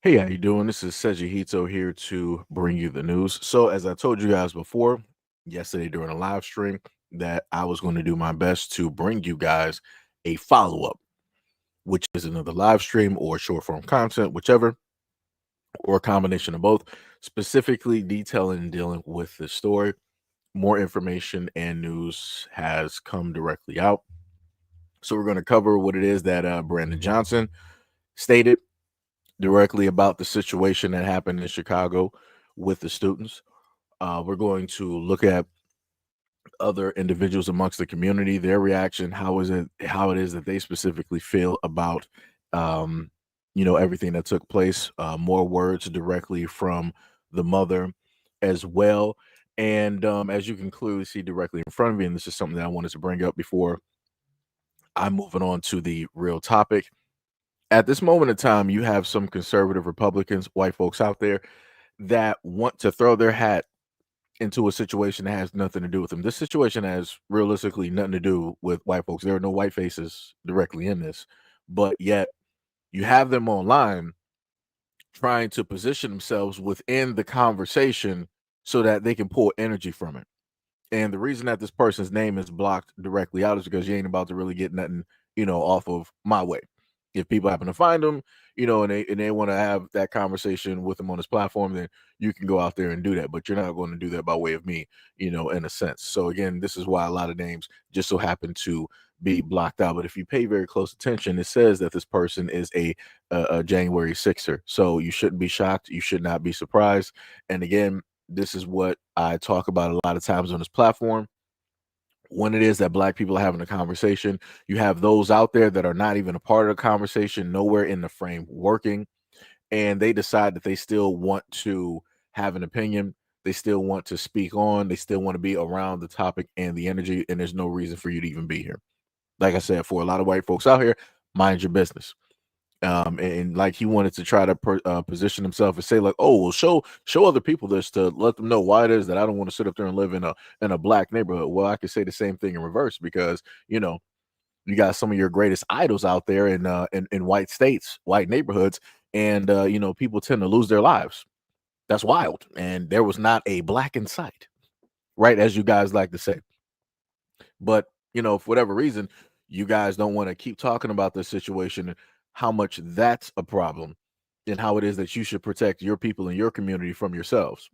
Hey, how you doing? This is SEIJIHITO here to bring you the news. So, as I told you guys before, yesterday during a live stream, that I was going to do my best to bring you guys a follow-up, which is another live stream or short form content, whichever, or a combination of both, specifically detailing and dealing with the story. More information and news has come directly out. So, we're going to cover what it is that Brandon Johnson stated directly about the situation that happened in Chicago with the students. We're going to look at other individuals amongst the community, their reaction, how it is that they specifically feel about, um, everything that took place. More words directly from the mother as well. And as you can clearly see directly in front of me, and this is something that I wanted to bring up before I'm moving on to the real topic. At this moment in time, you have some conservative Republicans, white folks out there that want to throw their hat into a situation that has nothing to do with them. This situation has realistically nothing to do with white folks. There are no white faces directly in this, but yet you have them online trying to position themselves within the conversation so that they can pull energy from it. And the reason that this person's name is blocked directly out is because you ain't about to really get nothing, off of my way. If people happen to find them, and they want to have that conversation with them on this platform, then you can go out there and do that. But you're not going to do that by way of me, in a sense. So again, this is why a lot of names just so happen to be blocked out. But if you pay very close attention, it says that this person is a January 6er. So you shouldn't be shocked. You should not be surprised. And again, this is what I talk about a lot of times on this platform. When it is that black people are having a conversation, you have those out there that are not even a part of the conversation, nowhere in the frame working, and they decide that they still want to have an opinion. They still want to speak on, they still want to be around the topic and the energy, and there's no reason for you to even be here. Like I said, for a lot of white folks out here, mind your business. And like he wanted to try to position himself and say like, oh well, show other people this to let them know why it is that I don't want to sit up there and live in a black neighborhood. Well, I could say the same thing in reverse, because you got some of your greatest idols out there in white states, white neighborhoods, and people tend to lose their lives. That's wild, and there was not a black in sight, right, as you guys like to say. But for whatever reason, you guys don't want to keep talking about this situation, and how much that's a problem, and how it is that you should protect your people in your community from yourselves.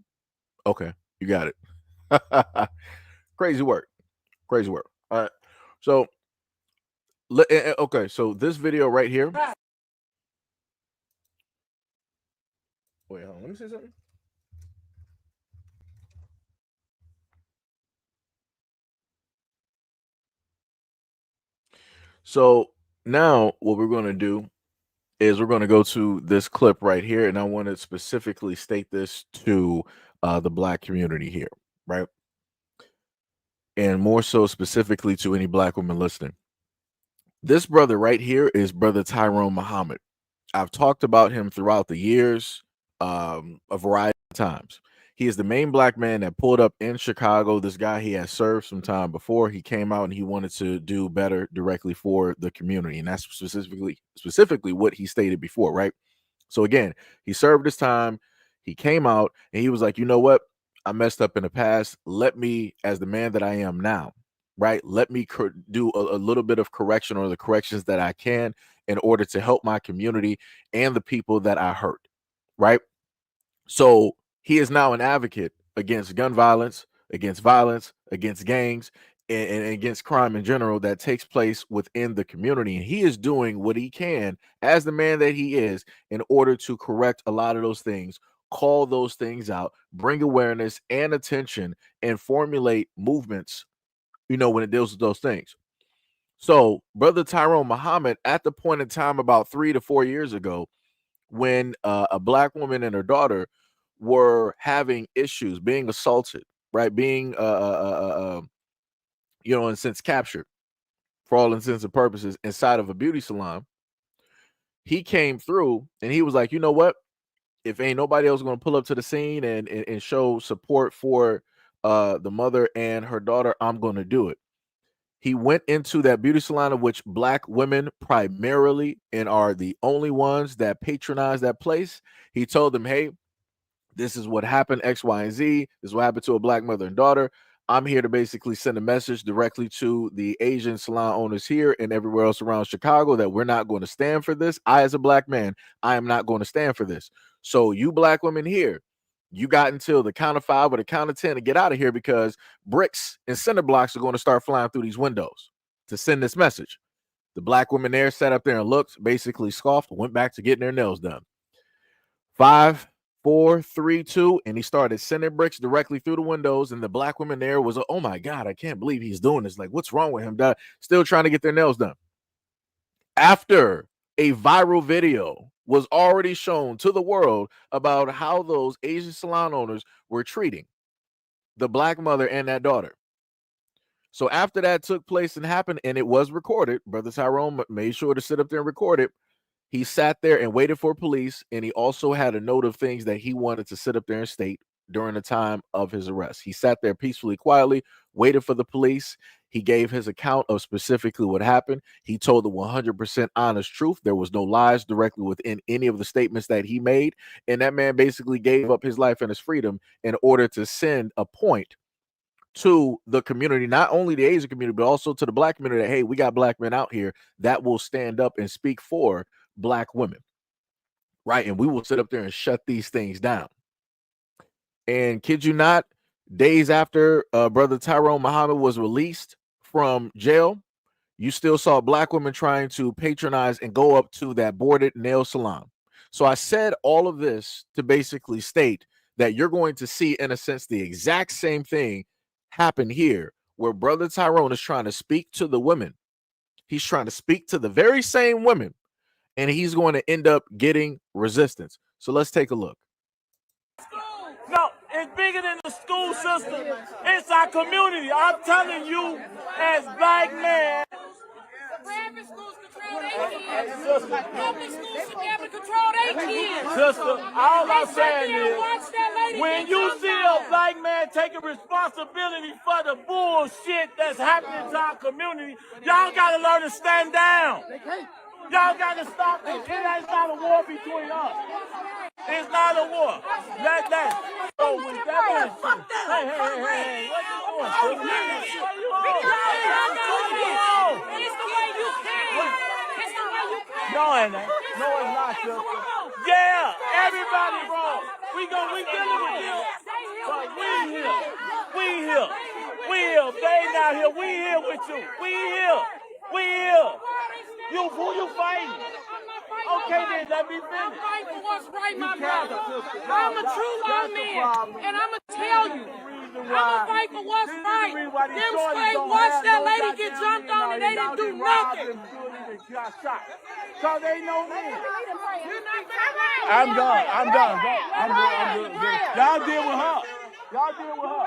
Okay, you got it. Crazy work. Crazy work. All right. So, okay. So this video right here. Wait, hold on. Let me say something. So now what we're going to do is we're going to go to this clip right here, and I want to specifically state this to the black community here, right? And more so specifically to any black women listening. This brother right here is Brother Tyrone Muhammad. I've talked about him throughout the years, a variety of times. He is the main black man that pulled up in Chicago. This guy, he has served some time before. He came out and he wanted to do better directly for the community, and that's specifically what he stated before, right? So again, he served his time. He came out and he was like, you know what? I messed up in the past. Let me, as the man that I am now, right? Let me do a little bit of correction, or the corrections that I can, in order to help my community and the people that I hurt, right? So he is now an advocate against gun violence, against gangs, and against crime in general that takes place within the community. And he is doing what he can, as the man that he is, in order to correct a lot of those things, call those things out, bring awareness and attention, and formulate movements, when it deals with those things. So, Brother Tyrone Muhammad, at the point in time about 3 to 4 years ago, when a black woman and her daughter were having issues, being assaulted, right, being in a sense captured for all intents and purposes inside of a beauty salon, he came through and he was like, you know what? If ain't nobody else going to pull up to the scene and show support for the mother and her daughter, I'm going to do it. He went into that beauty salon of which black women primarily and are the only ones that patronize that place. He told them, hey, this is what happened, X, Y, and Z. This is what happened to a black mother and daughter. I'm here to basically send a message directly to the Asian salon owners here and everywhere else around Chicago that we're not going to stand for this. I, as a black man, I am not going to stand for this. So you black women here, you got until the count of 5 or the count of 10 to get out of here, because bricks and cinder blocks are going to start flying through these windows to send this message. The black women there sat up there and looked, basically scoffed, went back to getting their nails done. 5, 4, 3, 2, and he started sending bricks directly through the windows. And the black women there was, oh my God, I can't believe he's doing this. Like, what's wrong with him? Still trying to get their nails done. After a viral video was already shown to the world about how those Asian salon owners were treating the black mother and that daughter. So after that took place and happened, and it was recorded, Brother Tyrone made sure to sit up there and record it. He sat there and waited for police, and he also had a note of things that he wanted to sit up there and state during the time of his arrest. He sat there peacefully, quietly, waited for the police. He gave his account of specifically what happened. He told the 100% honest truth. There was no lies directly within any of the statements that he made. And that man basically gave up his life and his freedom in order to send a point to the community, not only the Asian community, but also to the black community, that, hey, we got black men out here that will stand up and speak for black women, right? And we will sit up there and shut these things down. And kid you not, days after Brother Tyrone Muhammad was released from jail, you still saw black women trying to patronize and go up to that boarded nail salon. So I said all of this to basically state that you're going to see, in a sense, the exact same thing happen here, where Brother Tyrone is trying to speak to the women. He's trying to speak to the very same women, and he's going to end up getting resistance. So let's take a look. No, it's bigger than the school system. It's our community. I'm telling you, as black men. Private schools control their kids. Public schools should never control their kids. Sister, all I'm saying is, when you see a black man taking responsibility for the bullshit that's happening to our community, y'all gotta learn to stand down. Y'all gotta stop it. It ain't not a war between us. It's not a war. Let that go with that. Hey, what you doing? What you on? It's the way you can. It's the way you can. No, it ain't. No, it's not, sister. Yeah, everybody wrong. We dealing with you. But we here. We here. We here. They not here. We here with you. We here. We here. Who you fighting? Okay, then let me finish. I'm fighting for what's right, my brother. I'm a true white man, and I'm going to tell you. I'm going to fight for what's right. Them straight watched that lady get jumped on and they didn't do nothing. Because they know me. I'm done. I'm good. Y'all deal with her. Y'all deal with her.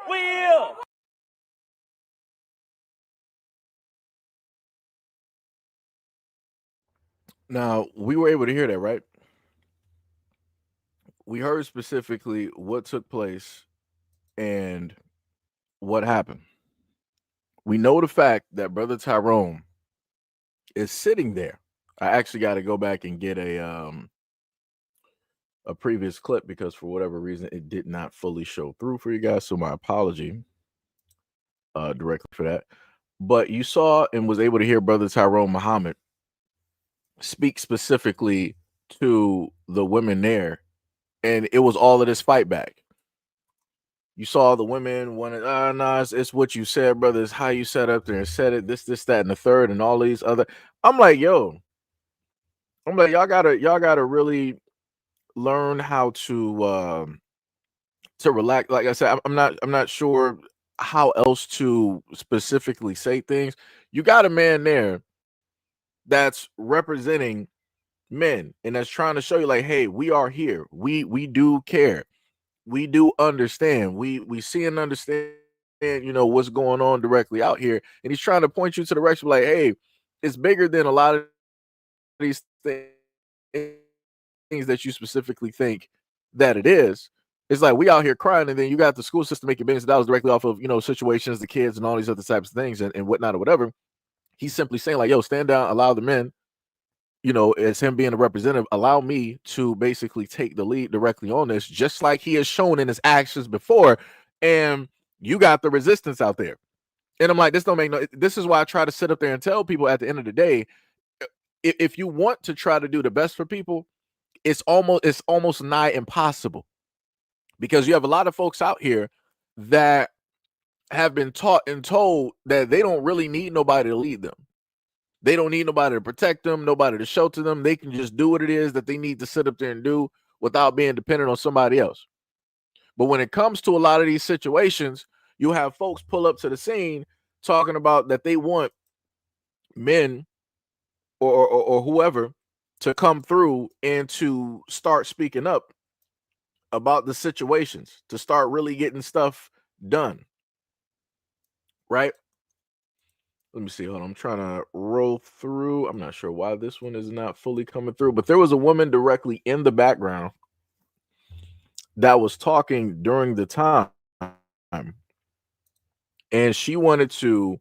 We here. Now, we were able to hear that, right? We heard specifically what took place and what happened. We know the fact that Brother Tyrone is sitting there. I actually got to go back and get a previous clip, because for whatever reason it did not fully show through for you guys. So my apology directly for that. But you saw and was able to hear Brother Tyrone Muhammad speak specifically to the women there, and it was all of this fight back. You saw the women wanted, no, it's what you said, brother. It's how you sat up there and said it, this, that, and the third, and all these other. I'm like, y'all gotta really learn how to relax. Like I said, I'm not sure how else to specifically say things. You got a man there that's representing men, and that's trying to show you like, hey, we are here. We do care. We do understand. We see and understand, what's going on directly out here. And he's trying to point you to the direction like, hey, it's bigger than a lot of these things that you specifically think that it is. It's like we out here crying, and then you got the school system making billions of dollars directly off of situations, the kids, and all these other types of things, and whatnot or whatever. He's simply saying like, yo, stand down, allow the men, as him being a representative, allow me to basically take the lead directly on this, just like he has shown in his actions before. And you got the resistance out there. And I'm like, this don't make no. This is why I try to sit up there and tell people at the end of the day, if you want to try to do the best for people, it's almost nigh impossible, because you have a lot of folks out here that have been taught and told that they don't really need nobody to lead them. They don't need nobody to protect them, nobody to shelter them. They can just do what it is that they need to sit up there and do without being dependent on somebody else. But when it comes to a lot of these situations, you have folks pull up to the scene talking about that they want men or whoever to come through and to start speaking up about the situations, to start really getting stuff done. Right? Let me see. Hold on. I'm trying to roll through. I'm not sure why this one is not fully coming through, but there was a woman directly in the background that was talking during the time, and she wanted to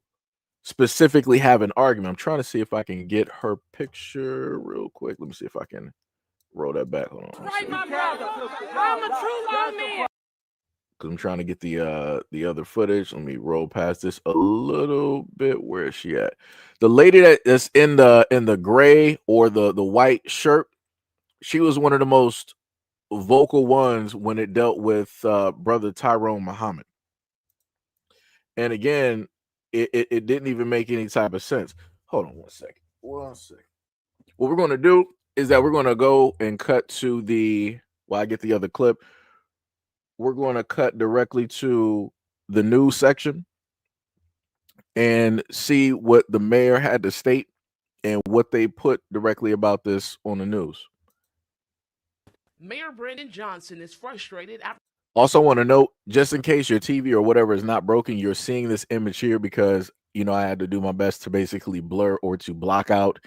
specifically have an argument. I'm trying to see if I can get her picture real quick. Let me see if I can roll that back. Hold on. Right, my brother. I'm a true love man. Because I'm trying to get the other footage. Let me roll past this a little bit. Where is she at? The lady that's in the gray or the white shirt, she was one of the most vocal ones when it dealt with brother Tyrone Muhammad. And again, it didn't even make any type of sense. Hold on one second. What we're going to do is that we're going to go and cut to while I get the other clip, we're going to cut directly to the news section and see what the mayor had to state and what they put directly about this on the news. Mayor Brandon Johnson is frustrated after. Also want to note, just in case your TV or whatever is not broken, you're seeing this image here because, I had to do my best to basically blur or to block out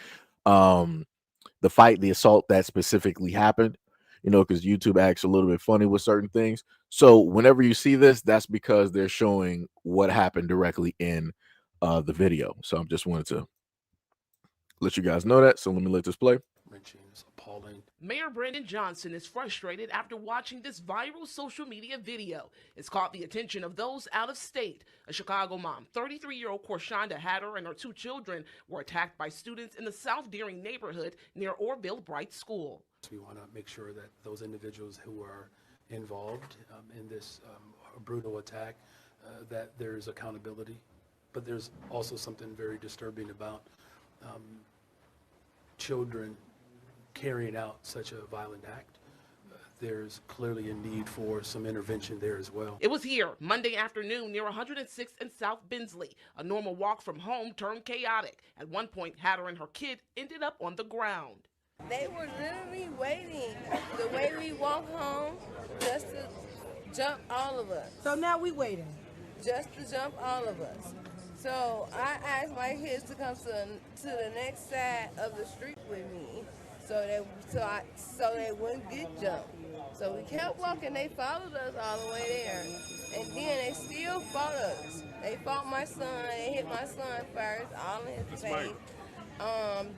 the assault that specifically happened, because YouTube acts a little bit funny with certain things. So whenever you see this, that's because they're showing what happened directly in the video. So I just wanted to let you guys know that. So let me let this play. Appalling. Mayor Brandon Johnson is frustrated after watching this viral social media video. It's caught the attention of those out of state. A Chicago mom, 33-year-old Corshonda Hatter, and her 2 children were attacked by students in the South Deering neighborhood near Orville Bright School. We want to make sure that those individuals who are involved in this brutal attack, that there's accountability. But there's also something very disturbing about children carrying out such a violent act. There's clearly a need for some intervention there as well. It was here Monday afternoon near 106th and South Bensley. A normal walk from home turned chaotic. At one point, Hatter and her kid ended up on the ground. They were literally waiting the way we walk home just to jump all of us. So now we waiting. Just to jump all of us. So I asked my kids to come to the next side of the street with me so they wouldn't get jumped. So we kept walking. They followed us all the way there. And then they still fought us. They fought my son. They hit my son first, all in his face.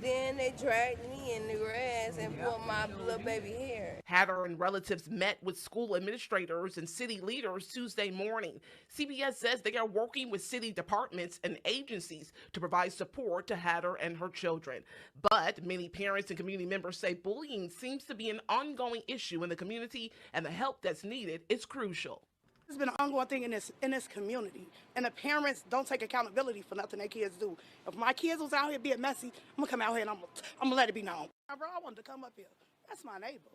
Then they dragged me in the grass and pulled my little baby hair. Hatter and relatives met with school administrators and city leaders Tuesday morning. CBS says they are working with city departments and agencies to provide support to Hatter and her children. But many parents and community members say bullying seems to be an ongoing issue in the community, and the help that's needed is crucial. It's been an ongoing thing in this community, and the parents don't take accountability for nothing their kids do. If my kids was out here being messy, I'm gonna come out here and I'm gonna let it be known. Bro, I wanted to come up here. That's my neighbor.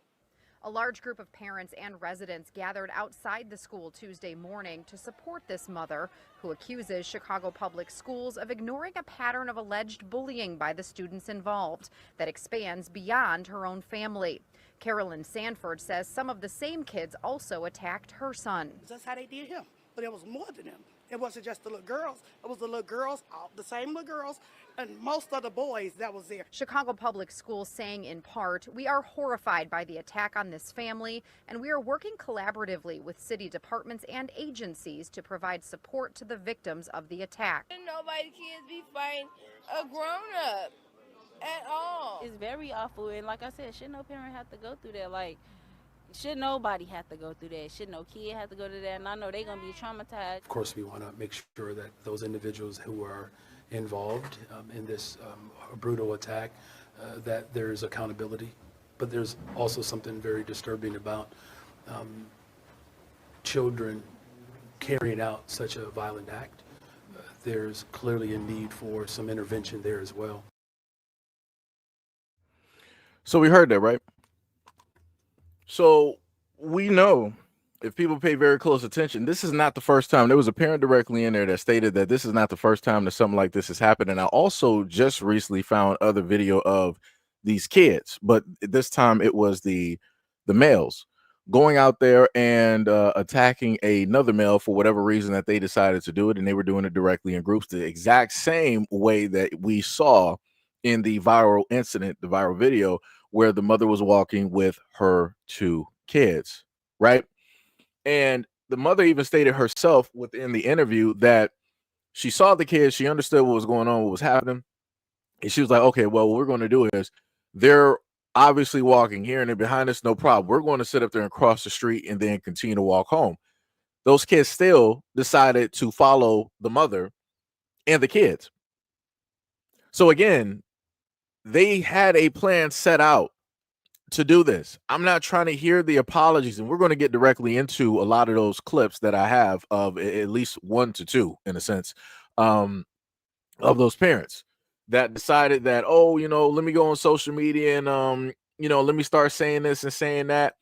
A large group of parents and residents gathered outside the school Tuesday morning to support this mother, who accuses Chicago Public Schools of ignoring a pattern of alleged bullying by the students involved that expands beyond her own family. Carolyn Sanford says some of the same kids also attacked her son. That's how they did him, but it was more than them. It wasn't just the little girls. It was the little girls, all the same little girls, and most of the boys that was there. Chicago Public Schools saying in part, "We are horrified by the attack on this family, and we are working collaboratively with city departments and agencies to provide support to the victims of the attack." Nobody kids be fighting a grown-up at all. It's very awful, and like I said, should no parent have to go through that? Like, should nobody have to go through that? Should no kid have to go to that? And I know they're going to be traumatized. Of course, we want to make sure that those individuals who are involved in this brutal attack, that there's accountability. But there's also something very disturbing about children carrying out such a violent act. There's clearly a need for some intervention there as well. So we heard that, right? So we know, if people pay very close attention, this is not the first time. There was a parent directly in there that stated that this is not the first time that something like this has happened. And I also just recently found other video of these kids, but this time it was the males going out there and attacking another male for whatever reason that they decided to do it. And they were doing it directly in groups, the exact same way that we saw in the viral incident, the viral video, where the mother was walking with her two kids, right? And the mother even stated herself within the interview that she saw the kids, she understood what was going on, what was happening. And she was like, okay, well, what we're going to do is, they're obviously walking here and they're behind us, no problem. We're going to sit up there and cross the street and then continue to walk home. Those kids still decided to follow the mother and the kids. So again, they had a plan set out to do this. I'm not trying to hear the apologies, and we're going to get directly into a lot of those clips that I have of at least 1 to 2, in a sense, of those parents that decided that, oh, let me go on social media and let me start saying this and saying that.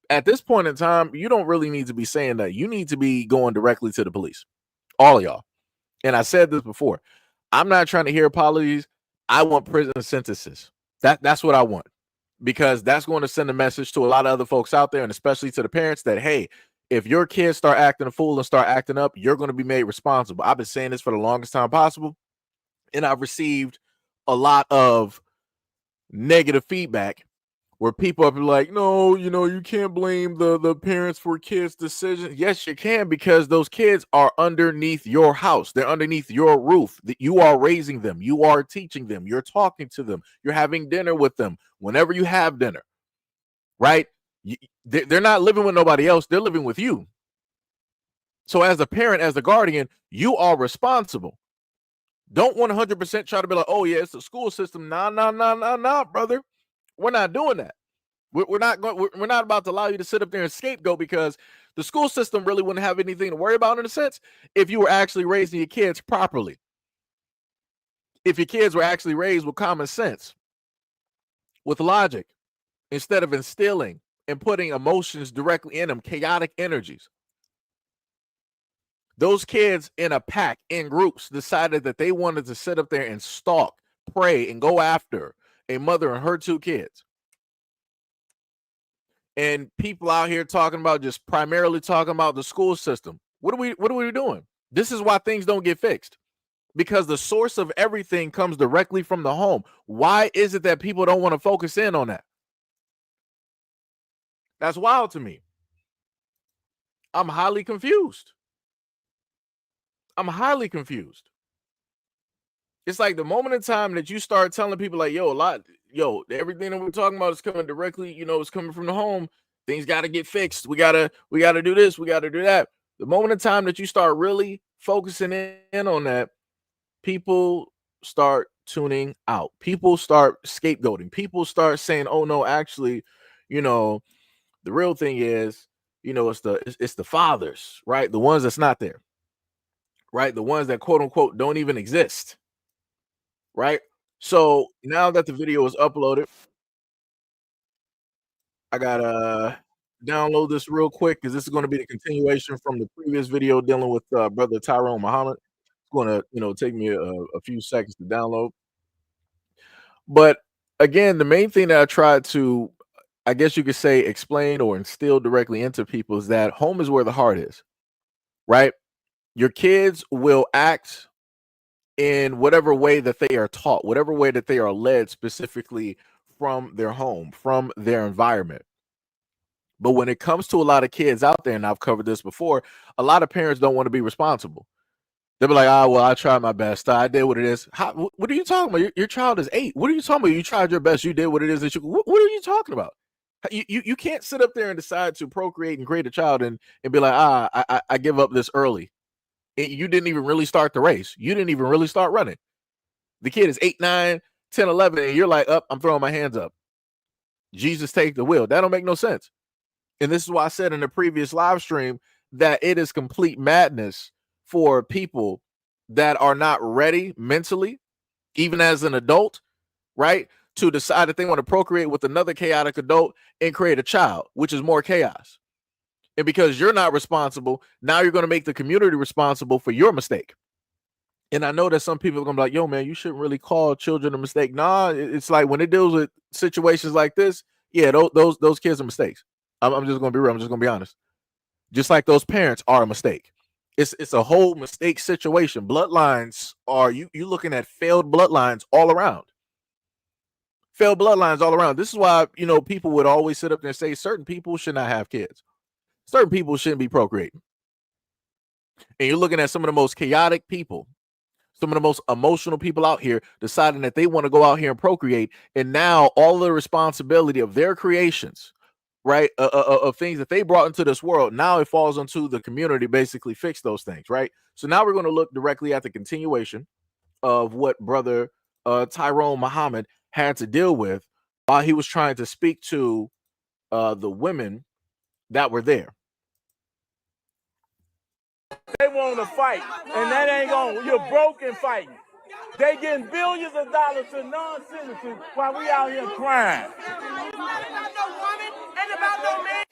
At this point in time, you don't really need to be saying that. You need to be going directly to the police, all of y'all. And I said this before, I'm not trying to hear apologies. I want prison sentences. That's what I want, because that's going to send a message to a lot of other folks out there, and especially to the parents, that, hey, if your kids start acting a fool and start acting up, you're going to be made responsible. I've been saying this for the longest time possible, and I've received a lot of negative feedback where people are like, no, you can't blame the parents for kids' decisions. Yes, you can, because those kids are underneath your house. They're underneath your roof. You are raising them. You are teaching them. You're talking to them. You're having dinner with them whenever you have dinner, right? They're not living with nobody else. They're living with you. So as a parent, as a guardian, you are responsible. Don't 100% try to be like, oh, yeah, it's the school system. Nah, brother. We're not doing that. We're not about to allow you to sit up there and scapegoat, because the school system really wouldn't have anything to worry about, in a sense, if you were actually raising your kids properly. If your kids were actually raised with common sense, with logic, instead of instilling and putting emotions directly in them, chaotic energies. Those kids in a pack, in groups, decided that they wanted to sit up there and stalk, pray, and go after a mother and her two kids. And people out here talking about, just primarily talking about the school system. What are we doing? This is why things don't get fixed, because the source of everything comes directly from the home. Why is it that people don't want to focus in on that? That's wild to me. I'm highly confused. It's like the moment in time that you start telling people like, everything that we're talking about is coming directly, it's coming from the home. Things got to get fixed. We got to do this. We got to do that. The moment in time that you start really focusing in on that, people start tuning out. People start scapegoating. People start saying, oh no, actually, the real thing is, it's the fathers, right? The ones that's not there, right? The ones that quote unquote don't even exist. Right. So now that the video is uploaded, I gotta download this real quick because this is going to be the continuation from the previous video dealing with brother Tyrone Muhammad. It's going to, take me a few seconds to download. But again, the main thing that I tried to, I guess you could say, explain or instill directly into people is that home is where the heart is, right? Your kids will act in whatever way that they are taught, whatever way that they are led specifically from their home, from their environment. But when it comes to a lot of kids out there, and I've covered this before, a lot of parents don't want to be responsible. They'll be like, well, I tried my best. I did what it is. What are you talking about? Your child is 8. What are you talking about? You tried your best. You did what it is that you. What are you talking about? You can't sit up there and decide to procreate and create a child and be like, I give up this early. You didn't even really start the race. You didn't even really start running. The kid is 8, 9, 10, 11, and you're like, I'm throwing my hands up. Jesus, take the wheel. That don't make no sense. And this is why I said in the previous live stream that it is complete madness for people that are not ready mentally, even as an adult, right, to decide that they want to procreate with another chaotic adult and create a child, which is more chaos. And because you're not responsible, now you're going to make the community responsible for your mistake. And I know that some people are going to be like, yo, man, you shouldn't really call children a mistake. Nah, it's like when it deals with situations like this, yeah, those kids are mistakes. I'm just going to be real. I'm just going to be honest. Just like those parents are a mistake. It's a whole mistake situation. Bloodlines are, you looking at failed bloodlines all around. Failed bloodlines all around. This is why, people would always sit up there and say certain people should not have kids. Certain people shouldn't be procreating. And you're looking at some of the most chaotic people, some of the most emotional people out here deciding that they want to go out here and procreate. And now all the responsibility of their creations, right, of things that they brought into this world, now it falls onto the community to basically fix those things, right? So now we're going to look directly at the continuation of what brother Tyrone Muhammad had to deal with while he was trying to speak to the women that were there. They want to fight, and that ain't going. You're broken fighting. They getting billions of dollars to non-citizens while we out here crying. This ain't about no woman, ain't about no man.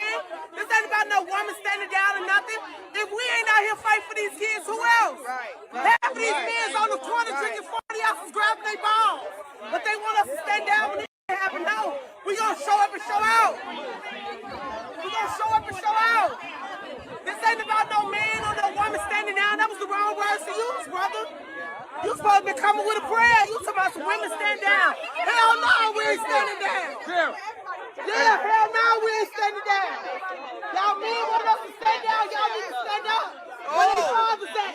This ain't about no woman standing down or nothing. If we ain't out here fighting for these kids, who else? Half of these men on the corner drinking 40 ounces, grabbing their balls. But they want us to stand down when it happen. No, we gonna show up and show out. We gonna show up and show out. This ain't about no man or no woman standing down. That was the wrong words to use, brother. You supposed to be coming with a prayer. You talking about some women stand down. Hell no, we ain't standing down. Yeah, hell no, we ain't standing down. Y'all men want us to stand down. Y'all need to stand up. Where they fathers at?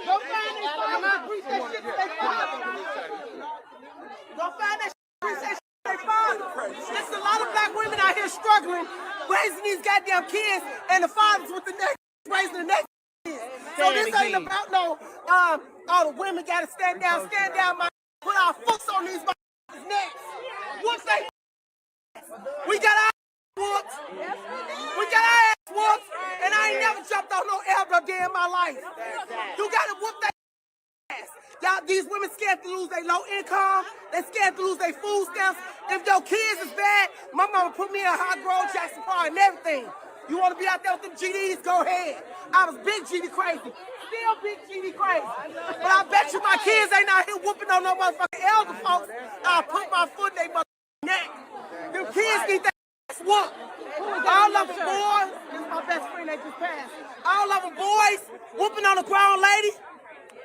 Go find their fathers and preach that shit to their fathers. Go find that shit and preach that shit to their fathers. There's a lot of black women out here struggling, raising these goddamn kids, and the fathers with the next raising the next kids. So this ain't about no, all the women gotta stand down, my put our foots on these necks. What's they? We got our whooped. We got our ass whooped, and I ain't never jumped on no elbow day in my life. You gotta whoop that ass. Y'all, these women scared to lose their low income. They scared to lose their food stamps. If your kids is bad, my mama put me in a hot grove, Jackson Park, and everything. You want to be out there with them GDs? Go ahead. I was big GD crazy. Still big GD crazy. But I bet you my kids ain't out here whooping on no motherfucking elder folks. I'll put my foot in their motherfucking neck. Them kids need that ass whooped. All of them boys, this is my best friend that just passed. All of them boys whooping on a grown lady.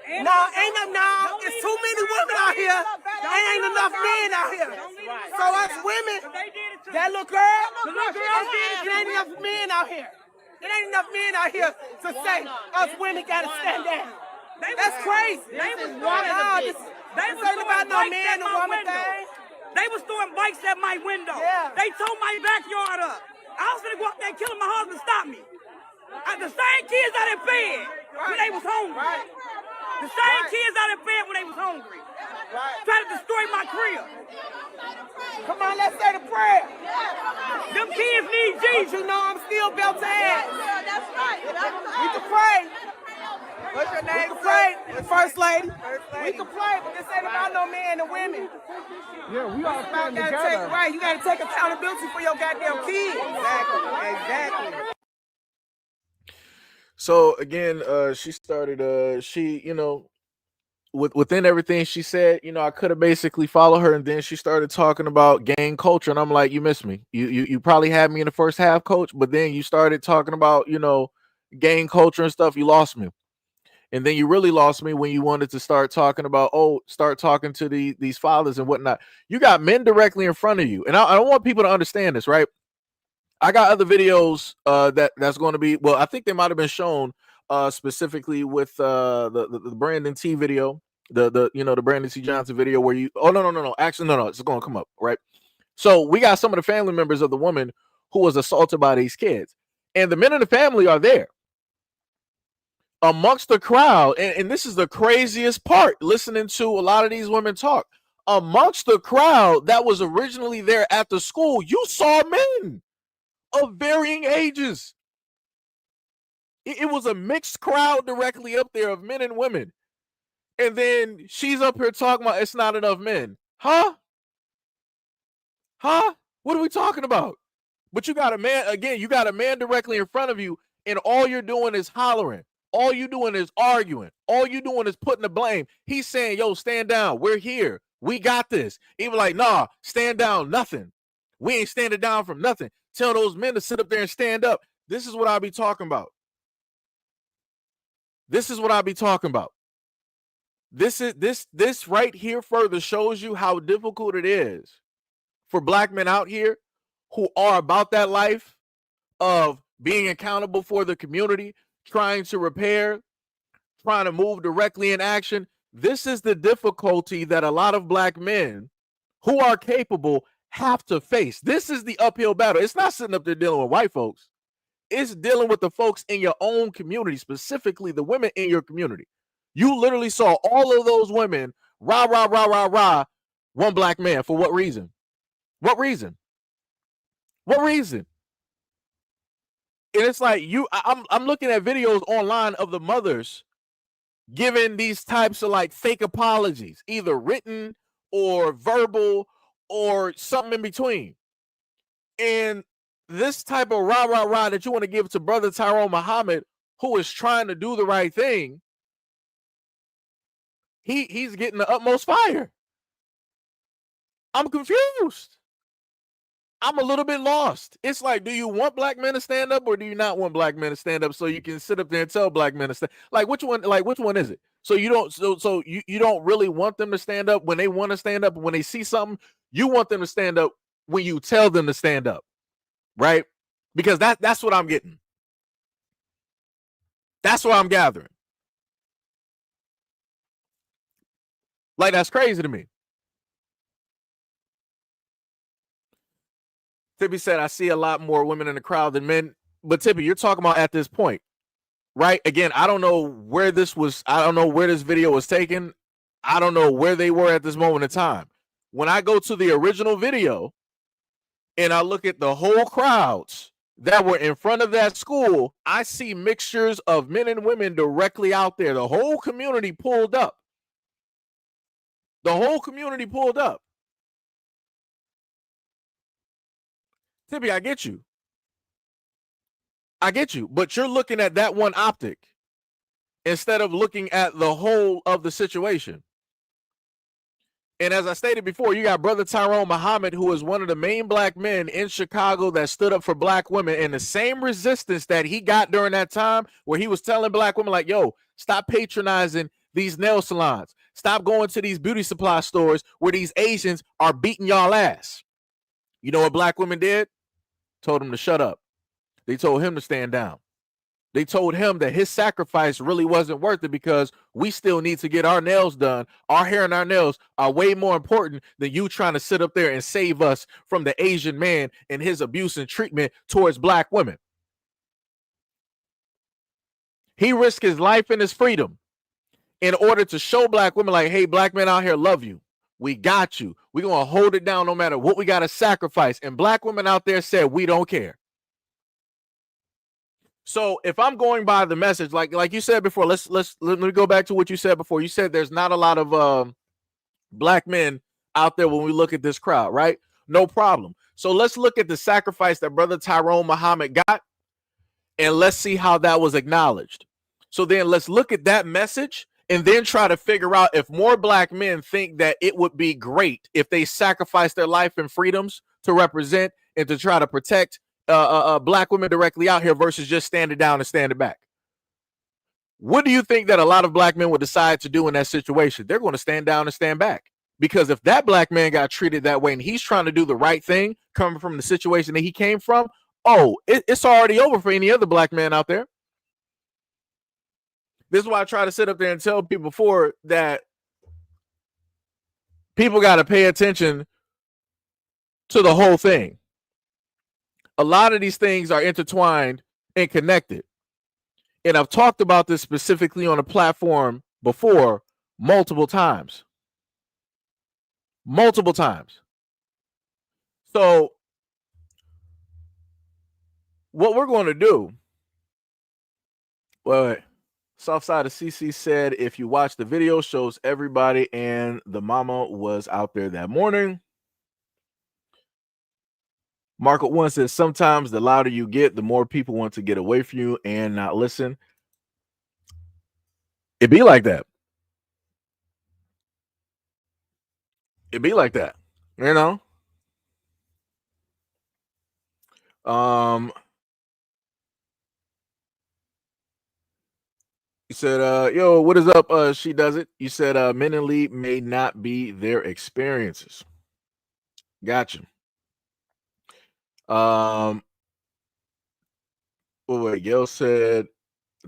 No, it's too many women out here. There ain't enough men out here. So us women, that little girl, it ain't enough men out here. It ain't enough men out here to say us women gotta stand down. That's crazy. This ain't about no man or woman thing. They was throwing bikes at my window. Yeah. They tore my backyard up. I was gonna go up there killing my husband, stop me. The same kids out there fed when they was hungry. The same kids out there fed when they was hungry. Trying to destroy my crib. Come on, let's say the prayer. Them kids need Jesus. But you know I'm still built to ass. That's right. We can pray. What's your name? We can play, First Lady. We can play, but this ain't about no men and women. Yeah, we all stand together. Right, you gotta take accountability for your goddamn kids. Exactly. So again, she started, within everything she said, I could have basically followed her, and then she started talking about gang culture, and I'm like, you missed me. You probably had me in the first half, coach, but then you started talking about, gang culture and stuff. You lost me. And then you really lost me when you wanted to start talking about, start talking to these fathers and whatnot. You got men directly in front of you. And I don't want people to understand this, right? I got other videos that's going to be, well, I think they might have been shown specifically with the Brandon T video, the Brandon T Johnson video where no. Actually, no, it's going to come up, right? So we got some of the family members of the woman who was assaulted by these kids. And the men in the family are there amongst the crowd, and this is the craziest part, listening to a lot of these women talk. Amongst the crowd that was originally there at the school, you saw men of varying ages. It was a mixed crowd directly up there of men and women. And then she's up here talking about it's not enough men. Huh? What are we talking about? But you got a man, again, you got a man directly in front of you, and all you're doing is hollering. All you doing is arguing. All you doing is putting the blame. He's saying, yo, stand down. We're here. We got this. Even like, nah, stand down. Nothing. We ain't standing down from nothing. Tell those men to sit up there and stand up. This is what I'll be talking about. This is what I'll be talking about. This right here further shows you how difficult it is for black men out here who are about that life of being accountable for the community, trying to repair, trying to move directly in action. This is the difficulty that a lot of black men who are capable have to face. This is the uphill battle. It's not sitting up there dealing with white folks. It's dealing with the folks in your own community, specifically the women in your community. You literally saw all of those women rah, rah, rah, rah, rah, one black man. For what reason? What reason? What reason? And it's like I'm looking at videos online of the mothers giving these types of like fake apologies, either written or verbal or something in between. And this type of rah, rah, rah that you want to give to brother Tyrone Muhammad, who is trying to do the right thing, he's getting the utmost fire. I'm confused. I'm a little bit lost. It's like, do you want black men to stand up or do you not want black men to stand up so you can sit up there and tell black men to stand? Like which one is it? So you don't really want them to stand up when they want to stand up, when they see something, you want them to stand up when you tell them to stand up, right? Because that's what I'm getting. That's what I'm gathering. Like that's crazy to me. Tippy said, I see a lot more women in the crowd than men. But Tippy, you're talking about at this point, right? Again, I don't know where this video was taken. I don't know where they were at this moment in time. When I go to the original video and I look at the whole crowds that were in front of that school, I see mixtures of men and women directly out there. The whole community pulled up. The whole community pulled up. Tippy, I get you. But you're looking at that one optic instead of looking at the whole of the situation. And as I stated before, you got brother Tyrone Muhammad, who is one of the main black men in Chicago that stood up for black women, and the same resistance that he got during that time where he was telling black women like, yo, stop patronizing these nail salons. Stop going to these beauty supply stores where these Asians are beating y'all ass. You know what black women did? Told him to shut up. They told him to stand down. They told him that his sacrifice really wasn't worth it because we still need to get our nails done. Our hair and our nails are way more important than you trying to sit up there and save us from the Asian man and his abuse and treatment towards black women. He risked his life and his freedom in order to show black women like, hey, black men out here love you. We got you. We're going to hold it down no matter what we got to sacrifice. And black women out there said, we don't care. So if I'm going by the message, like you said before, let me go back to what you said before. You said there's not a lot of black men out there when we look at this crowd, right? No problem. So let's look at the sacrifice that Brother Tyrone Muhammad got, and let's see how that was acknowledged. So then let's look at that message and then try to figure out if more black men think that it would be great if they sacrifice their life and freedoms to represent and to try to protect black women directly out here versus just standing down and standing back. What do you think that a lot of black men would decide to do in that situation? They're going to stand down and stand back. Because if that black man got treated that way and he's trying to do the right thing coming from the situation that he came from, it's already over for any other black man out there. This is why I try to sit up there and tell people before that people got to pay attention to the whole thing. A lot of these things are intertwined and connected. And I've talked about this specifically on a platform before multiple times. Multiple times. So what we're going to do, Southside of CC said, if you watch the video, shows everybody and the mama was out there that morning. Market One says, sometimes the louder you get, the more people want to get away from you and not listen. It be like that. It be like that, you know. You said, yo, what is up? She does it. You said men in lead may not be their experiences. Gotcha. Wait, Gail said,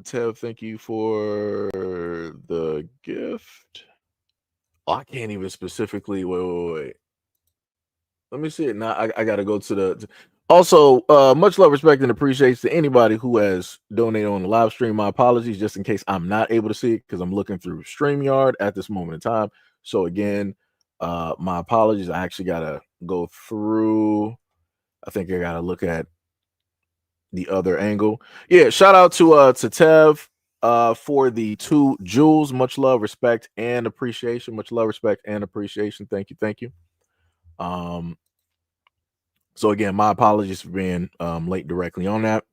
Tev, thank you for the gift. Oh, I can't even specifically. Wait. Let me see it now. I got to go to the. Also, much love, respect, and appreciation to anybody who has donated on the live stream. My apologies, just in case I'm not able to see it because I'm looking through StreamYard at this moment in time. So again, my apologies. I actually got to go through. I think I got to look at the other angle. Yeah, shout out to Tev for the 2 jewels. Much love, respect, and appreciation. Much love, respect, and appreciation. Thank you. So again, my apologies for being late directly on that.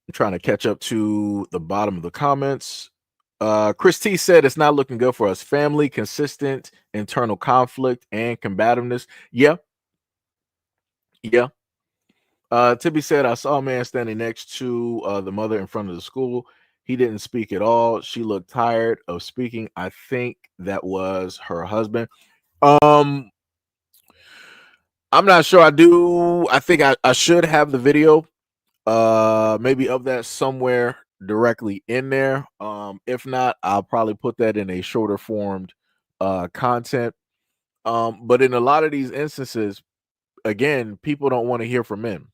I'm trying to catch up to the bottom of the comments. Chris T said it's not looking good for us. Family, consistent internal conflict, and combativeness. Yeah. Tibby said, I saw a man standing next to the mother in front of the school. He didn't speak at all. She looked tired of speaking. I think that was her husband. I'm not sure. I think I should have the video maybe of that somewhere directly in there. If not, I'll probably put that in a shorter formed content. But in a lot of these instances, again, people don't want to hear from men.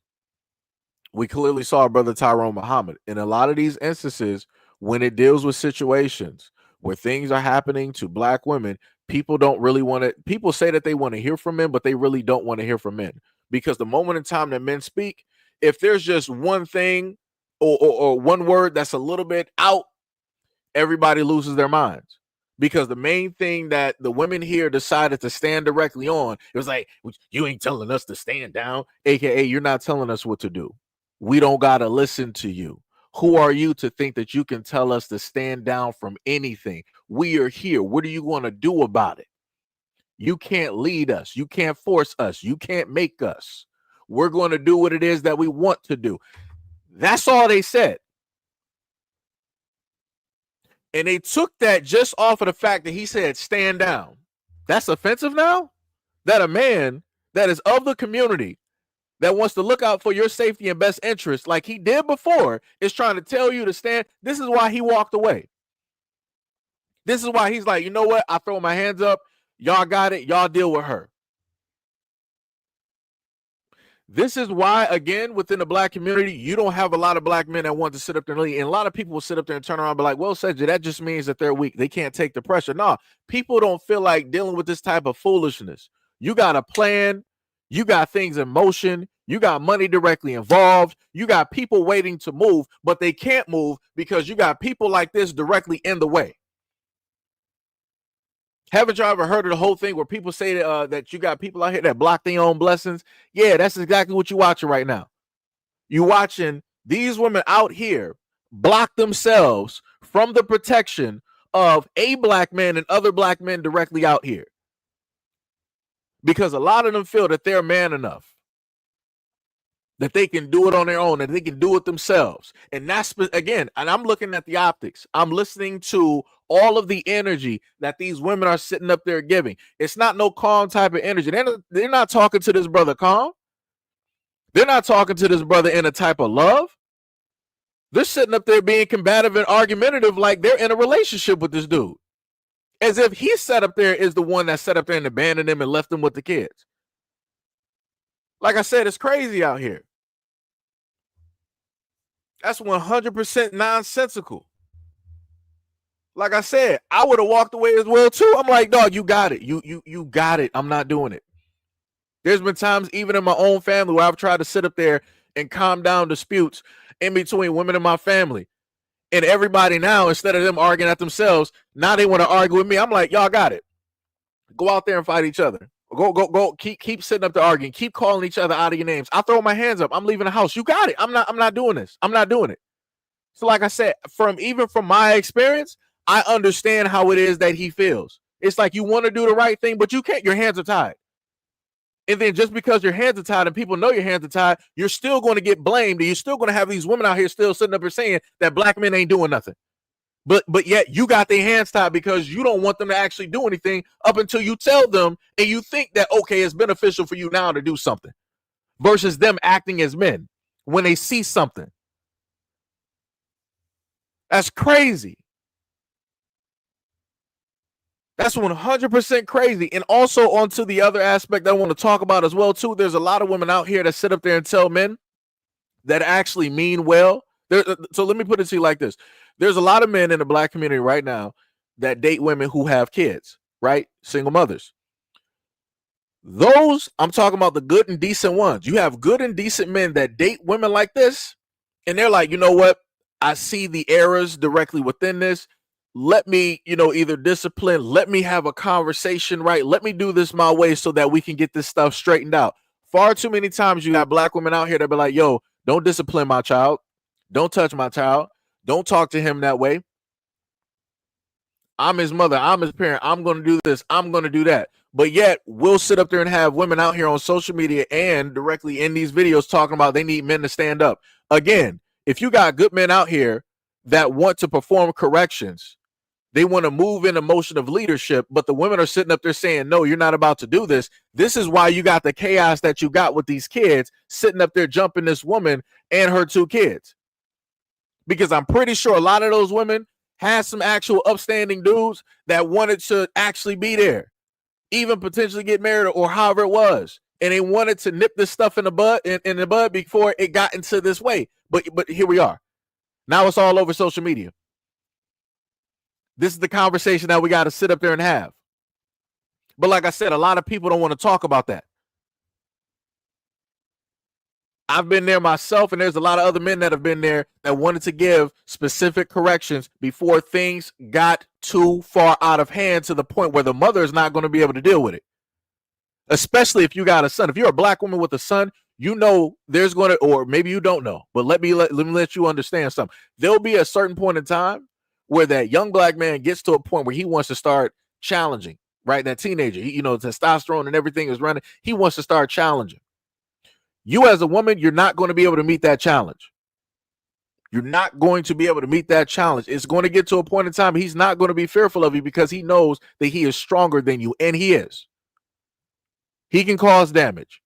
We clearly saw Brother Tyrone Muhammad. In a lot of these instances, when it deals with situations where things are happening to black women, people don't really want to. People say that they want to hear from men, but they really don't want to hear from men, because the moment in time that men speak, if there's just one thing or one word that's a little bit out, everybody loses their minds. Because the main thing that the women here decided to stand directly on, it was like, you ain't telling us to stand down, aka you're not telling us what to do. We don't gotta listen to you. Who are you to think that you can tell us to stand down from anything? We are here. What are you going to do about it? You can't lead us. You can't force us. You can't make us. We're going to do what it is that we want to do. That's all they said. And they took that just off of the fact that he said stand down. That's offensive now? That a man that is of the community, that wants to look out for your safety and best interest like he did before, is trying to tell you to stand. This is why he walked away. This is why he's like, you know what? I throw my hands up. Y'all got it. Y'all deal with her. This is why, again, within the black community, you don't have a lot of black men that want to sit up there and lead. And a lot of people will sit up there and turn around and be like, well, Seiji, that just means that they're weak. They can't take the pressure. No, people don't feel like dealing with this type of foolishness. You got a plan. You got things in motion. You got money directly involved. You got people waiting to move, but they can't move because you got people like this directly in the way. Haven't y'all ever heard of the whole thing where people say that you got people out here that block their own blessings? Yeah, that's exactly what you're watching right now. You're watching these women out here block themselves from the protection of a black man and other black men directly out here. Because a lot of them feel that they're man enough, that they can do it on their own, that they can do it themselves. And that's, again, and I'm looking at the optics. I'm listening to all of the energy that these women are sitting up there giving. It's not no calm type of energy. They're not talking to this brother calm. They're not talking to this brother in a type of love. They're sitting up there being combative and argumentative like they're in a relationship with this dude. As if he sat up there is the one that sat up there and abandoned him and left him with the kids. Like I said, it's crazy out here. That's 100% nonsensical. Like I said, I would have walked away as well too. I'm like, dog, you got it. You got it. I'm not doing it. There's been times even in my own family where I've tried to sit up there and calm down disputes in between women in my family. And everybody now, instead of them arguing at themselves, now they want to argue with me. I'm like, y'all got it. Go out there and fight each other. Go. Keep sitting up there arguing. Keep calling each other out of your names. I throw my hands up. I'm leaving the house. You got it. I'm not doing this. I'm not doing it. So like I said, from my experience, I understand how it is that he feels. It's like you want to do the right thing, but you can't. Your hands are tied. And then just because your hands are tied and people know your hands are tied, you're still going to get blamed. And you're still going to have these women out here still sitting up here saying that black men ain't doing nothing. But yet you got their hands tied because you don't want them to actually do anything up until you tell them and you think that, okay, it's beneficial for you now to do something versus them acting as men when they see something. That's crazy. That's 100% crazy. And also onto the other aspect I want to talk about as well, too. There's a lot of women out here that sit up there and tell men that actually mean well. So let me put it to you like this. There's a lot of men in the black community right now that date women who have kids, right? Single mothers. Those, I'm talking about the good and decent ones. You have good and decent men that date women like this, and they're like, you know what? I see the errors directly within this. Let me, either discipline, let me have a conversation, right? Let me do this my way so that we can get this stuff straightened out. Far too many times you got black women out here that be like, yo, don't discipline my child. Don't touch my child. Don't talk to him that way. I'm his mother. I'm his parent. I'm going to do this. I'm going to do that. But yet we'll sit up there and have women out here on social media and directly in these videos talking about they need men to stand up. Again, if you got good men out here that want to perform corrections, they want to move in a motion of leadership, but the women are sitting up there saying, no, you're not about to do this. This is why you got the chaos that you got with these kids sitting up there jumping this woman and her two kids. Because I'm pretty sure a lot of those women had some actual upstanding dudes that wanted to actually be there, even potentially get married or however it was. And they wanted to nip this stuff in the bud before it got into this way. But here we are. Now it's all over social media. This is the conversation that we got to sit up there and have. But like I said, a lot of people don't want to talk about that. I've been there myself, and there's a lot of other men that have been there that wanted to give specific corrections before things got too far out of hand to the point where the mother is not going to be able to deal with it. Especially if you got a son. If you're a black woman with a son, you know there's going to, or maybe you don't know, but let me let you understand something. There'll be a certain point in time where that young black man gets to a point where he wants to start challenging, right? That teenager, testosterone and everything is running. He wants to start challenging. You as a woman, you're not going to be able to meet that challenge. You're not going to be able to meet that challenge. It's going to get to a point in time he's not going to be fearful of you because he knows that he is stronger than you, and he is. He can cause damage.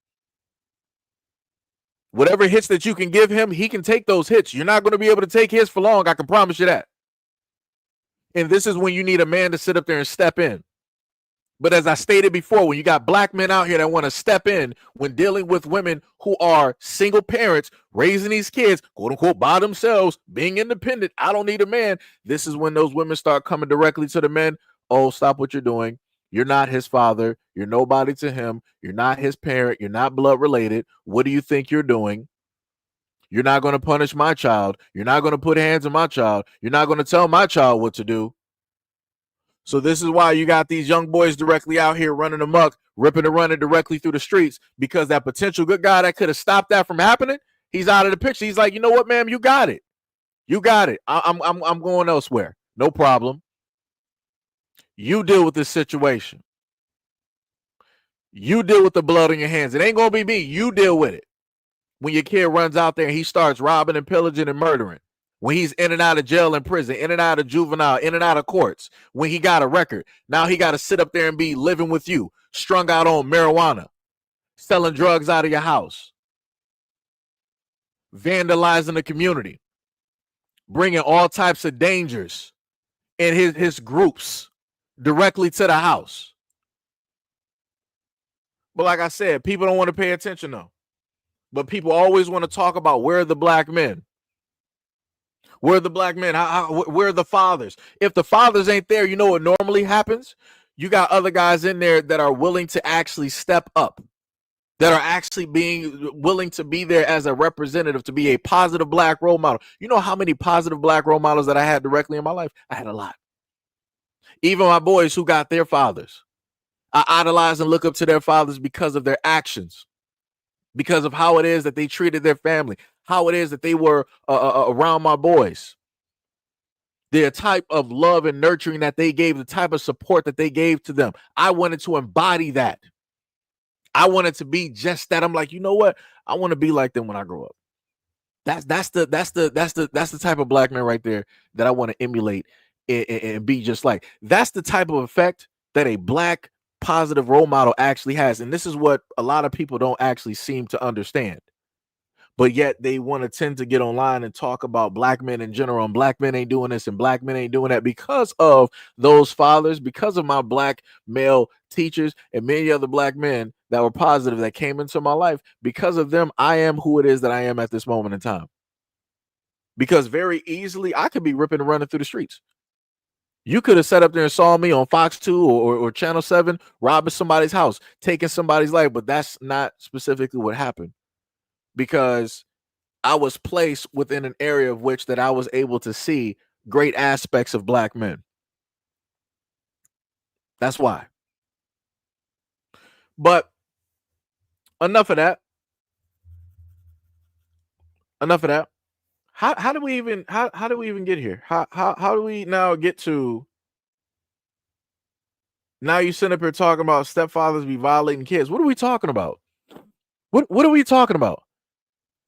Whatever hits that you can give him, he can take those hits. You're not going to be able to take his for long. I can promise you that. And this is when you need a man to sit up there and step in. But as I stated before, when you got black men out here that want to step in when dealing with women who are single parents, raising these kids, quote unquote, by themselves, being independent, I don't need a man. This is when those women start coming directly to the men. Oh, stop what you're doing. You're not his father. You're nobody to him. You're not his parent. You're not blood related. What do you think you're doing? You're not going to punish my child. You're not going to put hands on my child. You're not going to tell my child what to do. So this is why you got these young boys directly out here running amok, ripping and running directly through the streets, because that potential good guy that could have stopped that from happening, he's out of the picture. He's like, you know what, ma'am, you got it. You got it. I'm going elsewhere. No problem. You deal with this situation. You deal with the blood on your hands. It ain't gonna be me. You deal with it. When your kid runs out there and he starts robbing and pillaging and murdering, when he's in and out of jail and prison, in and out of juvenile, in and out of courts, when he got a record, now he got to sit up there and be living with you, strung out on marijuana, selling drugs out of your house, vandalizing the community, bringing all types of dangers in his groups directly to the house. But like I said, people don't want to pay attention though. But people always want to talk about where are the black men? Where are the black men? Where are the fathers? If the fathers ain't there, you know what normally happens? You got other guys in there that are willing to actually step up, that are actually being willing to be there as a representative, to be a positive black role model. You know how many positive black role models that I had directly in my life? I had a lot. Even my boys who got their fathers, I idolize and look up to their fathers because of their actions, because of how it is that they treated their family, how it is that they were around my boys, the type of love and nurturing that they gave, the type of support that they gave to them. I wanted to embody that. I wanted to be just that. I'm like, you know what? I want to be like them when I grow up. That's the type of black man right there that I want to emulate and be just like. That's the type of effect that a black positive role model actually has. And this is what a lot of people don't actually seem to understand. But yet they want to tend to get online and talk about black men in general, and black men ain't doing this and black men ain't doing that because of those fathers, because of my black male teachers and many other black men that were positive that came into my life. Because of them, I am who it is that I am at this moment in time. Because very easily I could be ripping and running through the streets. You could have sat up there and saw me on Fox 2 or Channel 7 robbing somebody's house, taking somebody's life, but that's not specifically what happened. Because I was placed within an area of which that I was able to see great aspects of black men. That's why. But enough of that. Enough of that. How do we even get here? How do we now get to now you sit up here talking about stepfathers be violating kids? What are we talking about? What are we talking about?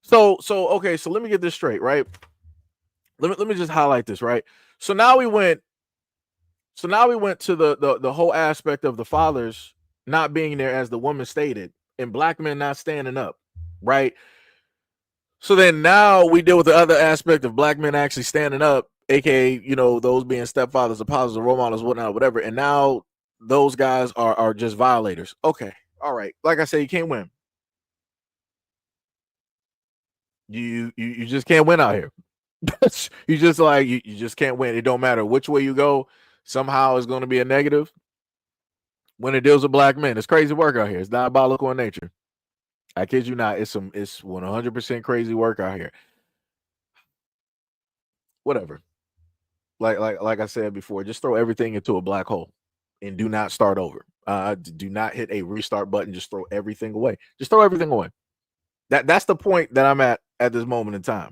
So okay, so let me get this straight, right? Let me just highlight this, right? So now we went to the whole aspect of the fathers not being there, as the woman stated, and black men not standing up, right? So then now we deal with the other aspect of black men actually standing up, aka, you know, those being stepfathers, the positive role models, whatnot, whatever. And now those guys are just violators. Okay, all right. Like I said, you can't win. You just can't win out here. You just like you just can't win. It don't matter which way you go. Somehow it's going to be a negative when it deals with black men. It's crazy work out here. It's diabolical in nature. I kid you not. It's 100% crazy work out here. Whatever. Like I said before, just throw everything into a black hole and do not start over. Do not hit a restart button. Just throw everything away. Just throw everything away. That's the point that I'm at this moment in time.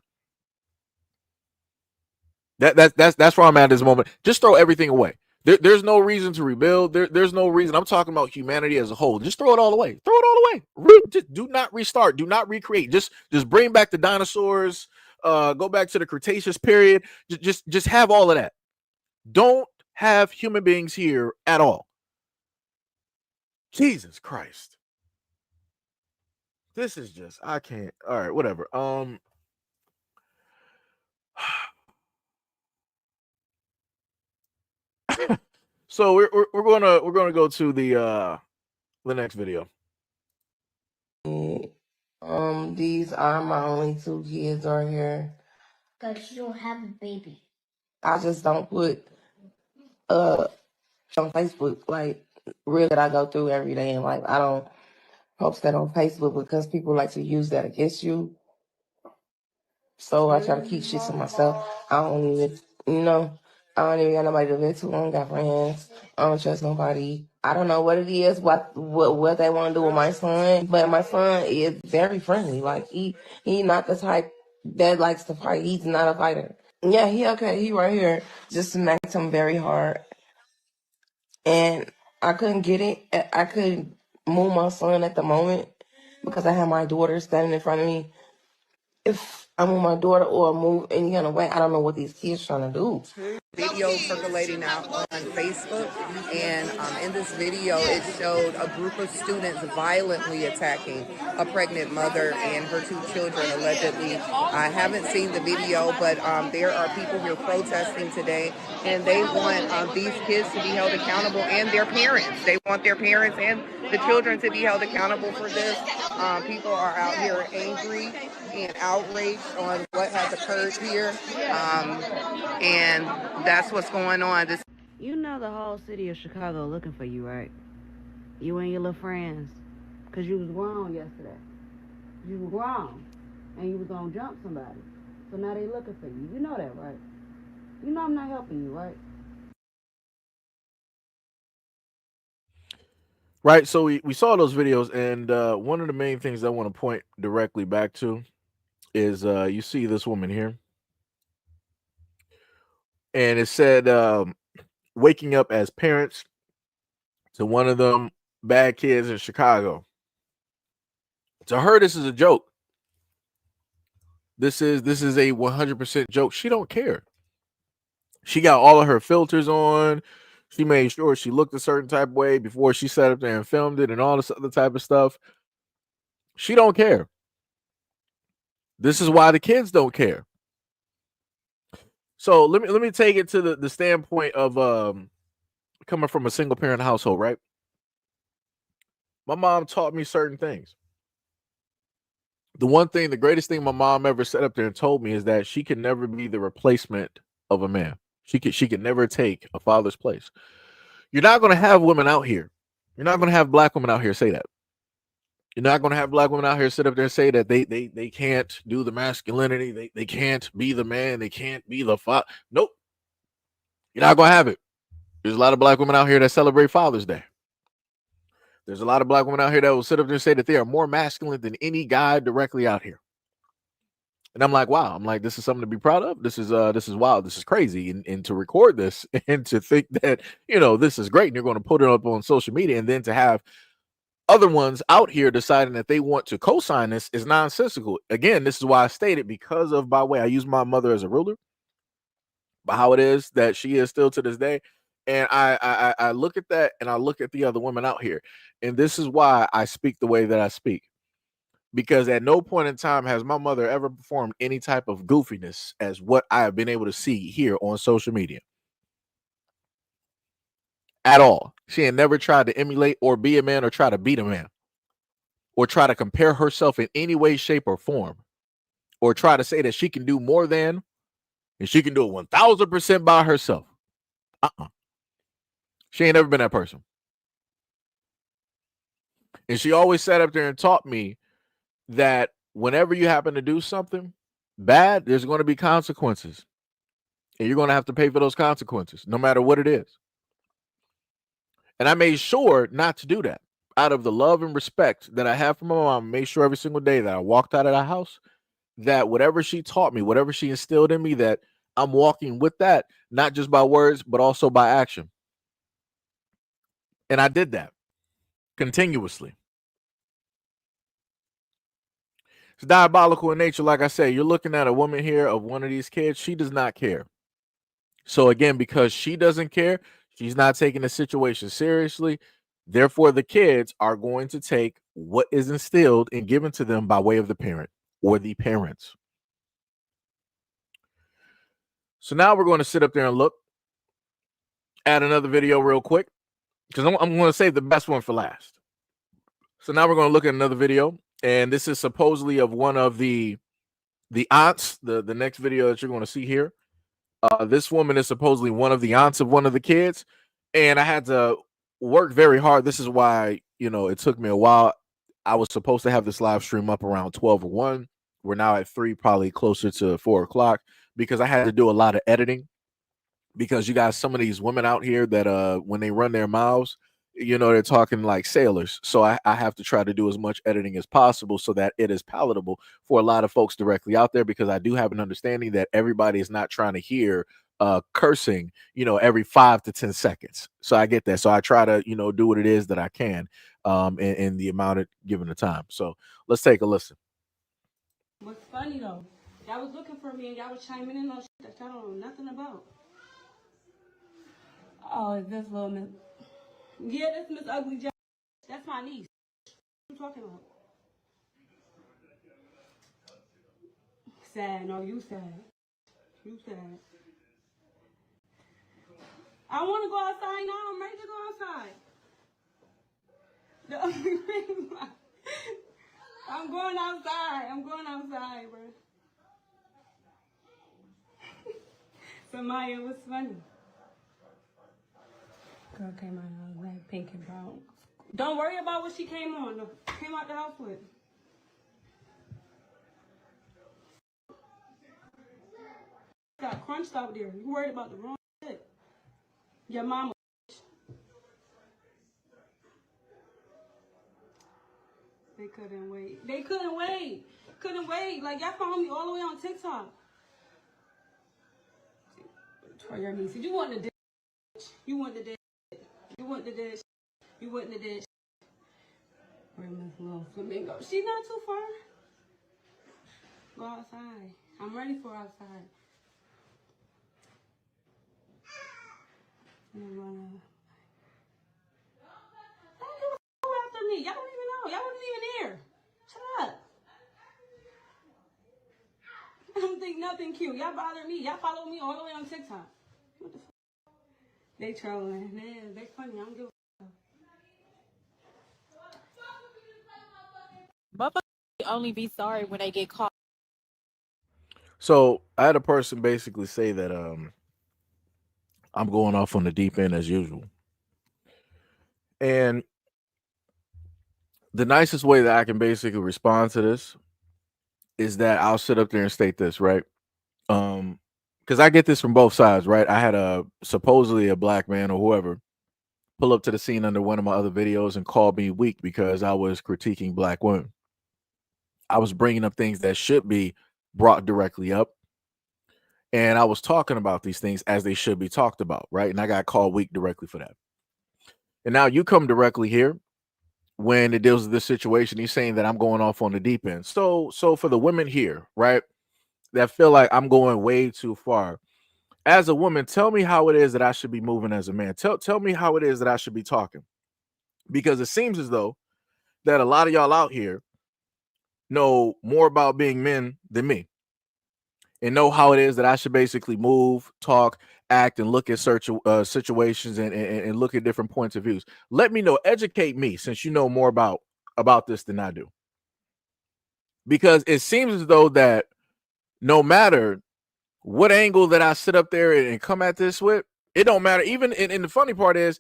That's where I'm at this moment. Just throw everything away. There's no reason to rebuild. There's no reason. I'm talking about humanity as a whole. Just throw it all away. Throw it all away. Just do not restart. Do not recreate. Just bring back the dinosaurs. Go back to the Cretaceous period. Just have all of that. Don't have human beings here at all. Jesus Christ. This is just, I can't. All right, whatever. So we're gonna go to the next video. These are my only 2 kids right here. Because you don't have a baby. I just don't put on Facebook like real that I go through every day in life. I don't post that on Facebook because people like to use that against you. So I try to keep shit to myself. I don't even, I don't even got nobody to vent to. I don't got friends. I don't trust nobody. I don't know what it is, what they want to do with my son. But my son is very friendly. Like he not the type that likes to fight. He's not a fighter. Yeah, he okay. He right here. Just smacked him very hard. And I couldn't get it. I couldn't move my son at the moment because I had my daughter standing in front of me. If I move my daughter or move any kind of way, I don't know what these kids trying to do. Video circulating out on Facebook, and in this video it showed a group of students violently attacking a pregnant mother and her 2 children allegedly. I haven't seen the video, but there are people here protesting today, and they want these kids to be held accountable, and their parents. They want their parents and the children to be held accountable for this. People are out here angry and outraged on what has occurred here, and that's what's going on. You know the whole city of Chicago looking for you, right? You and your little friends. Because you was grown yesterday. You were grown. And you was going to jump somebody. So now they looking for you. You know that, right? You know I'm not helping you, right? Right. So we saw those videos, and one of the main things I want to point directly back to is you see this woman here. And it said waking up as parents to one of them bad kids in Chicago. To her, this is a joke. This is a 100% joke. She don't care. She got all of her filters on. She made sure she looked a certain type of way before she sat up there and filmed it and all this other type of stuff. She don't care. This is why the kids don't care. So let me take it to the standpoint of coming from a single parent household, right? My mom taught me certain things. The greatest thing my mom ever sat up there and told me is that she can never be the replacement of a man. She could never take a father's place. You're not going to have women out here. You're not going to have black women out here say that. You're not going to have black women out here sit up there and say that they can't do the masculinity. They can't be the man. They can't be the father. Nope. You're not going to have it. There's a lot of black women out here that celebrate Father's Day. There's a lot of black women out here that will sit up there and say that they are more masculine than any guy directly out here. And I'm like, wow. I'm like, this is something to be proud of. This is wild. This is crazy. And to record this and to think that, this is great and you're going to put it up on social media, and then to have other ones out here deciding that they want to co-sign this is nonsensical. Again, this is why I stated, because of, by the way, I use my mother as a ruler, by how it is that she is still to this day. And I look at that, and I look at the other women out here. And this is why I speak the way that I speak. Because at no point in time has my mother ever performed any type of goofiness as what I have been able to see here on social media. At all. She had never tried to emulate or be a man or try to beat a man. Or try to compare herself in any way, shape, or form. Or try to say that she can do more than, and she can do it 1000% by herself. She ain't never been that person. And she always sat up there and taught me that whenever you happen to do something bad, there's going to be consequences. And you're going to have to pay for those consequences, no matter what it is. And I made sure not to do that. Out of the love and respect that I have for my mom, I made sure every single day that I walked out of the house, that whatever she taught me, whatever she instilled in me, that I'm walking with that, not just by words, but also by action. And I did that continuously. It's diabolical in nature. Like I said, you're looking at a woman here of one of these kids. She does not care. So again, because she doesn't care, she's not taking the situation seriously. Therefore, the kids are going to take what is instilled and given to them by way of the parent or the parents. So now we're going to sit up there and look at another video real quick, because I'm going to save the best one for last. So now we're going to look at another video, and this is supposedly of one of the aunts. The next video that you're going to see here. This woman is supposedly one of the aunts of one of the kids, and I had to worked very hard. This is why, it took me a while. I was supposed to have this live stream up around 12 or 1. We're now at 3, probably closer to 4 o'clock, because I had to do a lot of editing. Because you got some of these women out here that when they run their mouths, they're talking like sailors. So I have to try to do as much editing as possible so that it is palatable for a lot of folks directly out there, because I do have an understanding that everybody is not trying to hear cursing, every 5 to 10 seconds. So I get that. So I try to, do what it is that I can in the amount of given the time. So let's take a listen. What's funny though, y'all was looking for me and y'all was chiming in on shit that y'all don't know nothing about. Oh, is this little Miss? Yeah, this Miss Ugly Jack. That's my niece. What are you talking about? Sad. No, you sad. You sad. I want to go outside now. I'm ready to go outside. The only reason why I'm going outside. I'm going outside, bro. Samaya, what's funny? Girl came out of red, pink, and brown. Don't worry about what she came on. No, came out the house with. Got crunched out there. You worried about the wrong shit. Your mama. They couldn't wait. They couldn't wait. Couldn't wait. Like, y'all found me all the way on TikTok. For your niece. You want the dish. You want the dish. You want the dish. You want the dish. Where's Miss Little Flamingo? She's not too far. Go outside. I'm ready for outside. I'm gonna... Don't give a f*** after me. Y'all don't even know. Y'all wasn't even here. Shut up. I don't think nothing cute. Y'all bother me. Y'all follow me all the way on TikTok. What the f***? They trolling. Man, they funny. I don't give a Motherfuckers only be sorry when they get caught. So I had a person basically say that I'm going off on the deep end as usual. And the nicest way that I can basically respond to this is that I'll sit up there and state this, right? Because I get this from both sides, right? I had a supposedly a black man or whoever pull up to the scene under one of my other videos and call me weak because I was critiquing black women. I was bringing up things that should be brought directly up. And I was talking about these things as they should be talked about, right? And I got called weak directly for that. And now you come directly here when it deals with this situation. He's saying that I'm going off on the deep end. So for the women here, right, that feel like I'm going way too far, as a woman, tell me how it is that I should be moving as a man. Tell me how it is that I should be talking. Because it seems as though that a lot of y'all out here know more about being men than me, and know how it is that I should basically move, talk, act, and look at situations and look at different points of views. Let me know, educate me, since you know more about this than I do. Because it seems as though that no matter what angle that I sit up there and come at this with, it don't matter. Even and the funny part is,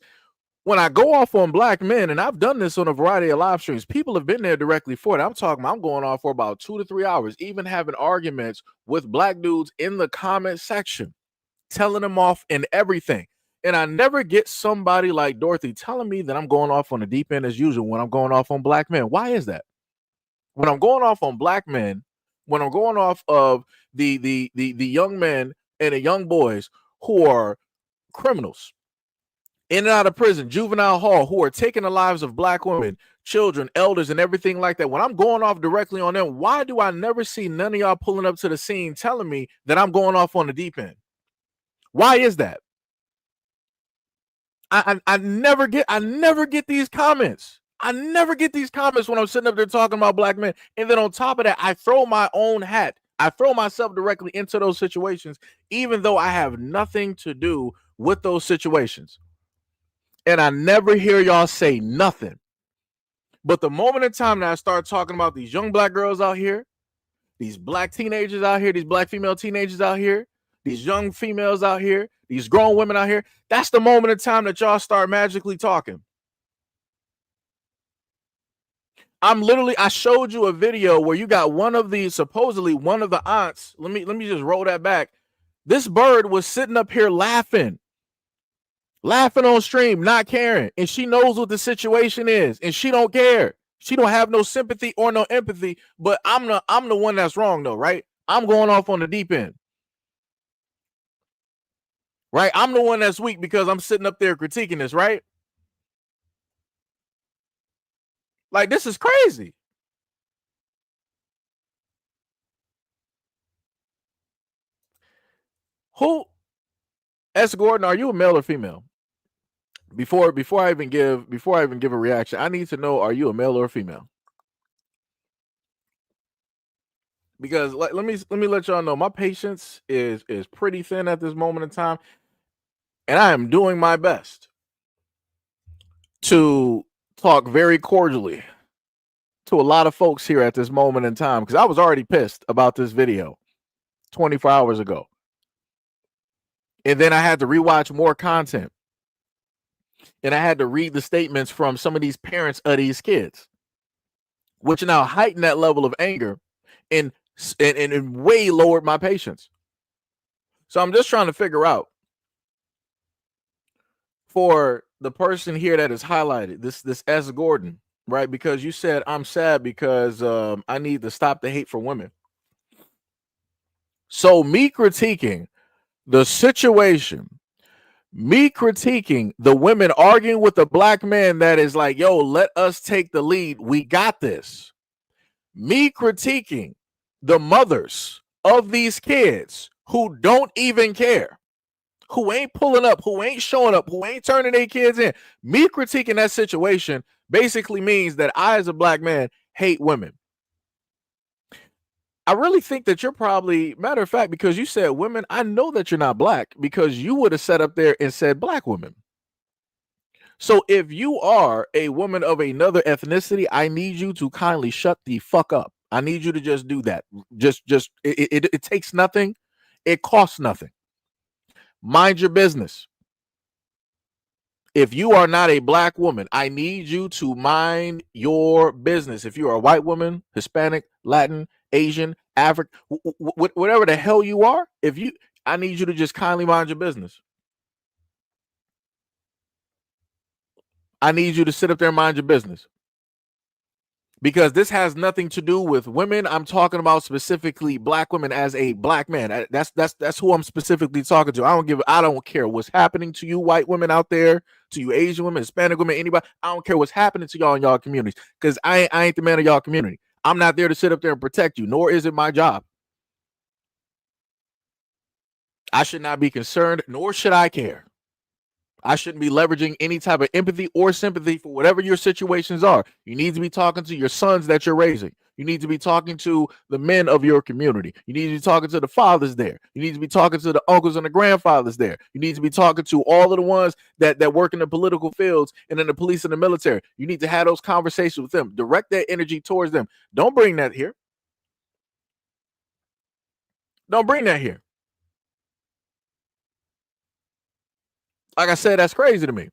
when I go off on black men, and I've done this on a variety of live streams, people have been there directly for it. I'm going on for about 2 to 3 hours, even having arguments with black dudes in the comment section, telling them off and everything. And I never get somebody like Dorothy telling me that I'm going off on the deep end as usual when I'm going off on black men. Why is that? When I'm going off on black men, when I'm going off of the young men and the young boys who are criminals, in and out of prison, juvenile hall, who are taking the lives of black women, children, elders, and everything like that. When I'm going off directly on them, why do I never see none of y'all pulling up to the scene telling me that I'm going off on the deep end? Why is that? I never get these comments. I never get these comments when I'm sitting up there talking about black men. And then on top of that, I throw my own hat. I throw myself directly into those situations, even though I have nothing to do with those situations. And I never hear y'all say nothing. But the moment in time that I start talking about these young black girls out here, these black teenagers out here, these black female teenagers out here, these young females out here, these grown women out here, that's the moment in time that y'all start magically talking. I showed you a video where you got supposedly one of the aunts. Let me just roll that back. This bird was sitting up here laughing on stream, not caring. And she knows what the situation is, and she don't care. She don't have no sympathy or no empathy, but I'm the one that's wrong though, right? I'm going off on the deep end. Right? I'm the one that's weak because I'm sitting up there critiquing this, right? Like, this is crazy. Who, S. Gordon, are you a male or female? Before I even give a reaction, I need to know, are you a male or a female? Because let me let y'all know, my patience is pretty thin at this moment in time, and I am doing my best to talk very cordially to a lot of folks here at this moment in time, because I was already pissed about this video 24 hours ago. And then I had to rewatch more content. And I had to read the statements from some of these parents of these kids, which now heightened that level of anger and way lowered my patience. So I'm just trying to figure out, for the person here that is highlighted, this S. Gordon, right? Because you said, I'm sad because I need to stop the hate for women. So me critiquing the situation, me critiquing the women arguing with the black man that is like, yo, let us take the lead. We got this. Me critiquing the mothers of these kids who don't even care, who ain't pulling up, who ain't showing up, who ain't turning their kids in. Me critiquing that situation basically means that I, as a black man, hate women. I really think that you're probably, matter of fact, because you said women, I know that you're not black, because you would have sat up there and said black women. So if you are a woman of another ethnicity, I need you to kindly shut the fuck up. I need you to just do that. It takes nothing. It costs nothing. Mind your business. If you are not a black woman, I need you to mind your business. If you are a white woman, Hispanic, Latin, Asian, African, whatever the hell you are, I need you to just kindly mind your business. I need you to sit up there and mind your business. Because this has nothing to do with women. I'm talking about specifically black women as a black man. That's who I'm specifically talking to. I don't care what's happening to you white women out there, to you Asian women, Hispanic women, anybody. I don't care what's happening to y'all in y'all communities, because I ain't the man of y'all community. I'm not there to sit up there and protect you, nor is it my job. I should not be concerned, nor should I care. I shouldn't be leveraging any type of empathy or sympathy for whatever your situations are. You need to be talking to your sons that you're raising. You need to be talking to the men of your community. You need to be talking to the fathers there. You need to be talking to the uncles and the grandfathers there. You need to be talking to all of the ones that work in the political fields and in the police and the military. You need to have those conversations with them. Direct that energy towards them. Don't bring that here. Don't bring that here. Like I said, that's crazy to me.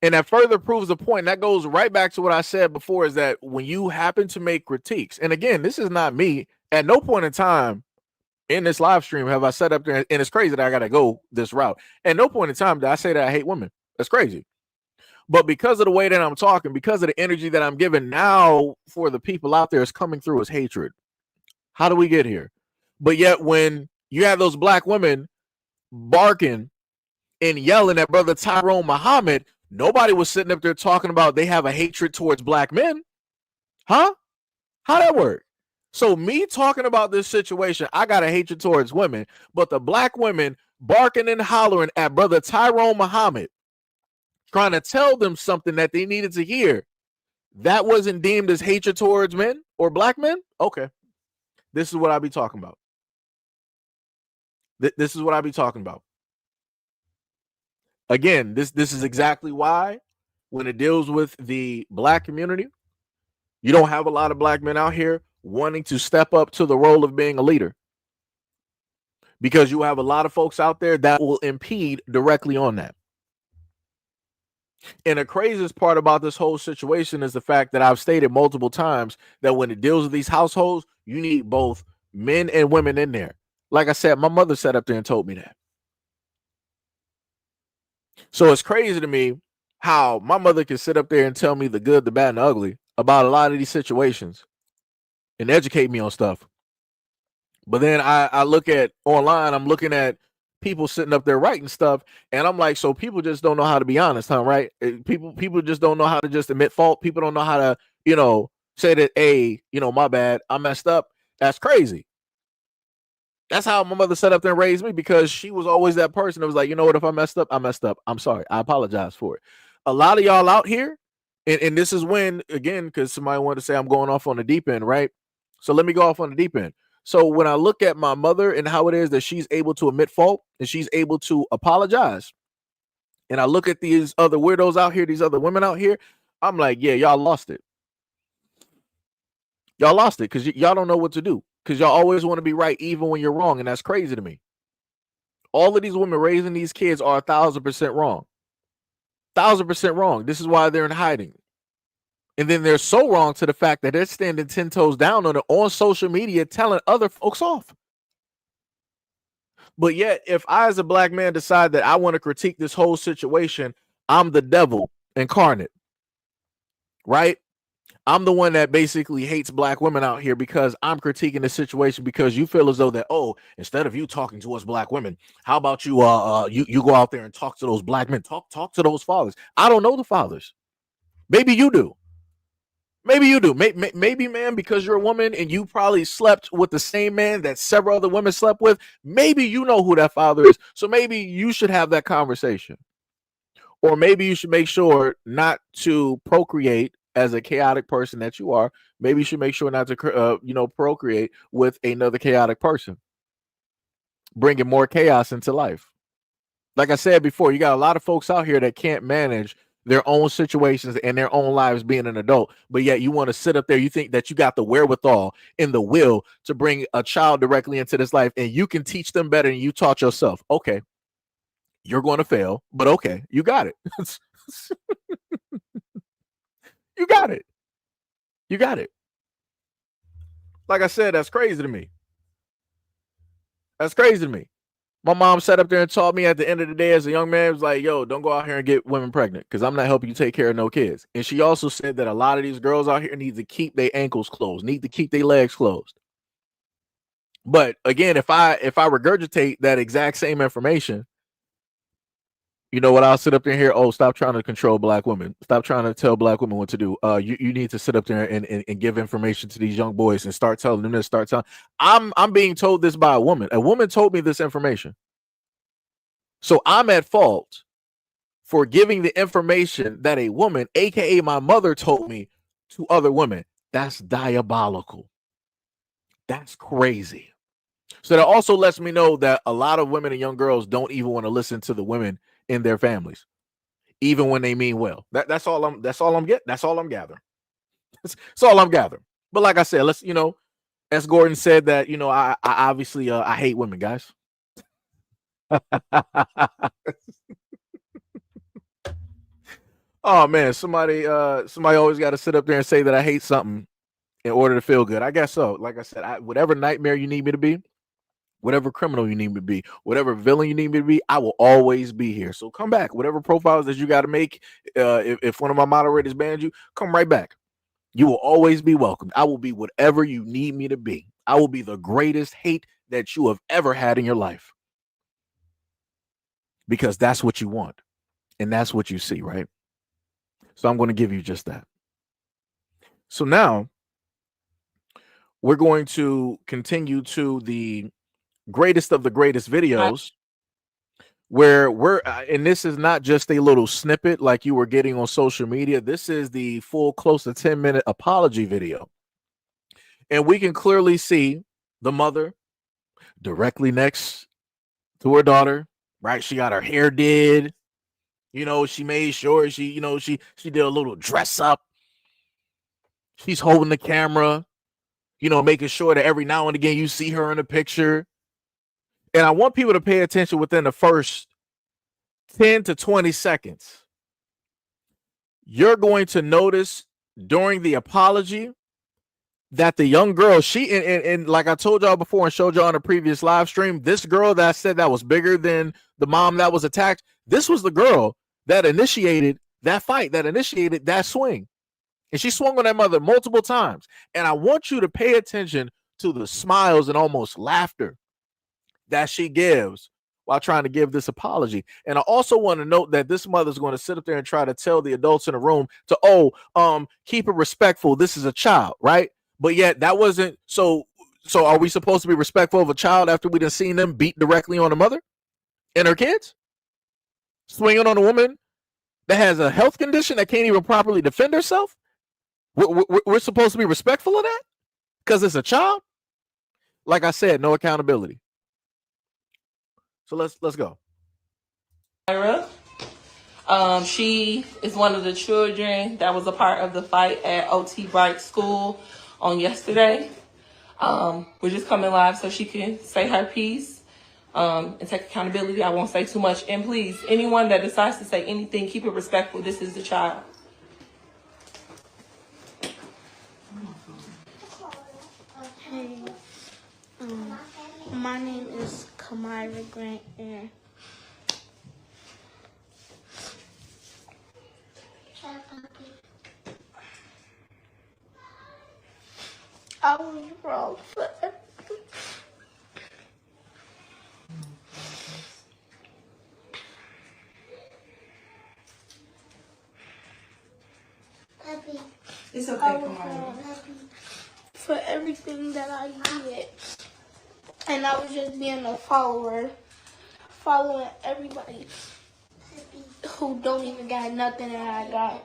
And that further proves the point. That goes right back to what I said before, is that when you happen to make critiques, and again, this is not me, at no point in time in this live stream have I set up there, and it's crazy that I got to go this route. At no point in time did I say that I hate women. That's crazy. But because of the way that I'm talking, because of the energy that I'm giving now for the people out there, is coming through as hatred. How do we get here? But yet when you have those black women barking and yelling at Brother Tyrone Muhammad, nobody was sitting up there talking about they have a hatred towards black men. Huh? How that work? So me talking about this situation, I got a hatred towards women, but the black women barking and hollering at Brother Tyrone Muhammad, trying to tell them something that they needed to hear, that wasn't deemed as hatred towards men or black men? Okay. This is what I be talking about. This is what I be talking about. Again, this is exactly why when it deals with the black community, you don't have a lot of black men out here wanting to step up to the role of being a leader, because you have a lot of folks out there that will impede directly on that. And the craziest part about this whole situation is the fact that I've stated multiple times that when it deals with these households, you need both men and women in there. Like I said, my mother sat up there and told me that. So it's crazy to me how my mother can sit up there and tell me the good, the bad, and the ugly about a lot of these situations and educate me on stuff. But then I look at online, I'm looking at people sitting up there writing stuff, and I'm like, so people just don't know how to be honest, huh? Right? People just don't know how to just admit fault. People don't know how to, say that, hey, my bad, I messed up. That's crazy. That's how my mother set up there and raised me, because she was always that person that was like, you know what, if I messed up, I messed up. I'm sorry. I apologize for it. A lot of y'all out here, and this is when, again, because somebody wanted to say I'm going off on the deep end, right? So let me go off on the deep end. So when I look at my mother and how it is that she's able to admit fault and she's able to apologize, and I look at these other weirdos out here, these other women out here, I'm like, yeah, y'all lost it. Y'all lost it because y'all don't know what to do, because y'all always want to be right even when you're wrong, and that's crazy to me. All of these women raising these kids are 1,000% wrong. 1,000% wrong. This is why they're in hiding. And then they're so wrong to the fact that they're standing 10 toes down on it on social media, telling other folks off. But yet, if I as a black man decide that I want to critique this whole situation, I'm the devil incarnate, right? I'm the one that basically hates black women out here because I'm critiquing the situation, because you feel as though that, oh, instead of you talking to us black women, how about you you go out there and talk to those black men, talk to those fathers. I don't know the fathers. Maybe you do. Maybe you do. Maybe, man, because you're a woman and you probably slept with the same man that several other women slept with. Maybe you know who that father is. So maybe you should have that conversation. Or maybe you should make sure not to procreate as a chaotic person that you are. Maybe you should make sure not to, procreate with another chaotic person, bringing more chaos into life. Like I said before, you got a lot of folks out here that can't manage their own situations and their own lives being an adult, but yet you want to sit up there. You think that you got the wherewithal and the will to bring a child directly into this life, and you can teach them better than you taught yourself. Okay, you're going to fail, but okay, you got it. You got it. You got it. Like I said, that's crazy to me. That's crazy to me. My mom sat up there and taught me at the end of the day as a young man, was like, yo, don't go out here and get women pregnant, because I'm not helping you take care of no kids. And she also said that a lot of these girls out here need to keep their ankles closed, need to keep their legs closed. But again, if I regurgitate that exact same information, you know what, I'll sit up there and hear, oh, stop trying to control black women. Stop trying to tell black women what to do. You need to sit up there and give information to these young boys and start telling them this, start telling. I'm being told this by a woman. A woman told me this information. So I'm at fault for giving the information that a woman, aka my mother, told me to other women. That's diabolical. That's crazy. So that also lets me know that a lot of women and young girls don't even want to listen to the women in their families, even when they mean well. That's all I'm gathering. That's all I'm gathering. But like I said, let's, as Gordon said, that, I obviously I hate women, guys. Oh man, somebody always got to sit up there and say that I hate something in order to feel good. I guess so. Like I said, whatever nightmare you need me to be, whatever criminal you need me to be, whatever villain you need me to be, I will always be here. So come back. Whatever profiles that you got to make, if one of my moderators banned you, come right back. You will always be welcome. I will be whatever you need me to be. I will be the greatest hate that you have ever had in your life, because that's what you want and that's what you see, right? So I'm going to give you just that. So now we're going to continue to the greatest of the greatest videos, where and this is not just a little snippet like you were getting on social media. This is the full close to 10-minute apology video. And we can clearly see the mother directly next to her daughter, right? She got her hair did. She made sure she did a little dress up. She's holding the camera, making sure that every now and again you see her in the picture. And I want people to pay attention within the first 10 to 20 seconds you're going to notice during the apology that the young girl, she and like I told y'all before and showed y'all on a previous live stream, this girl that I said that was bigger than the mom that was attacked, this was the girl that initiated that fight, that initiated that swing. And she swung on that mother multiple times. And I want you to pay attention to the smiles and almost laughter that she gives while trying to give this apology. And I also want to note that this mother's going to sit up there and try to tell the adults in the room to, keep it respectful. This is a child, right? But yet that wasn't so are we supposed to be respectful of a child after we done seen them beat directly on the mother and her kids? Swinging on a woman that has a health condition that can't even properly defend herself? We're supposed to be respectful of that because it's a child? Like I said, no accountability. So let's go. She is one of the children that was a part of the fight at OT Bright School on yesterday. We're just coming live so she can say her piece and take accountability. I won't say too much. And please, anyone that decides to say anything, keep it respectful. This is the child. Hey, my name is Kamira Grant, and I was wrong for everything. It's okay, Kamira. For everything that I did. And I was just being a follower, following everybody who don't even got nothing that I got.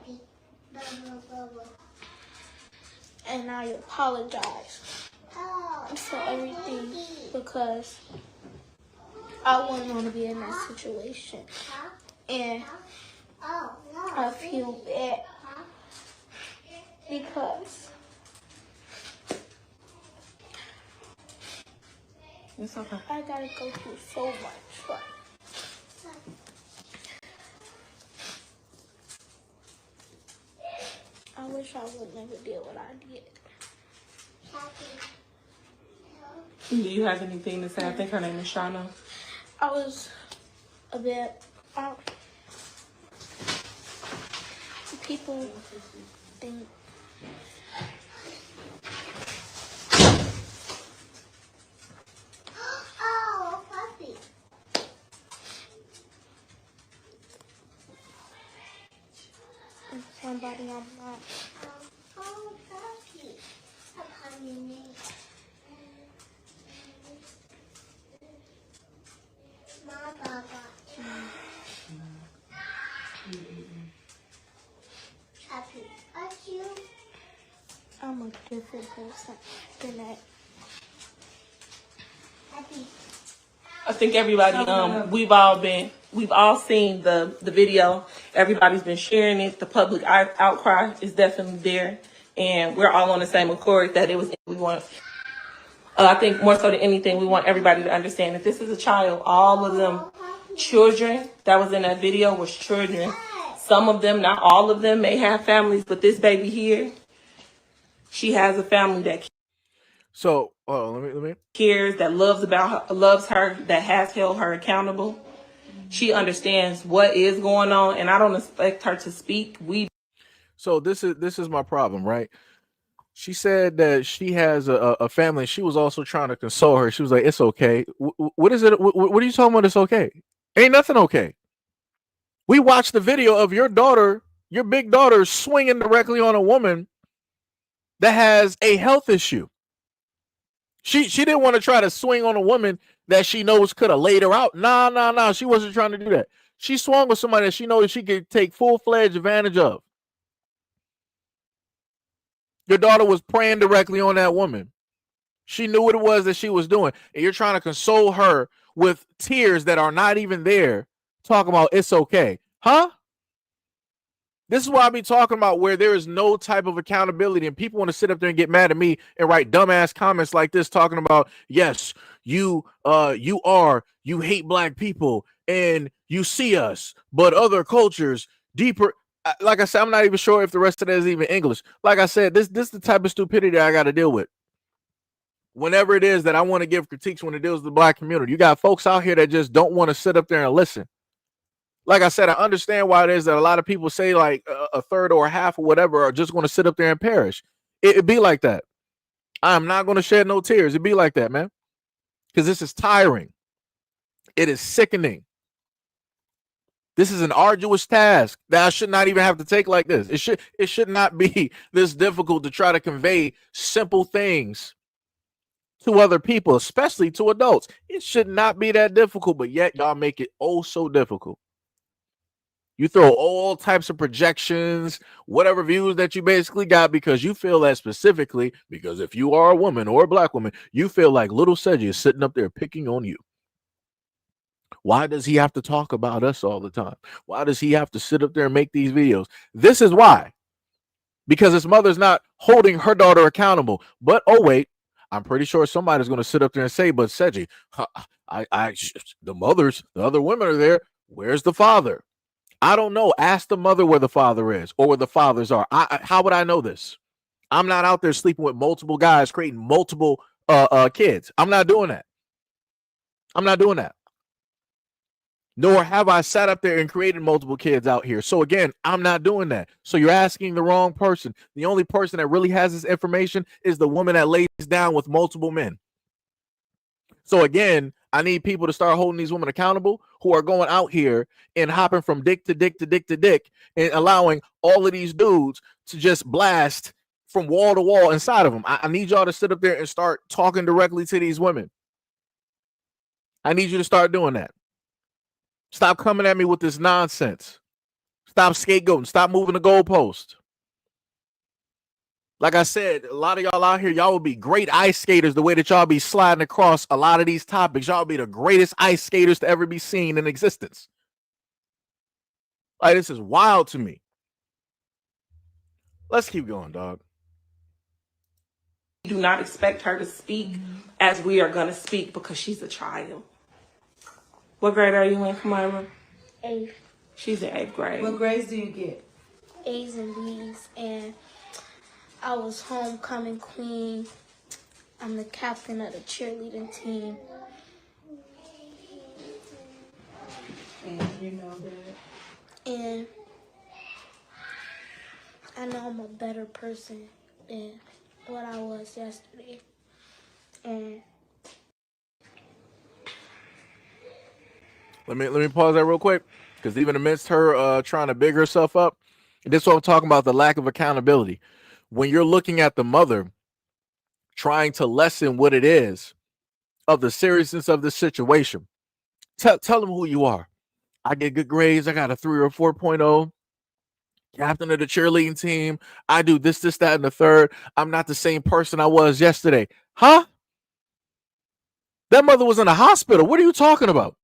And I apologize for everything because I wouldn't want to be in that situation. And I feel bad because it's okay. I gotta go through so much. But I wish I would never did what I did. Do you have anything to say? I think her name is Shauna. I was a bit. People think. Oh, puppy. And somebody I'm not. Oh, puppy. A puppy name. My Baba. Happy. Are you? I'm a different person than that. Happy. I think everybody, we've all seen the video. Everybody's been sharing it. The public outcry is definitely there. And we're all on the same accord that it was, we want, I think more so than anything, we want everybody to understand that this is a child. All of them children that was in that video was children. Some of them, not all of them, may have families, but this baby here, she has a family that So, let me cares, that loves her, that has held her accountable. She understands what is going on, and I don't expect her to speak. So this is my problem, right? She said that she has a family. She was also trying to console her. She was like, "It's okay." What is it? What are you talking about? It's okay. Ain't nothing okay. We watched the video of your daughter, your big daughter, swinging directly on a woman that has a health issue. She didn't want to try to swing on a woman that she knows could have laid her out. Nah. She wasn't trying to do that. She swung with somebody that she knows she could take full-fledged advantage of. Your daughter was praying directly on that woman. She knew what it was that she was doing. And you're trying to console her with tears that are not even there, talking about it's okay. Huh? This is what I be talking about, where there is no type of accountability, and people want to sit up there and get mad at me and write dumbass comments like this, talking about, yes, you hate black people and you see us, but other cultures deeper. like I said, I'm not even sure if the rest of that is even English. Like I said, this is the type of stupidity I got to deal with. Whenever it is that I want to give critiques when it deals with the black community, you got folks out here that just don't want to sit up there and listen. Like I said, I understand why it is that a lot of people say like a third or a half or whatever are just going to sit up there and perish. It'd be like that. I'm not going to shed no tears. It'd be like that, man. Because this is tiring. It is sickening. This is an arduous task that I should not even have to take like this. It should not be this difficult to try to convey simple things to other people, especially to adults. It should not be that difficult, but yet y'all make it oh so difficult. You throw all types of projections, whatever views that you basically got, because you feel that specifically, because if you are a woman or a black woman, you feel like little Seji is sitting up there picking on you. Why does he have to talk about us all the time? Why does he have to sit up there and make these videos? This is why. Because his mother's not holding her daughter accountable. But oh wait, I'm pretty sure somebody's going to sit up there and say, but Seji, the other women are there. Where's the father? I don't know. Ask the mother where the father is or where the fathers are. How would I know this? I'm not out there sleeping with multiple guys, creating multiple kids. I'm not doing that. I'm not doing that. Nor have I sat up there and created multiple kids out here. So again, I'm not doing that. So you're asking the wrong person. The only person that really has this information is the woman that lays down with multiple men. So again, I need people to start holding these women accountable who are going out here and hopping from dick to dick to dick to dick and allowing all of these dudes to just blast from wall to wall inside of them. I need y'all to sit up there and start talking directly to these women. I need you to start doing that. Stop coming at me with this nonsense. Stop scapegoating. Stop moving the goalpost. Like I said, a lot of y'all out here, y'all will be great ice skaters the way that y'all be sliding across a lot of these topics. Y'all be the greatest ice skaters to ever be seen in existence. Like, this is wild to me. Let's keep going, dog. Do not expect her to speak as we are going to speak because she's a child. What grade are you in, Kamara? 8th. She's in 8th grade. What grades do you get? A's and B's, and I was homecoming queen. I'm the captain of the cheerleading team. And you know that? And I know I'm a better person than what I was yesterday. And Let me pause that real quick, because even amidst her trying to big herself up, this is what I'm talking about, the lack of accountability. When you're looking at the mother trying to lessen what it is of the seriousness of this situation, tell them who you are. I get good grades. I got a 3 or 4.0. Captain of the cheerleading team. I do this, that, and the third. I'm not the same person I was yesterday. Huh? That mother was in a hospital. What are you talking about?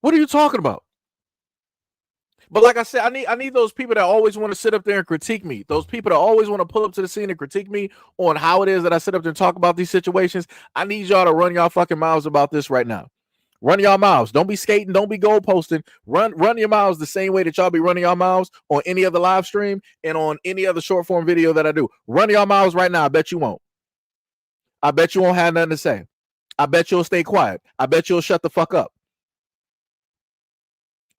What are you talking about? But like I said, I need those people that always want to sit up there and critique me. Those people that always want to pull up to the scene and critique me on how it is that I sit up there and talk about these situations. I need y'all to run y'all fucking mouths about this right now. Run y'all mouths. Don't be skating. Don't be goal posting. Run your mouths the same way that y'all be running y'all mouths on any other live stream and on any other short form video that I do. Run y'all mouths right now. I bet you won't. I bet you won't have nothing to say. I bet you'll stay quiet. I bet you'll shut the fuck up.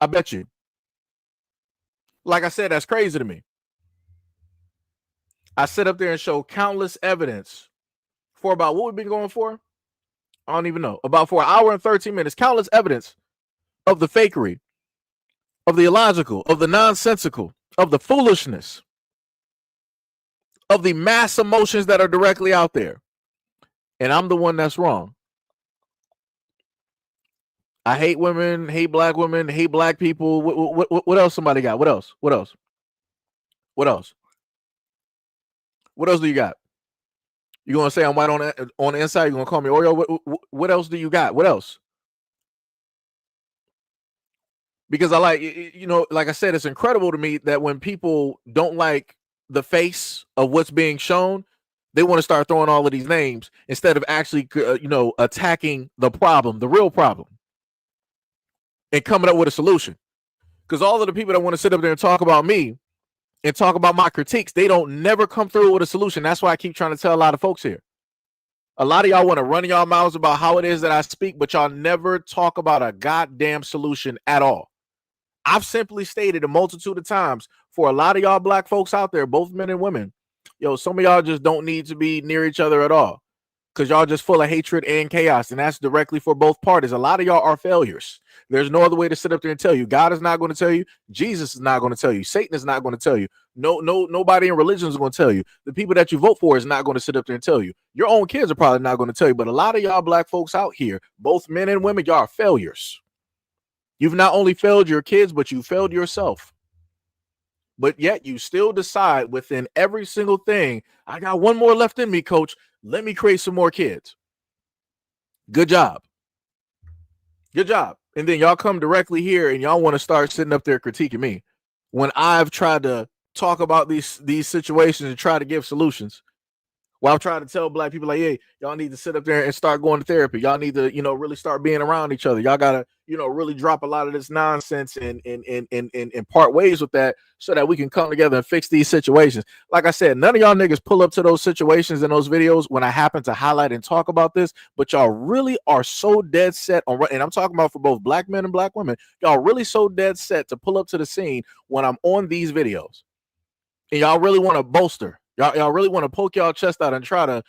I bet you. Like I said, that's crazy to me. I sit up there and show countless evidence for about what we've been going for. I don't even know. About for an hour and 13 minutes. Countless evidence of the fakery, of the illogical, of the nonsensical, of the foolishness, of the mass emotions that are directly out there. And I'm the one that's wrong. I hate women, hate black women, hate black people. What else somebody got? What else? What else? What else? What else do you got? You gonna say I'm white on the inside? You gonna call me Oreo? What else do you got? What else? Because I like, you know, like I said, it's incredible to me that when people don't like the face of what's being shown, they want to start throwing all of these names instead of actually, attacking the problem, the real problem, and coming up with a solution. Because all of the people that want to sit up there and talk about me and talk about my critiques, they don't never come through with a solution. That's why I keep trying to tell a lot of folks here. A lot of y'all want to run y'all mouths about how it is that I speak, but y'all never talk about a goddamn solution at all. I've simply stated a multitude of times for a lot of y'all black folks out there, both men and women, yo, some of y'all just don't need to be near each other at all because y'all just full of hatred and chaos, and that's directly for both parties. A lot of y'all are failures. There's no other way to sit up there and tell you. God is not going to tell you. Jesus is not going to tell you. Satan is not going to tell you. Nobody in religion is going to tell you. The people that you vote for is not going to sit up there and tell you. Your own kids are probably not going to tell you, but a lot of y'all black folks out here, both men and women, y'all are failures. You've not only failed your kids, but you failed yourself. But yet you still decide within every single thing, I got one more left in me, coach. Let me create some more kids. Good job. Good job. And then y'all come directly here and y'all want to start sitting up there critiquing me when I've tried to talk about these situations and try to give solutions. Well, I'm trying to tell black people, like, hey, y'all need to sit up there and start going to therapy. Y'all need to, really start being around each other. Y'all gotta, really drop a lot of this nonsense and part ways with that so that we can come together and fix these situations. Like I said, none of y'all niggas pull up to those situations in those videos when I happen to highlight and talk about this, but y'all really are so dead set on, and I'm talking about for both black men and black women, y'all really so dead set to pull up to the scene when I'm on these videos. And y'all really want to bolster. Y'all really want to poke y'all chest out and try to,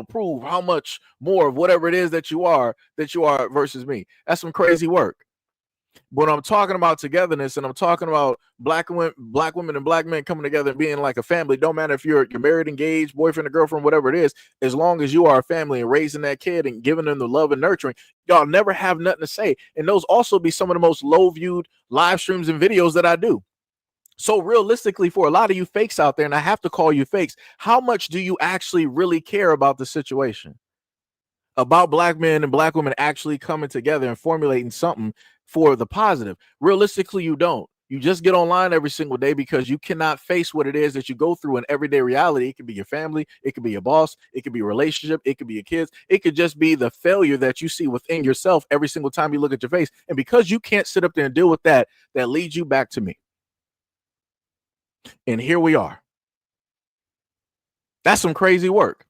prove how much more of whatever it is that you are versus me. That's some crazy work. But I'm talking about togetherness, and I'm talking about black women and black men coming together and being like a family. Don't matter if you're married, engaged, boyfriend or girlfriend, whatever it is, as long as you are a family and raising that kid and giving them the love and nurturing, y'all never have nothing to say. And those also be some of the most low viewed live streams and videos that I do. So realistically, for a lot of you fakes out there, and I have to call you fakes, how much do you actually really care about the situation? About black men and black women actually coming together and formulating something for the positive? Realistically, you don't. You just get online every single day because you cannot face what it is that you go through in everyday reality. It could be your family, it could be your boss, it could be a relationship, it could be your kids, it could just be the failure that you see within yourself every single time you look at your face. And because you can't sit up there and deal with that, that leads you back to me. And here we are. That's some crazy work.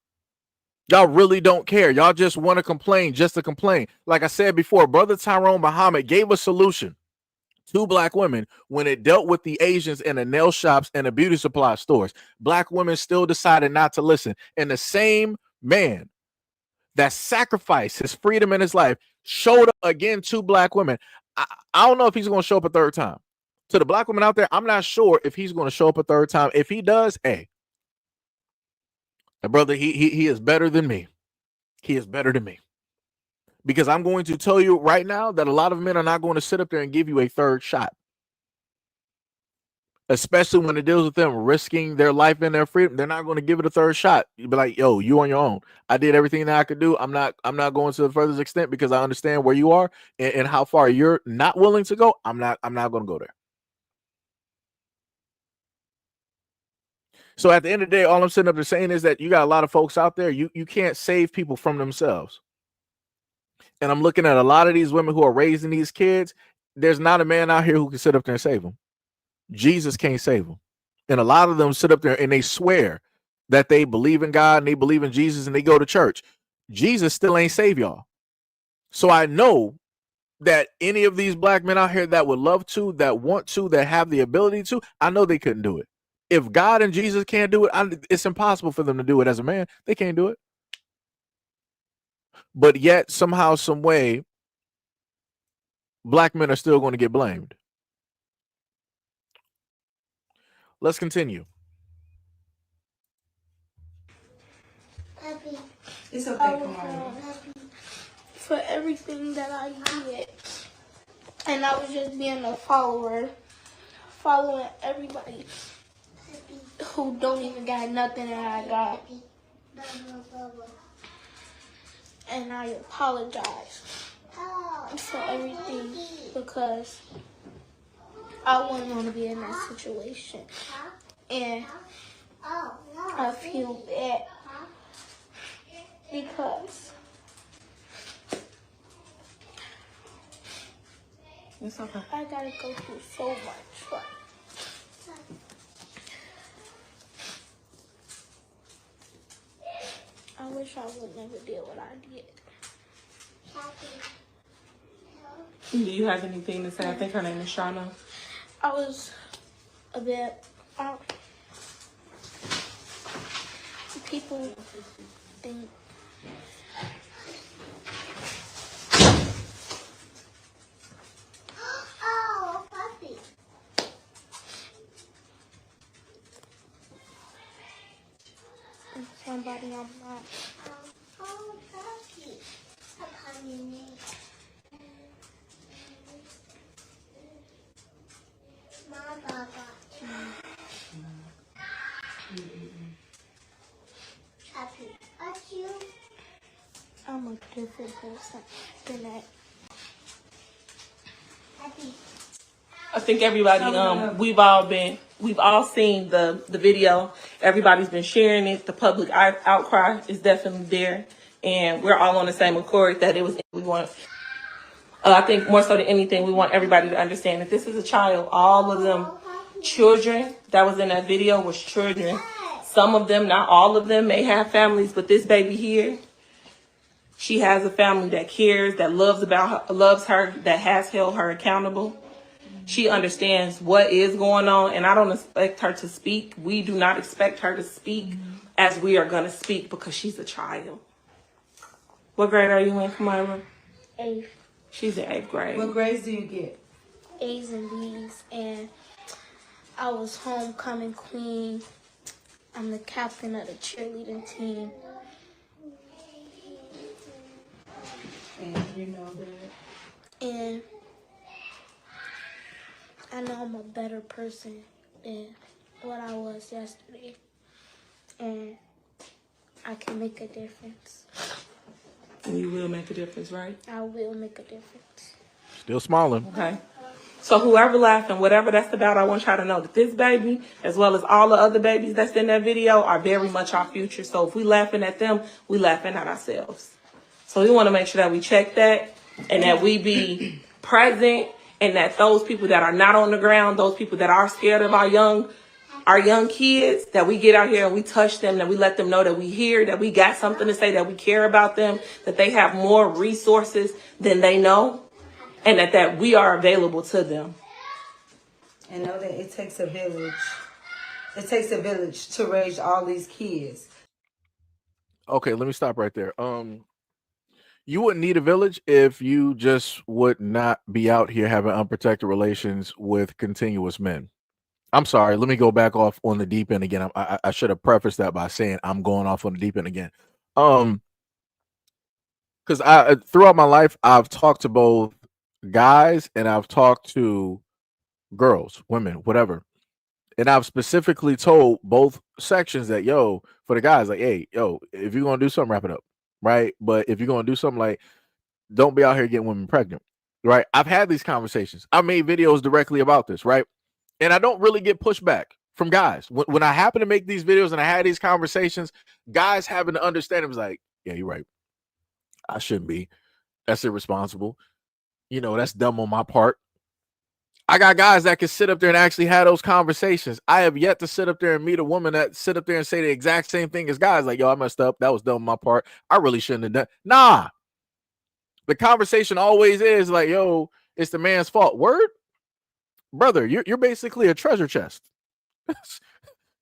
Y'all really don't care. Y'all just want to complain just to complain. Like I said before, Brother Tyrone Muhammad gave a solution to black women when it dealt with the Asians in the nail shops and the beauty supply stores. Black women still decided not to listen. And the same man that sacrificed his freedom in his life showed up again to black women. I don't know if he's going to show up a third time. To the black women out there, I'm not sure if he's going to show up a third time. If he does, hey, brother, he is better than me. He is better than me. Because I'm going to tell you right now that a lot of men are not going to sit up there and give you a third shot. Especially when it deals with them risking their life and their freedom. They're not going to give it a third shot. You'll be like, yo, you on your own. I did everything that I could do. I'm not going to the furthest extent because I understand where you are and how far you're not willing to go. I'm not going to go there. So at the end of the day, all I'm sitting up there saying is that you got a lot of folks out there. You can't save people from themselves. And I'm looking at a lot of these women who are raising these kids. There's not a man out here who can sit up there and save them. Jesus can't save them. And a lot of them sit up there and they swear that they believe in God and they believe in Jesus and they go to church. Jesus still ain't save y'all. So I know that any of these black men out here that would love to, that want to, that have the ability to, I know they couldn't do it. If God and Jesus can't do it, it's impossible for them to do it as a man. They can't do it. But yet, somehow, some way, black men are still going to get blamed. Let's continue. It's okay, for everything that I did. And I was just being a follower, following everybody who don't even got nothing that I got. And I apologize for everything because I wouldn't want to be in that situation. And I feel bad because It's okay. I gotta go through so much. Like, I wish I would never did what I did. Do you have anything to say? I think her name is Shauna. I was a bit. People think. Oh, puppy. Somebody on my. Oh, puppy. Upon your knee. My Baba. Happy. That's you. I'm a different person than that. Happy. I think everybody, we've all seen the video. Everybody's been sharing it. The public outcry is definitely there. And we're all on the same accord that it was, we want, I think more so than anything, we want everybody to understand that this is a child. All of them children that was in that video was children. Some of them, not all of them, may have families, but this baby here, she has a family that cares, that loves her, that has held her accountable. She understands what is going on, and I don't expect her to speak. We do not expect her to speak as we are going to speak because she's a child. What grade are you in, Kamira? 8th. She's in 8th grade. What grades do you get? A's and B's, and I was homecoming queen. I'm the captain of the cheerleading team. And you know that. And I know I'm a better person than what I was yesterday. And I can make a difference. And you will make a difference, right? I will make a difference. Still smiling. Okay. So whoever laughing, whatever that's about, I want y'all to know that this baby, as well as all the other babies that's in that video, are very much our future. So if we laughing at them, we laughing at ourselves. So we want to make sure that we check that and that we be present, and that those people that are not on the ground, those people that are scared of our young kids, that we get out here and we touch them, that we let them know that we here, that we got something to say, that we care about them, that they have more resources than they know, and that we are available to them. And know that it takes a village. It takes a village to raise all these kids. Okay, let me stop right there. You wouldn't need a village if you just would not be out here having unprotected relations with continuous men. I'm sorry. Let me go back off on the deep end again. I should have prefaced that by saying I'm going off on the deep end again. Because I throughout my life I've talked to both guys and I've talked to girls, women, whatever. And I've specifically told both sections that, yo, for the guys, like, hey, yo, if you're gonna do something, wrap it up, right? But if you're gonna do something, like, don't be out here getting women pregnant, right? I've had these conversations. I made videos directly about this, right? And I don't really get pushback from guys. When I happen to make these videos and I had these conversations, guys having to understand, it was like, yeah, you're right. I shouldn't be. That's irresponsible. You know, that's dumb on my part. I got guys that can sit up there and actually have those conversations. I have yet to sit up there and meet a woman that sit up there and say the exact same thing as guys. Like, yo, I messed up. That was dumb on my part. I really shouldn't have done. Nah. The conversation always is like, yo, it's the man's fault. Word? Brother, you're basically a treasure chest.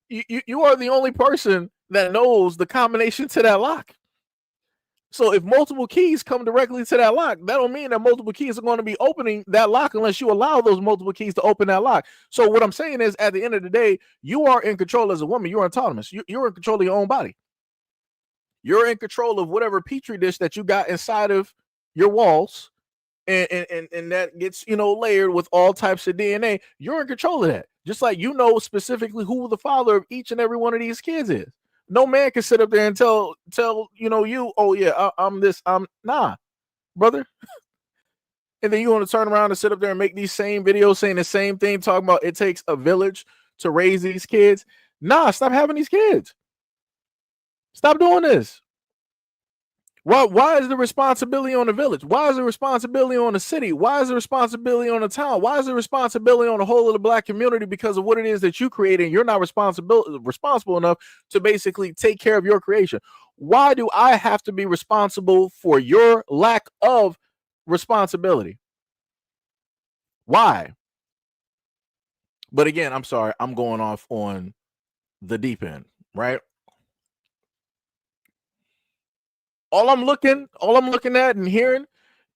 you are the only person that knows the combination to that lock. So if multiple keys come directly to that lock, that don't mean that multiple keys are going to be opening that lock unless you allow those multiple keys to open that lock. So what I'm saying is, at the end of the day, you are in control as a woman. You're autonomous. You're in control of your own body. You're in control of whatever petri dish that you got inside of your walls, and that gets, layered with all types of DNA. You're in control of that. Just like you know specifically who the father of each and every one of these kids is. No man can sit up there and tell you, oh yeah, I'm this, nah, brother. And then you want to turn around and sit up there and make these same videos saying the same thing, talking about it takes a village to raise these kids. Nah, stop having these kids. Stop doing this. Why is the responsibility on the village? Why is the responsibility on the city? Why is the responsibility on the town? Why is the responsibility on the whole of the black community because of what it is that you create and you're not responsible enough to basically take care of your creation? Why do I have to be responsible for your lack of responsibility? Why? But again, I'm sorry, I'm going off on the deep end, right? All I'm looking at and hearing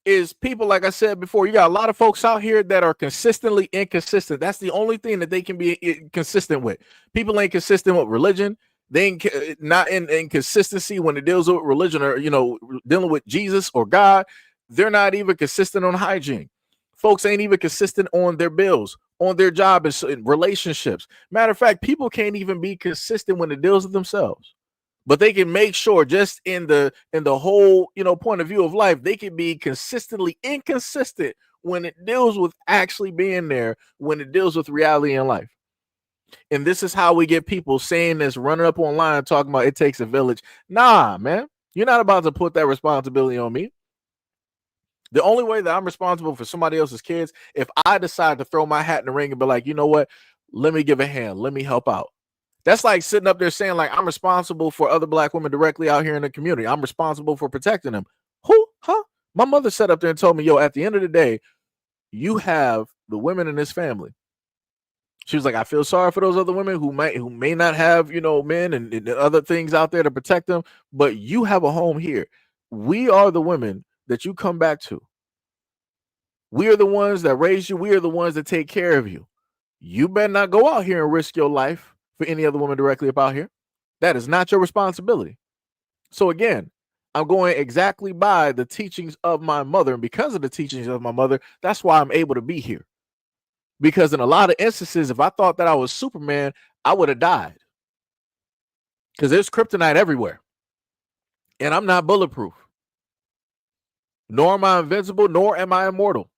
is people, like I said before, you got a lot of folks out here that are consistently inconsistent. That's the only thing that they can be consistent with. People ain't consistent with religion. They ain't not in consistency when it deals with religion or, dealing with Jesus or God. They're not even consistent on hygiene. Folks ain't even consistent on their bills, on their job and relationships. Matter of fact, people can't even be consistent when it deals with themselves. But they can make sure just in the whole, point of view of life, they can be consistently inconsistent when it deals with actually being there, when it deals with reality in life. And this is how we get people saying this, running up online, talking about it takes a village. Nah, man, you're not about to put that responsibility on me. The only way that I'm responsible for somebody else's kids, if I decide to throw my hat in the ring and be like, you know what, let me give a hand, let me help out. That's like sitting up there saying, like, I'm responsible for other black women directly out here in the community. I'm responsible for protecting them. Who? Huh? My mother sat up there and told me, yo, at the end of the day, you have the women in this family. She was like, I feel sorry for those other women who may not have, men and other things out there to protect them, but you have a home here. We are the women that you come back to. We are the ones that raise you. We are the ones that take care of you. You better not go out here and risk your life for any other woman directly up out here. That is not your responsibility. So again, I'm going exactly by the teachings of my mother. And because of the teachings of my mother, that's why I'm able to be here. Because in a lot of instances, if I thought that I was Superman, I would have died. Because there's kryptonite everywhere. And I'm not bulletproof. Nor am I invincible, nor am I immortal.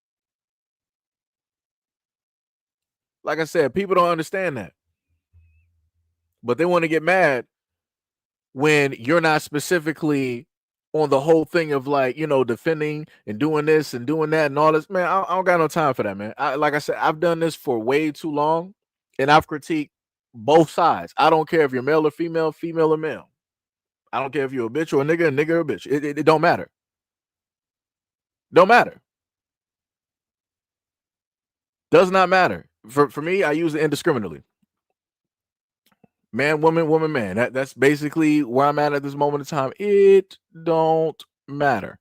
Like I said, people don't understand that. But they want to get mad when you're not specifically on the whole thing of like, defending and doing this and doing that and all this. Man, I don't got no time for that, man. Like I said, I've done this for way too long and I've critiqued both sides. I don't care if you're male or female, female or male. I don't care if you're a bitch or a nigga or a bitch. It don't matter. Don't matter. Does not matter. For me, I use it indiscriminately. Man, woman, woman, man. That's basically where I'm at this moment in time. It don't matter.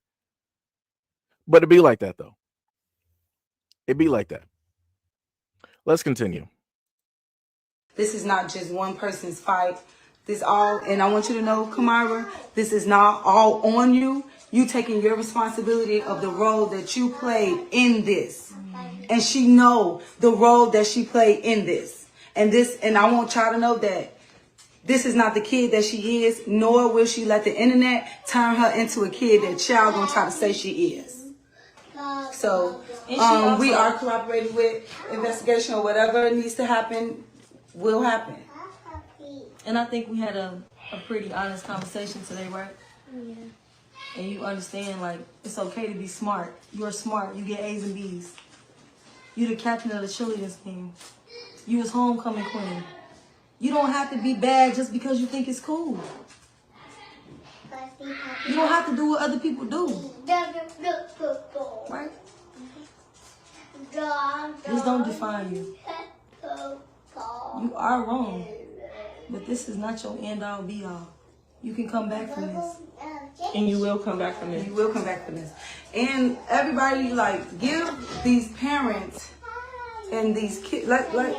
But it be like that, though. It be like that. Let's continue. This is not just one person's fight. This all, and I want you to know, Kamara, this is not all on you. You taking your responsibility of the role that you played in this. And she know the role that she played in this. And I want y'all to know that this is not the kid that she is, nor will she let the internet turn her into a kid that y'all gonna try to say she is. So we are cooperating with investigation or whatever needs to happen will happen. And I think we had a pretty honest conversation today, right? Yeah. And you understand, like, it's okay to be smart. You're smart. You get A's and B's. You the captain of the cheerleading team. You was homecoming queen. You don't have to be bad just because you think it's cool. You don't have to do what other people do. Right? This don't define you. You are wrong. But this is not your end all be all. You can come back from this. And you will come back from this. You will come back from this. And everybody, like, give these parents and these kids, like.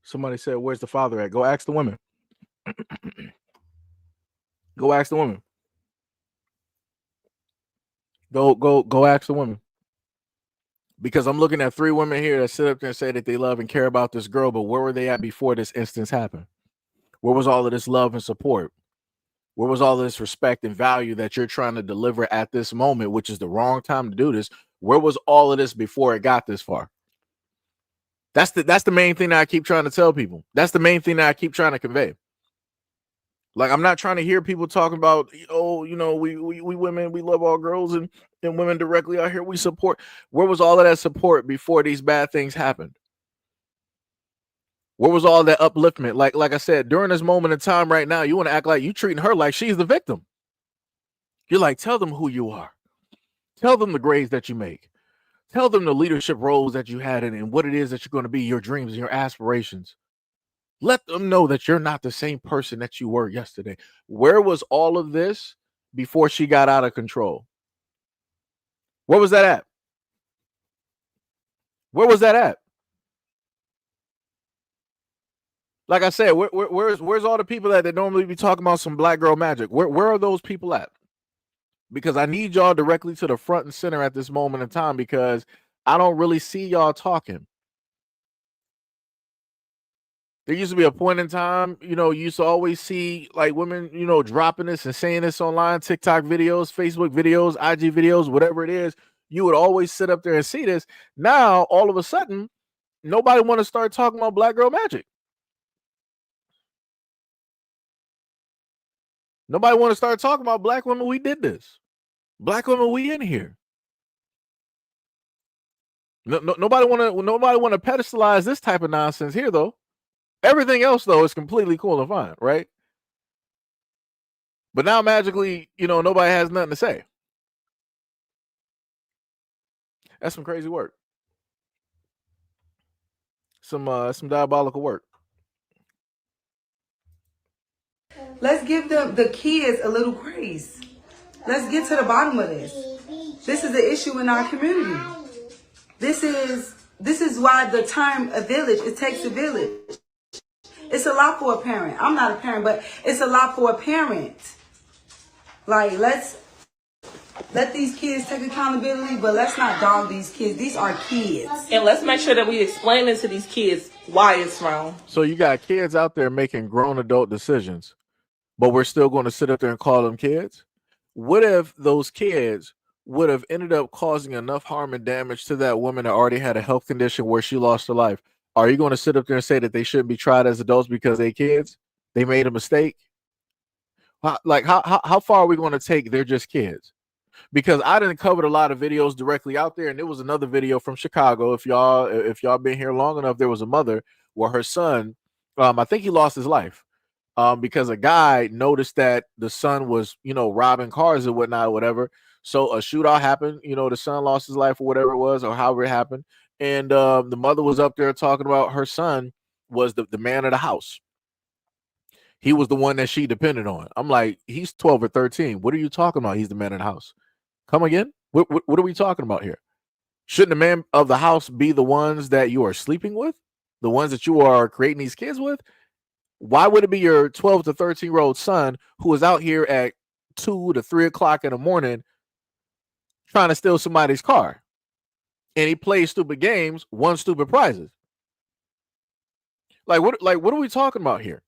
Somebody said, where's the father at? Go ask the women. Go ask the women. Go ask the women. Because I'm looking at 3 women here that sit up there and say that they love and care about this girl, but where were they at before this instance happened? Where was all of this love and support? Where was all of this respect and value that you're trying to deliver at this moment, which is the wrong time to do this? Where was all of this before it got this far? That's the main thing that I keep trying to tell people. That's the main thing that I keep trying to convey. Like, I'm not trying to hear people talking about, oh, you know, we women, we love all girls and women directly out here. We support. Where was all of that support before these bad things happened? Where was all that upliftment? Like I said, during this moment in time right now, you want to act like you treating her like she's the victim. You're like, tell them who you are. Tell them the grades that you make. Tell them the leadership roles that you had in and what it is that you're going to be, your dreams and your aspirations. Let them know that you're not the same person that you were yesterday. Where was all of this before she got out of control? Where was that at? Where was that at? Like I said, where's all the people that normally be talking about some black girl magic? Where are those people at? Because I need y'all directly to the front and center at this moment in time, because I don't really see y'all talking. There used to be a point in time, you know, you used to always see like women, you know, dropping this and saying this online, TikTok videos, Facebook videos, IG videos, whatever it is. You would always sit up there and see this. Now, all of a sudden, nobody want to start talking about black girl magic. Nobody want to start talking about black women. We did this. Black women, we in here. Nobody want to pedestalize this type of nonsense here, though. Everything else, though, is completely cool and fine, right? But now, magically, you know, nobody has nothing to say. That's some crazy work. Some diabolical work. Let's give the kids a little grace. Let's get to the bottom of this. This is an issue in our community. This is why the term a village, it takes a village. It's a lot for a parent. I'm not a parent, but it's a lot for a parent. Like, let's let these kids take accountability, but let's not dog these kids. These are kids. And let's make sure that we explain it to these kids why it's wrong. So you got kids out there making grown adult decisions, but we're still going to sit up there and call them kids? What if those kids would have ended up causing enough harm and damage to that woman that already had a health condition where she lost her life? Are you going to sit up there and say that they shouldn't be tried as adults because they kids? They made a mistake? How far are we going to take they're just kids? Because I didn't cover a lot of videos directly out there, and there was another video from Chicago. If y'all been here long enough, there was a mother where her son, I think he lost his life, because a guy noticed that the son was, you know, robbing cars and whatnot, or whatever. So a shootout happened. You know, the son lost his life or whatever it was, or however it happened. And the mother was up there talking about her son was the man of the house. He was the one that she depended on. I'm like, he's 12 or 13. What are you talking about? He's the man of the house. Come again? What are we talking about here? Shouldn't the man of the house be the ones that you are sleeping with? The ones that you are creating these kids with? Why would it be your 12 to 13-year-old son who is out here at 2 to 3 o'clock in the morning trying to steal somebody's car? And he plays stupid games, won stupid prizes. Like what are we talking about here?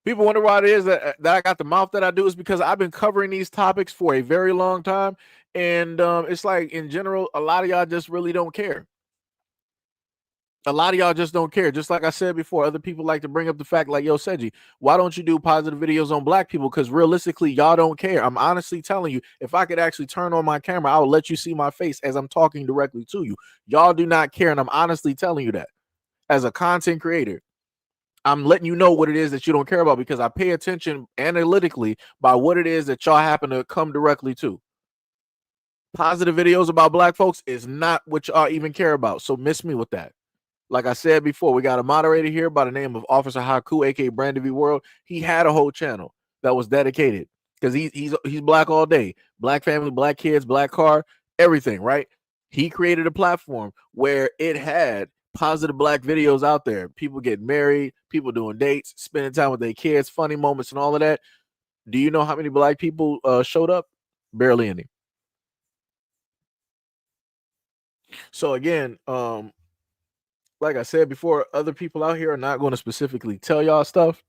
People wonder why it is that I got the mouth that I do. Is because I've been covering these topics for a very long time. And it's like, in general, a lot of y'all just really don't care. A lot of y'all just don't care. Just like I said before, other people like to bring up the fact like, yo, Seji, why don't you do positive videos on black people? Because realistically, y'all don't care. I'm honestly telling you, if I could actually turn on my camera, I would let you see my face as I'm talking directly to you. Y'all do not care. And I'm honestly telling you that as a content creator. I'm letting you know what it is that you don't care about, because I pay attention analytically by what it is that y'all happen to come directly to. Positive videos about black folks is not what y'all even care about. So miss me with that. Like I said before, we got a moderator here by the name of Officer Haku, aka Brandon V World. He had a whole channel that was dedicated because he's black all day. Black family, black kids, black car, everything, right? He created a platform where it had positive black videos out there. People getting married, people doing dates, spending time with their kids, funny moments and all of that. Do you know how many black people showed up? Barely any. So again, like I said before, other people out here are not going to specifically tell y'all stuff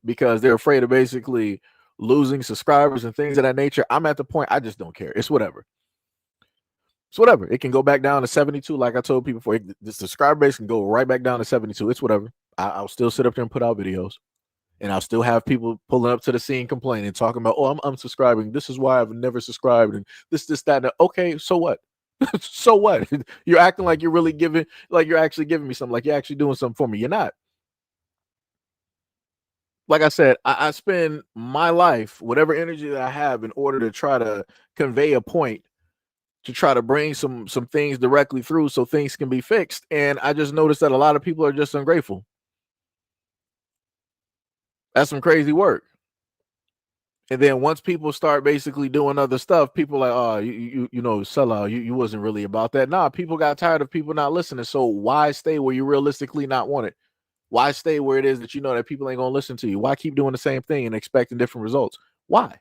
because they're afraid of basically losing subscribers and things of that nature. I'm at the point, I just don't care. It's whatever. It's whatever. It can go back down to 72. Like I told people before, the subscriber base can go right back down to 72. It's whatever. I'll still sit up there and put out videos. And I'll still have people pulling up to the scene complaining, talking about, oh, I'm unsubscribing. This is why I've never subscribed. And this, that, and that. Okay, so what? So what? You're acting like you're really giving, like you're actually giving me something, like you're actually doing something for me. You're not. Like I said, I spend my life, whatever energy that I have, in order to try to convey a point, to try to bring some things directly through so things can be fixed. And I just noticed that a lot of people are just ungrateful. That's some crazy work. And then once people start basically doing other stuff, people are like, oh, you know, sellout, you wasn't really about that. Nah, people got tired of people not listening. So why stay where you realistically not wanted? Why stay where it is that you know that people ain't gonna listen to you? Why keep doing the same thing and expecting different results? Why?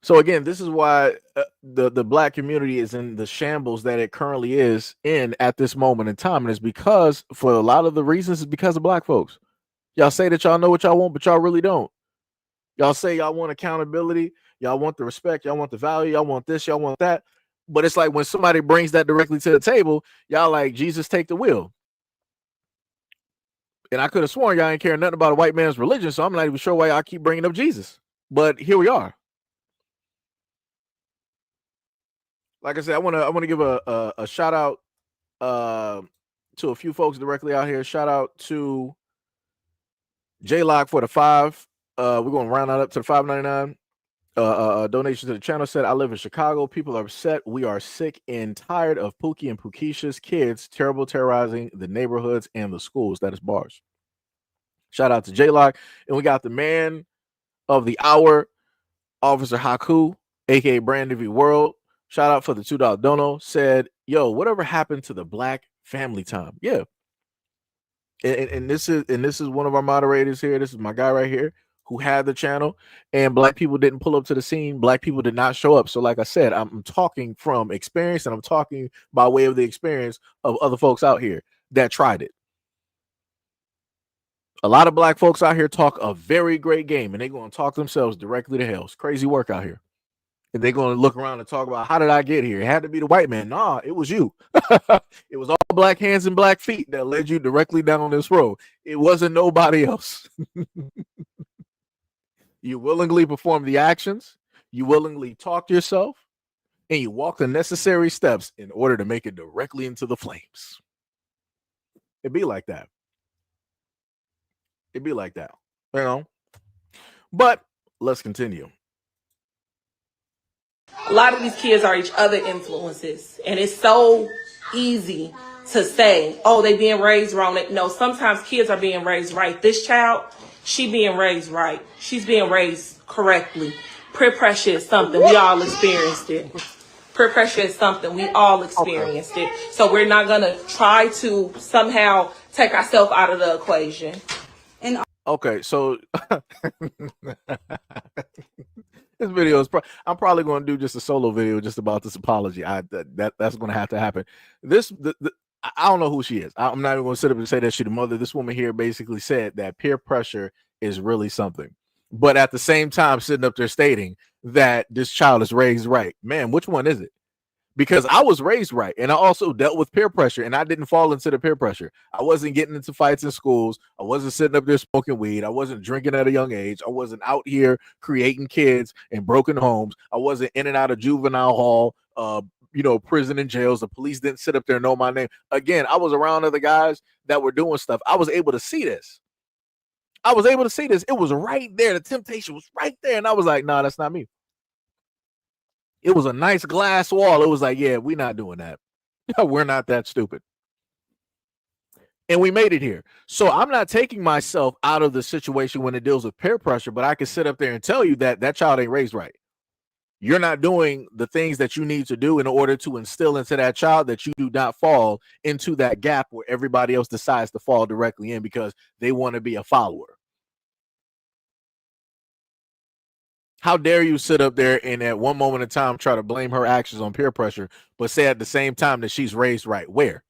So again, this is why the black community is in the shambles that it currently is in at this moment in time, and it's because, for a lot of the reasons, it's because of black folks. Y'all say that y'all know what y'all want, but y'all really don't. Y'all say y'all want accountability, y'all want the respect, y'all want the value, y'all want this, y'all want that. But it's like when somebody brings that directly to the table, y'all like, Jesus, take the wheel. And I could have sworn y'all ain't caring nothing about a white man's religion, so I'm not even sure why y'all keep bringing up Jesus. But here we are. Like I said, I want to give a shout out to a few folks directly out here. Shout out to J-Lock for the 5. We're going to round that up to the $5.99 donation to the channel. Said, I live in Chicago. People are upset. We are sick and tired of Pookie and Pookisha's kids terrorizing the neighborhoods and the schools. That is bars. Shout out to J-Lock. And we got the man of the hour, Officer Haku, aka Brandon V World. Shout out for the $2 dono. Said, yo, whatever happened to the Black family time? Yeah. And this is one of our moderators here. This is my guy right here who had the channel, and black people didn't pull up to the scene. Black people did not show up. So like I said, I'm talking from experience, and I'm talking by way of the experience of other folks out here that tried it. A lot of black folks out here talk a very great game, and they're going to talk themselves directly to hell. It's crazy work out here. And they're going to look around and talk about, how did I get here? It had to be the white man. Nah, it was you. It was all black hands and black feet that led you directly down this road. It wasn't nobody else. You willingly performed the actions. You willingly talked yourself, and you walked the necessary steps in order to make it directly into the flames. It'd be like that. It'd be like that, you know. But let's continue. A lot of these kids are each other influences, and it's so easy to say, oh, they being raised wrong. No, sometimes kids are being raised right. This child, she being raised right. She's being raised correctly. Peer pressure is something. We all experienced it. Peer pressure is something. We all experienced it. So we're not going to try to somehow take ourselves out of the equation. And okay, so this video is I'm probably going to do just a solo video just about this apology. That's going to have to happen. I don't know who she is. I'm not even going to sit up and say that she's the mother. This woman here basically said that peer pressure is really something, but at the same time sitting up there stating that this child is raised right. Man, which one is it? Because I was raised right, and I also dealt with peer pressure, and I didn't fall into the peer pressure. I wasn't getting into fights in schools. I wasn't sitting up there smoking weed. I wasn't drinking at a young age. I wasn't out here creating kids in broken homes. I wasn't in and out of juvenile hall, prison and jails. The police didn't sit up there and know my name. Again, I was around other guys that were doing stuff. I was able to see this. It was right there. The temptation was right there, and I was like, nah, that's not me. It was a nice glass wall. It was like, yeah, we're not doing that. We're not that stupid. And we made it here. So I'm not taking myself out of the situation when it deals with peer pressure, but I can sit up there and tell you that that child ain't raised right. You're not doing the things that you need to do in order to instill into that child that you do not fall into that gap where everybody else decides to fall directly in because they want to be a follower. How dare you sit up there and at one moment in time try to blame her actions on peer pressure, but say at the same time that she's raised right? Where?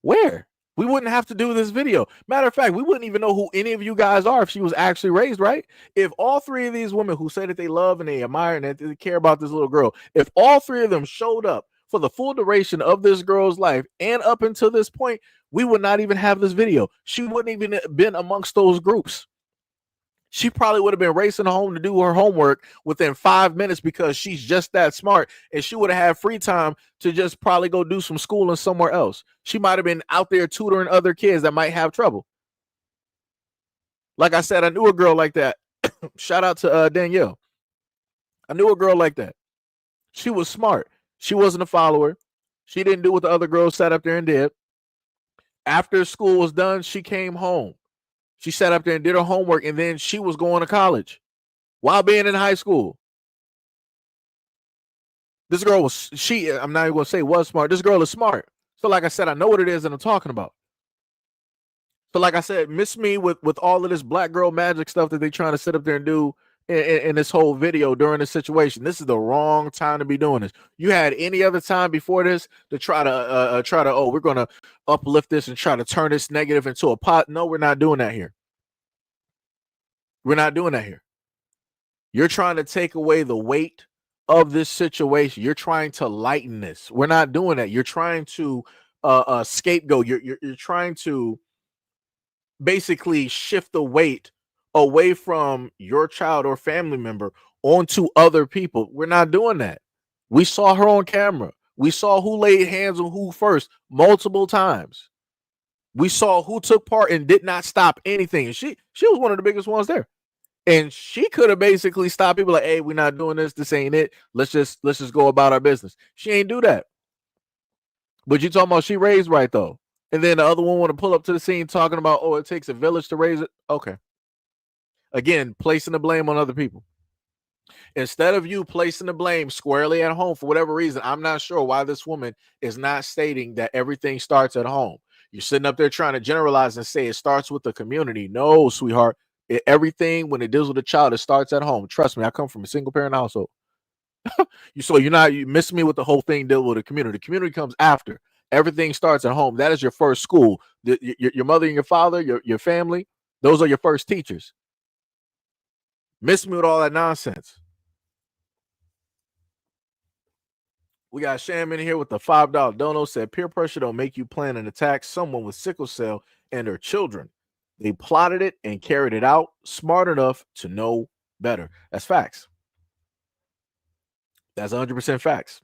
We wouldn't have to do this video. Matter of fact, we wouldn't even know who any of you guys are if she was actually raised right. If all three of these women who say that they love and they admire and that they care about this little girl, if all three of them showed up for the full duration of this girl's life and up until this point, we would not even have this video. She wouldn't even been amongst those groups. She probably would have been racing home to do her homework within 5 minutes because she's just that smart, and she would have had free time to just probably go do some schooling somewhere else. She might have been out there tutoring other kids that might have trouble. Like I said, I knew a girl like that. Shout out to Danielle. I knew a girl like that. She was smart. She wasn't a follower. She didn't do what the other girls sat up there and did. After school was done, she came home. She sat up there and did her homework, and then she was going to college while being in high school. This girl was, I'm not even going to say was smart. This girl is smart. So like I said, I know what it is that I'm talking about. So like I said, miss me with all of this black girl magic stuff that they trying to sit up there and do in this whole video during this situation. This is the wrong time to be doing this. You had any other time before this to try to oh, we're going to uplift this and try to turn this negative into a pot. No, we're not doing that here. We're not doing that here. You're trying to take away the weight of this situation. You're trying to lighten this. We're not doing that. You're trying to scapegoat. You're trying to basically shift the weight away from your child or family member onto other people. We're not doing that. We saw her on camera. We saw who laid hands on who first multiple times. We saw who took part and did not stop anything. And she was one of the biggest ones there. And she could have basically stopped people like, hey, we're not doing this. This ain't it. Let's just go about our business. She ain't do that. But you talking about she raised right though. And then the other one want to pull up to the scene talking about, oh, it takes a village to raise it. Okay. Again, placing the blame on other people. Instead of you placing the blame squarely at home for whatever reason, I'm not sure why this woman is not stating that everything starts at home. You're sitting up there trying to generalize and say it starts with the community. No, sweetheart. Everything when it deals with a child, it starts at home. Trust me, I come from a single parent household. You miss me with the whole thing deal with the community. The community comes after. Everything starts at home. That is your first school. Your mother and your father, your family, those are your first teachers. Miss me with all that nonsense. We got Sham in here with the $5 dono. Said peer pressure don't make you plan an attack someone with sickle cell and their children. They plotted it and carried it out, smart enough to know better. That's facts. That's 100% facts.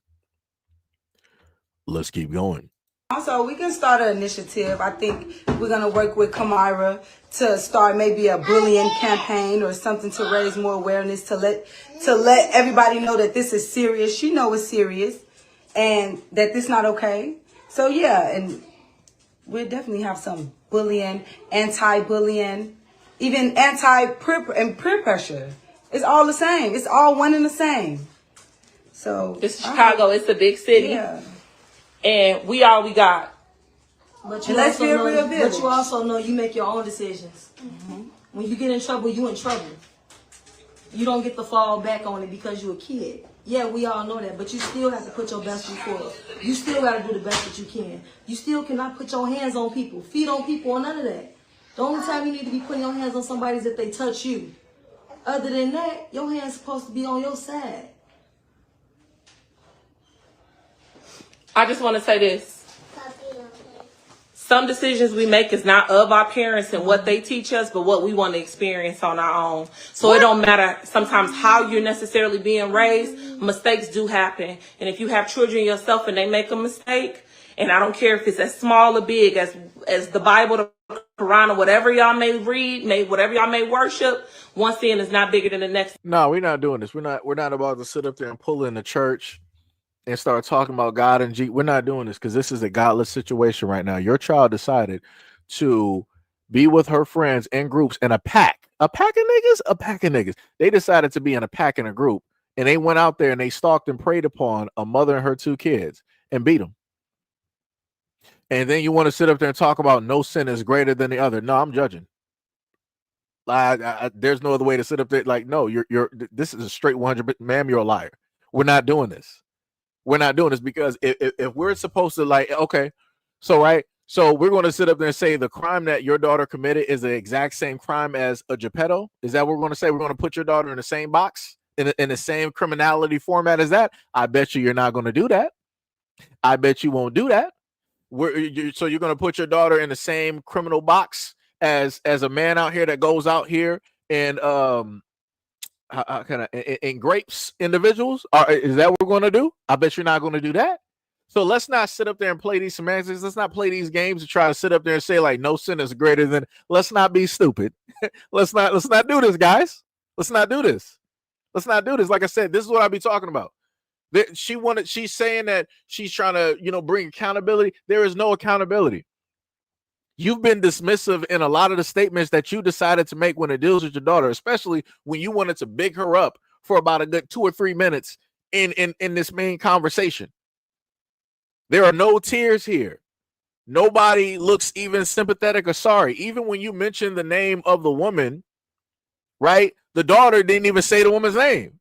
Let's keep going. Also, we can start an initiative. I think we're going to work with Kamara to start maybe a bullying campaign or something to raise more awareness, to let everybody know that this is serious. She know it's serious and that this not okay. So, yeah, and we'll definitely have some bullying, anti-bullying, even peer pressure. It's all the same. It's all one and the same. So it's Chicago. It's a big city. Yeah. And we all we got. But you also know you make your own decisions. Mm-hmm. When you get in trouble, you in trouble. You don't get to fall back on it because you're a kid. Yeah, we all know that, but you still have to put your best foot forward. You still got to do the best that you can. You still cannot put your hands on people, feet on people, or none of that. The only time you need to be putting your hands on somebody is if they touch you. Other than that, your hand's supposed to be on your side. I just want to say this. Some decisions we make is not of our parents and what they teach us, but what we want to experience on our own. So it don't matter sometimes how you're necessarily being raised. Mistakes do happen. And if you have children yourself and they make a mistake, and I don't care if it's as small or big as the Bible, the Quran, or whatever y'all may read, whatever y'all may worship, one sin is not bigger than the next. No, we're not doing this. We're not about to sit up there and pull in the church and start talking about God and We're not doing this because this is a godless situation right now. Your child decided to be with her friends in groups in a pack of niggas. They decided to be in a pack in a group, and they went out there and they stalked and preyed upon a mother and her two kids and beat them. And then you want to sit up there and talk about no sin is greater than the other. No, I'm judging. There's no other way to sit up there. Like, no, this is a straight 100. Ma'am, you're a liar. We're not doing this. We're not doing this because if we're supposed to, like, okay, so we're going to sit up there and say the crime that your daughter committed is the exact same crime as a Geppetto. Is that what we're going to say? We're going to put your daughter in the same box in the same criminality format as that? I bet you're not going to do that. I bet you won't do that. So you're going to put your daughter in the same criminal box as a man out here that goes out here and how can and grapes individuals? Is that what we're going to do? I bet you're not going to do that. So let's not sit up there and play these semantics. Let's not play these games and try to sit up there and say like no sin is greater than. Let's not be stupid. let's not do this, guys. Let's not do this. Let's not do this. Like I said, this is what I be talking about. She's saying that she's trying to, bring accountability. There is no accountability. You've been dismissive in a lot of the statements that you decided to make when it deals with your daughter, especially when you wanted to big her up for about a good 2 or 3 minutes in this main conversation. There are no tears here. Nobody looks even sympathetic or sorry. Even when you mention the name of the woman, right? The daughter didn't even say the woman's name.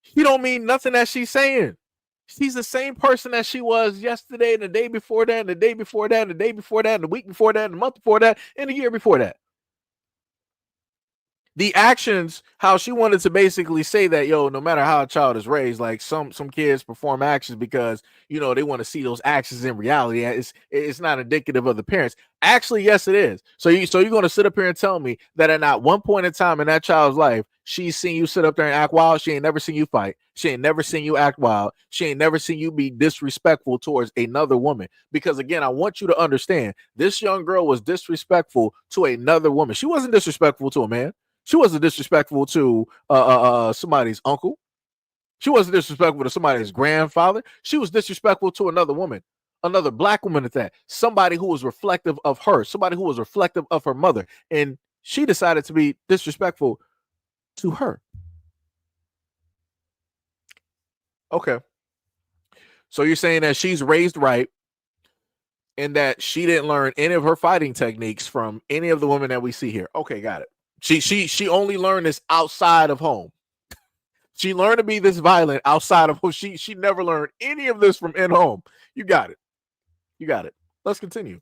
She don't mean nothing that she's saying. She's the same person that she was yesterday and the day before that and the day before that and the day before that and the week before that and the month before that and the year before that. The actions, how she wanted to basically say that, no matter how a child is raised, like some kids perform actions because, they want to see those actions in reality. It's not indicative of the parents. Actually, yes, it is. So you're going to sit up here and tell me that at not one point in time in that child's life, she's seen you sit up there and act wild. She ain't never seen you fight. She ain't never seen you act wild. She ain't never seen you be disrespectful towards another woman. Because again, I want you to understand, this young girl was disrespectful to another woman. She wasn't disrespectful to a man. She wasn't disrespectful to somebody's uncle. She wasn't disrespectful to somebody's grandfather. She was disrespectful to another woman, another black woman at that. Somebody who was reflective of her, somebody who was reflective of her mother. And she decided to be disrespectful to her. Okay. So you're saying that she's raised right and that she didn't learn any of her fighting techniques from any of the women that we see here. Okay, got it. She only learned this outside of home. She learned to be this violent outside of home. She never learned any of this from in home. You got it. You got it. Let's continue.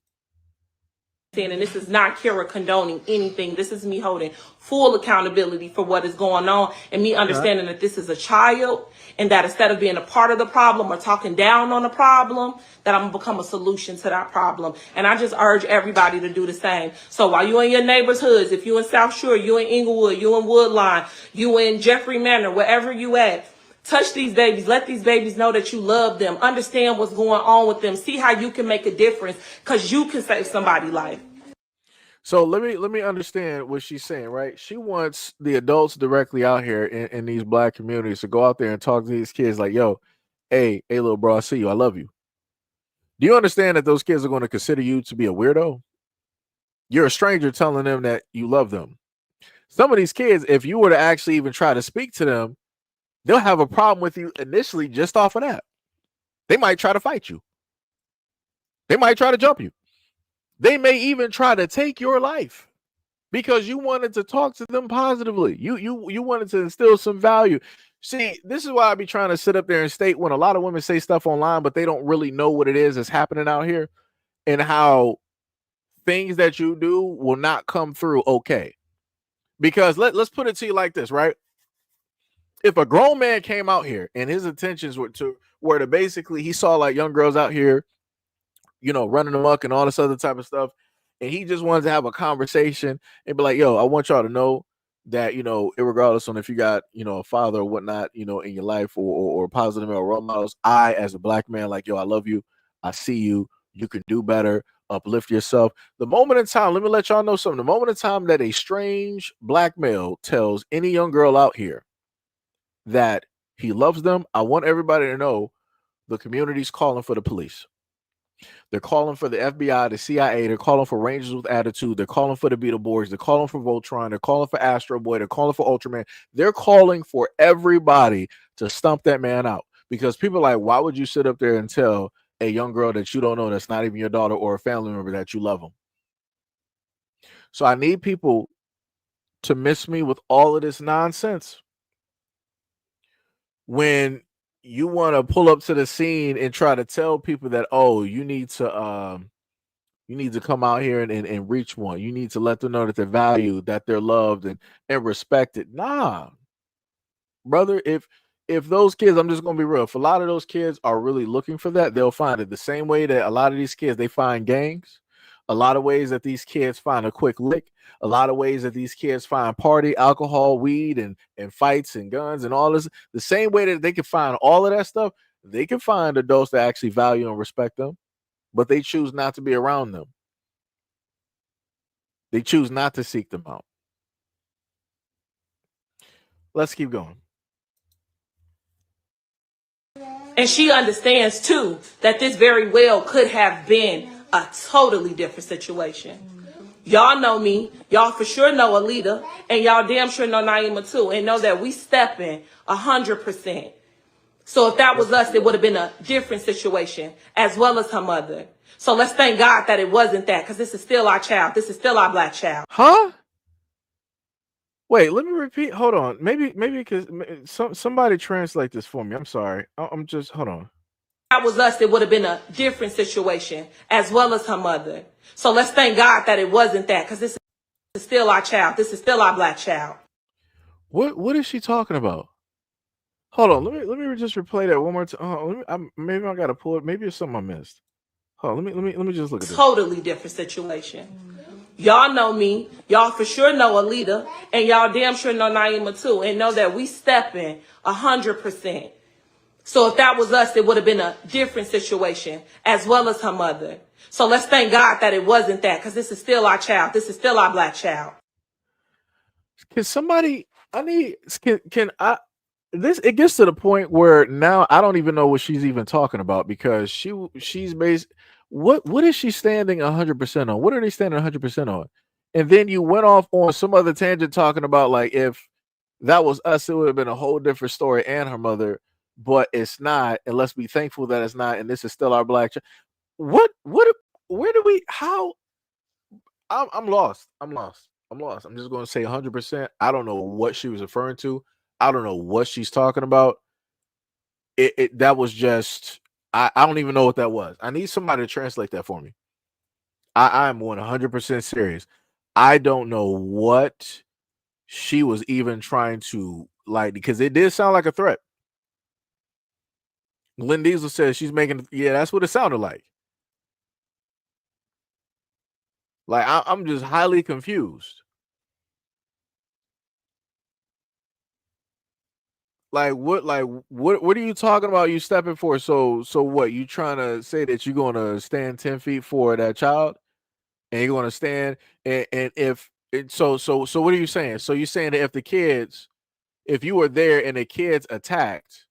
And this is not Kira condoning anything. This is me holding full accountability for what is going on and me understanding that this is a child and that instead of being a part of the problem or talking down on the problem, that I'm going to become a solution to that problem. And I just urge everybody to do the same. So while you in your neighbor's hoods, if you in South Shore, you in Inglewood, you in Woodline, you in Jeffrey Manor, wherever you at, touch these babies. Let these babies know that you love them. Understand what's going on with them. See how you can make a difference because you can save somebody's life. So let me understand what she's saying, right? She wants the adults directly out here in these black communities to go out there and talk to these kids like, yo, hey, little bro, I see you. I love you. Do you understand that those kids are going to consider you to be a weirdo? You're a stranger telling them that you love them. Some of these kids, if you were to actually even try to speak to them, they'll have a problem with you initially just off of that. They might try to fight you. They might try to jump you. They may even try to take your life because you wanted to talk to them positively. You wanted to instill some value. See, this is why I be trying to sit up there and state when a lot of women say stuff online, but they don't really know what it is that's happening out here and how things that you do will not come through okay. Because let's put it to you like this, right? If a grown man came out here and his intentions were to basically he saw like young girls out here, running amok and all this other type of stuff, and he just wanted to have a conversation and be like, yo, I want y'all to know that, irregardless on if you got, a father or whatnot, in your life or positive male role models, I, as a black man, like, yo, I love you. I see you. You can do better. Uplift yourself. The moment in time, let me let y'all know something. The moment in time that a strange black male tells any young girl out here that he loves them, I want everybody to know the community's calling for the police. They're calling for the FBI, the CIA. They're calling for Rangers with Attitude. They're calling for the Beetleborgs. They're calling for Voltron. They're calling for Astro Boy. They're calling for Ultraman. They're calling for everybody to stump that man out because people are like, why would you sit up there and tell a young girl that you don't know that's not even your daughter or a family member that you love them? So I need people to miss me with all of this nonsense. When you want to pull up to the scene and try to tell people that, oh, you need to come out here and reach one. You need to let them know that they're valued, that they're loved and respected. Nah, brother, if if those kids, I'm just gonna be real, if a lot of those kids are really looking for that, they'll find it the same way that a lot of these kids, they find gangs, a lot of ways that these kids find a quick lick, a lot of ways that these kids find party, alcohol, weed, and fights and guns and all this. The same way that they can find all of that stuff, they can find adults that actually value and respect them, but they choose not to be around them. They choose not to seek them out. Let's keep going. And she understands too that this very well could have been a totally different situation. Y'all know me, y'all for sure know Alita, and y'all damn sure know Naima too, and know that we stepping 100%. So if that was us, it would have been a different situation, as well as her mother. So let's thank God that it wasn't that, because this is still our child. This is still our black child. Huh? Wait, let me repeat. Hold on. Maybe because somebody translate this for me. I'm sorry. I'm just, hold on. If that was us, it would have been a different situation, as well as her mother. So let's thank God that it wasn't that, because this is still our child. This is still our black child. What is she talking about? Hold on. Let me just replay that one more time. Maybe I gotta pull it. Maybe it's something I missed. Hold on. Let me just look at this. Totally different situation. Y'all know me, y'all for sure know Alita, and y'all damn sure know Naima too, and know that we stepping 100%. So if that was us, it would have been a different situation, as well as her mother. So let's thank God that it wasn't that, because this is still our child. This is still our black child. Can somebody? Can I? This, it gets to the point where now I don't even know what she's even talking about, because she's based. What is she standing 100% on? What are they standing 100% on? And then you went off on some other tangent talking about, like, if that was us, it would have been a whole different story and her mother, but it's not, and let's be thankful that it's not, and this is still our black child. Where do we, how? I'm lost. I'm just going to say 100%. I don't know what she was referring to. I don't know what she's talking about. That was just, I don't even know what that was. I need somebody to translate that for me. I'm 100% serious. I don't know what she was even trying to, like, because it did sound like a threat. Lynn Diesel says she's making, yeah, that's what it sounded like. Like, I'm just highly confused. Like what are you talking about you stepping for? So what, you trying to say that you're gonna stand 10 feet for that child, and you're gonna stand, and if so what are you saying? So you're saying that if you were there and the kids attacked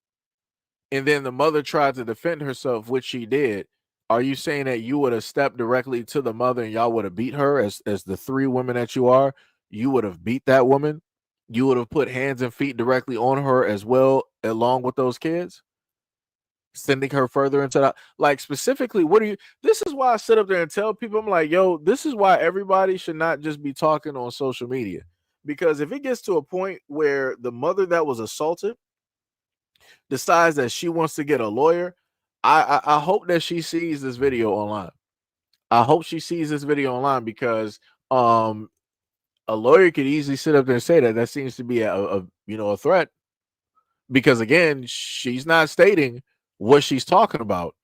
and then the mother tried to defend herself, which she did, are you saying that you would have stepped directly to the mother and y'all would have beat her, as the three women that you are? You would have beat that woman? You would have put hands and feet directly on her as well, along with those kids, sending her further into that? Like, specifically, this is why I sit up there and tell people, I'm like, yo, this is why everybody should not just be talking on social media. Because if it gets to a point where the mother that was assaulted decides that she wants to get a lawyer, I hope that she sees this video online. I hope she sees this video online, because a lawyer could easily sit up there and say that seems to be a threat, because again, she's not stating what she's talking about,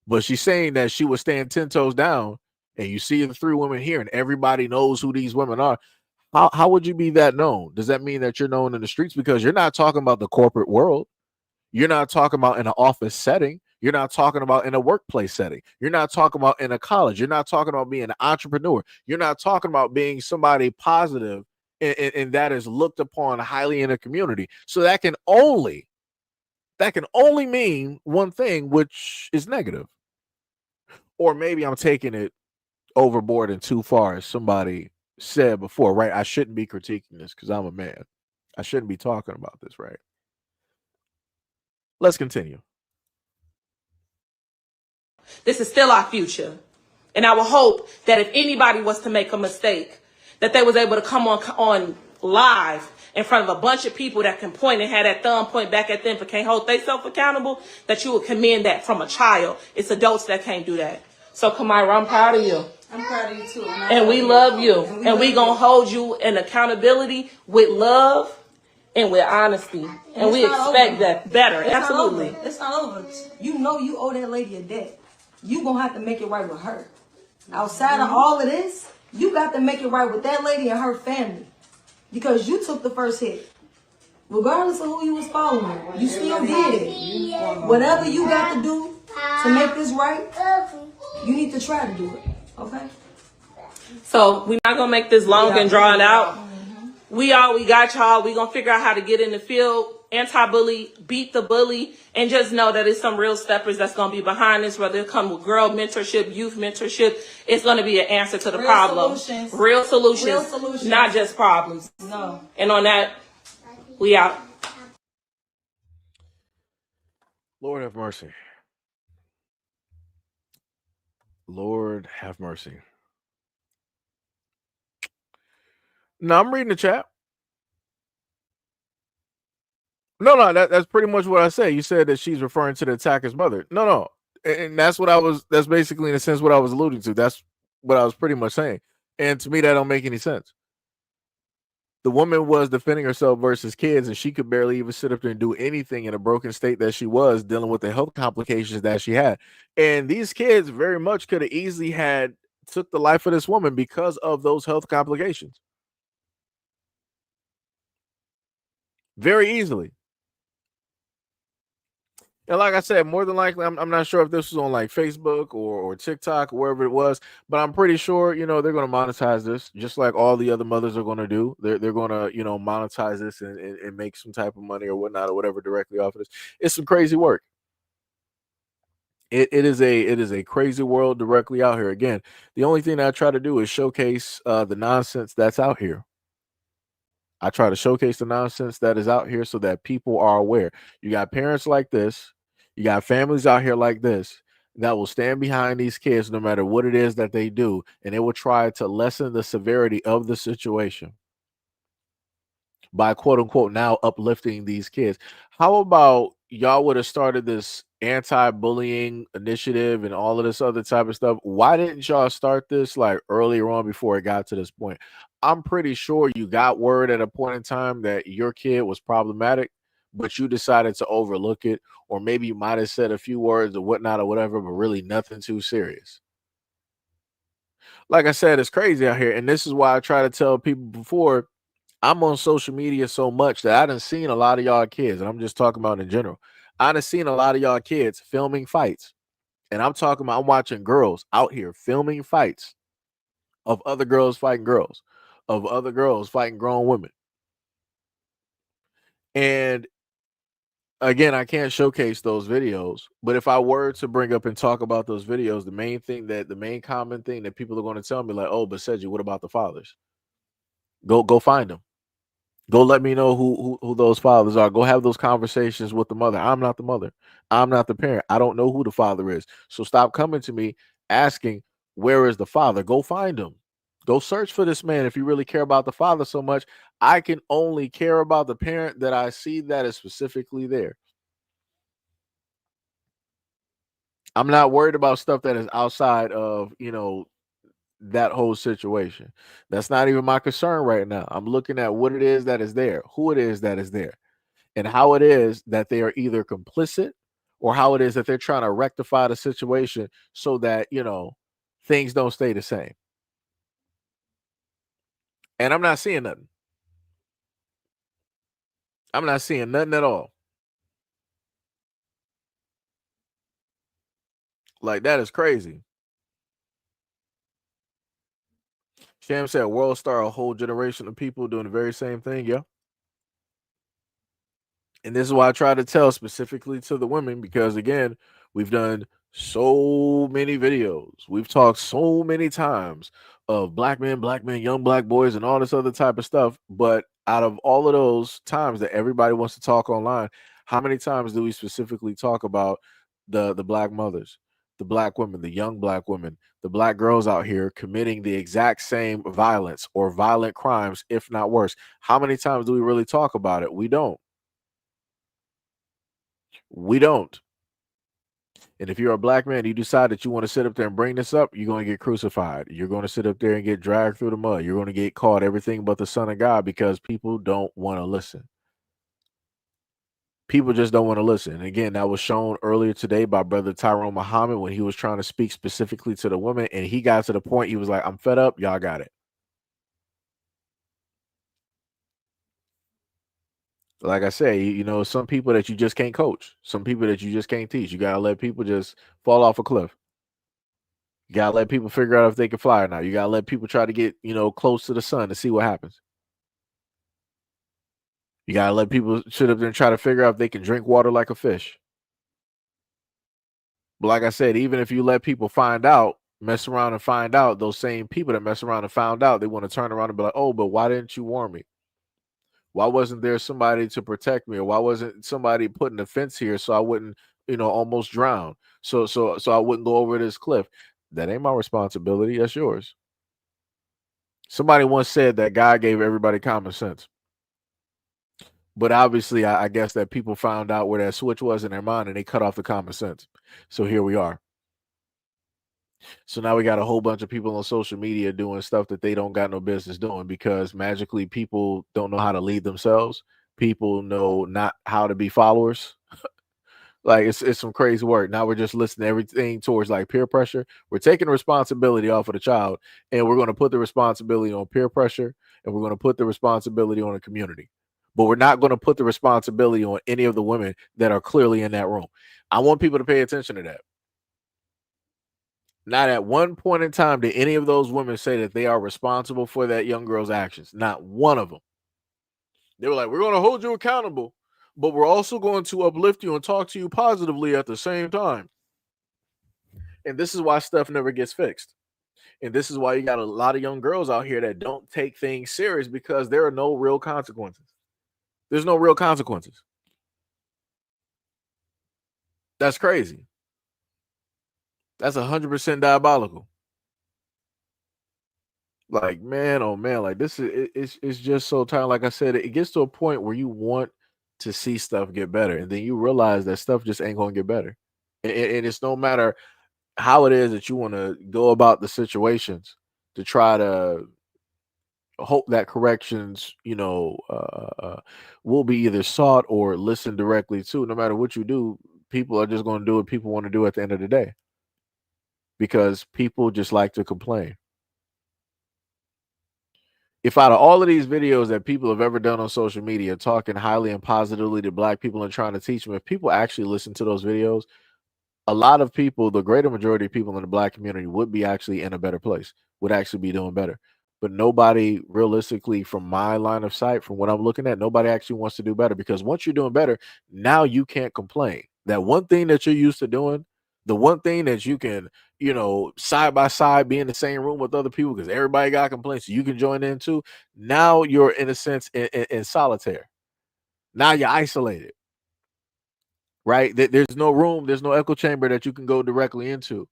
but she's saying that she would stand 10 toes down, and you see the three women here and everybody knows who these women are. How would you be that known? Does that mean that you're known in the streets? Because you're not talking about the corporate world. You're not talking about in an office setting. You're not talking about in a workplace setting. You're not talking about in a college. You're not talking about being an entrepreneur. You're not talking about being somebody positive and that is looked upon highly in a community. So that can only mean one thing, which is negative. Or maybe I'm taking it overboard and too far, as somebody said before, right? I shouldn't be critiquing this because I'm a man. I shouldn't be talking about this, right? Let's continue. This is still our future. And I will hope that if anybody was to make a mistake, that they was able to come on live in front of a bunch of people that can point and have that thumb point back at them, but can't hold themselves accountable, that you would commend that from a child. It's adults that can't do that. So, Kamira, I'm proud of you. I'm proud of you too. And we love you. And we going to hold you in accountability with love and with honesty, and we expect that better. Absolutely. It's not over. You know you owe that lady a debt. You gonna have to make it right with her. Outside of all of this, you got to make it right with that lady and her family, because you took the first hit. Regardless of who you was following, you still did it. Whatever you got to do to make this right, you need to try to do it. Okay? So we're not gonna make this long and drawn out. We got y'all. We gonna figure out how to get in the field, anti-bully, beat the bully, and just know that it's some real steppers that's gonna be behind this. Whether it come with girl mentorship, youth mentorship, it's gonna be an answer to the problem. Real solutions, not just problems. No. And on that, we out. Lord have mercy. Lord have mercy. No, I'm reading the chat. No, that's pretty much what I said. You said that she's referring to the attacker's mother. No. And that's basically in a sense what I was alluding to. That's what I was pretty much saying. And to me, that don't make any sense. The woman was defending herself versus kids, and she could barely even sit up there and do anything in a broken state that she was, dealing with the health complications that she had. And these kids very much could have easily took the life of this woman because of those health complications. Very easily. And like I said, more than likely, I'm not sure if this was on like Facebook or TikTok or wherever it was, but I'm pretty sure, they're going to monetize this just like all the other mothers are going to do. They're going to, monetize this and make some type of money or whatnot or whatever directly off of this. It's some crazy work. It is a crazy world directly out here. Again, the only thing that I try to do is showcase the nonsense that's out here. I try to showcase the nonsense that is out here so that people are aware. You got parents like this. You got families out here like this that will stand behind these kids no matter what it is that they do, and they will try to lessen the severity of the situation by quote unquote now uplifting these kids. How about y'all would have started this anti-bullying initiative and all of this other type of stuff? Why didn't y'all start this like earlier on before it got to this point? I'm pretty sure you got word at a point in time that your kid was problematic, but you decided to overlook it, or maybe you might have said a few words or whatnot or whatever, but really nothing too serious. Like I said, it's crazy out here, and this is why I try to tell people before. I'm on social media so much that I done seen a lot of y'all kids, and I'm just talking about in general. I done seen a lot of y'all kids filming fights, and I'm watching girls out here filming fights of other girls fighting girls, of other girls fighting grown women. And again, I can't showcase those videos, but if I were to bring up and talk about those videos, the main common thing that people are going to tell me, like, oh, but Seji, what about the fathers? Go find them. Go let me know who those fathers are. Go have those conversations with the mother. I'm not the mother. I'm not the parent. I don't know who the father is. So stop coming to me asking, where is the father? Go find him. Go search for this man if you really care about the father so much. I can only care about the parent that I see that is specifically there. I'm not worried about stuff that is outside of, that whole situation. That's not even my concern right now. I'm looking at what it is that is there, who it is that is there, and how it is that they are either complicit or how it is that they're trying to rectify the situation so that, things don't stay the same. And I'm not seeing nothing. I'm not seeing nothing at all. Like, that is crazy. Sham said, world star, a whole generation of people doing the very same thing. Yeah. And this is why I try to tell specifically to the women, because again, we've done so many videos. We've talked so many times of black men, young black boys, and all this other type of stuff. But out of all of those times that everybody wants to talk online, how many times do we specifically talk about the black mothers, the black women, the young black women, the black girls out here committing the exact same violence or violent crimes, if not worse? How many times do we really talk about it? We don't. We don't. And if you're a black man, you decide that you want to sit up there and bring this up, you're going to get crucified. You're going to sit up there and get dragged through the mud. You're going to get called everything but the son of God, because people don't want to listen. People just don't want to listen. And again, that was shown earlier today by Brother Tyrone Muhammad when he was trying to speak specifically to the women, and he got to the point he was like, I'm fed up, y'all got it. Like I say, you know, some people that you just can't coach, some people that you just can't teach. You gotta let people just fall off a cliff. You gotta let people figure out if they can fly or not. You gotta let people try to get, you know, close to the sun to see what happens. You gotta let people sit up there and try to figure out if they can drink water like a fish. But like I said, even if you let people find out, mess around and find out, those same people that mess around and found out, they want to turn around and be like, oh, but why didn't you warn me? Why wasn't there somebody to protect me? Or why wasn't somebody putting a fence here so I wouldn't, you know, almost drown? So I wouldn't go over this cliff. That ain't my responsibility. That's yours. Somebody once said that God gave everybody common sense. But obviously, I guess that people found out where that switch was in their mind and they cut off the common sense. So here we are. So now we got a whole bunch of people on social media doing stuff that they don't got no business doing because magically people don't know how to lead themselves. People know not how to be followers. Like it's some crazy work. Now we're just listening to everything towards like peer pressure. We're taking responsibility off of the child and we're going to put the responsibility on peer pressure and we're going to put the responsibility on the community. But we're not going to put the responsibility on any of the women that are clearly in that room. I want people to pay attention to that. Not at one point in time did any of those women say that they are responsible for that young girl's actions. Not one of them. They were like, we're going to hold you accountable, but we're also going to uplift you and talk to you positively at the same time. And this is why stuff never gets fixed. And this is why you got a lot of young girls out here that don't take things serious because there are no real consequences. There's no real consequences. That's crazy. That's 100% diabolical. Like, man, oh man, like this is it's just so tiring. Like I said, it gets to a point where you want to see stuff get better, and then you realize that stuff just ain't gonna get better. And it's no matter how it is that you want to go about the situations to try to hope that corrections, you know, will be either sought or listened directly to. No matter what you do, people are just going to do what people want to do at the end of the day because people just like to complain. If out of all of these videos that people have ever done on social media talking highly and positively to black people and trying to teach them, if people actually listen to those videos, a lot of people, the greater majority of people in the black community would be actually in a better place, would actually be doing better. But nobody realistically, from my line of sight, from what I'm looking at, nobody actually wants to do better because once you're doing better, now you can't complain. That one thing that you're used to doing, the one thing that you can, you know, side by side, be in the same room with other people because everybody got complaints, so you can join in too. Now you're in a sense in solitaire. Now you're isolated, right? There's no room, there's no echo chamber that you can go directly into.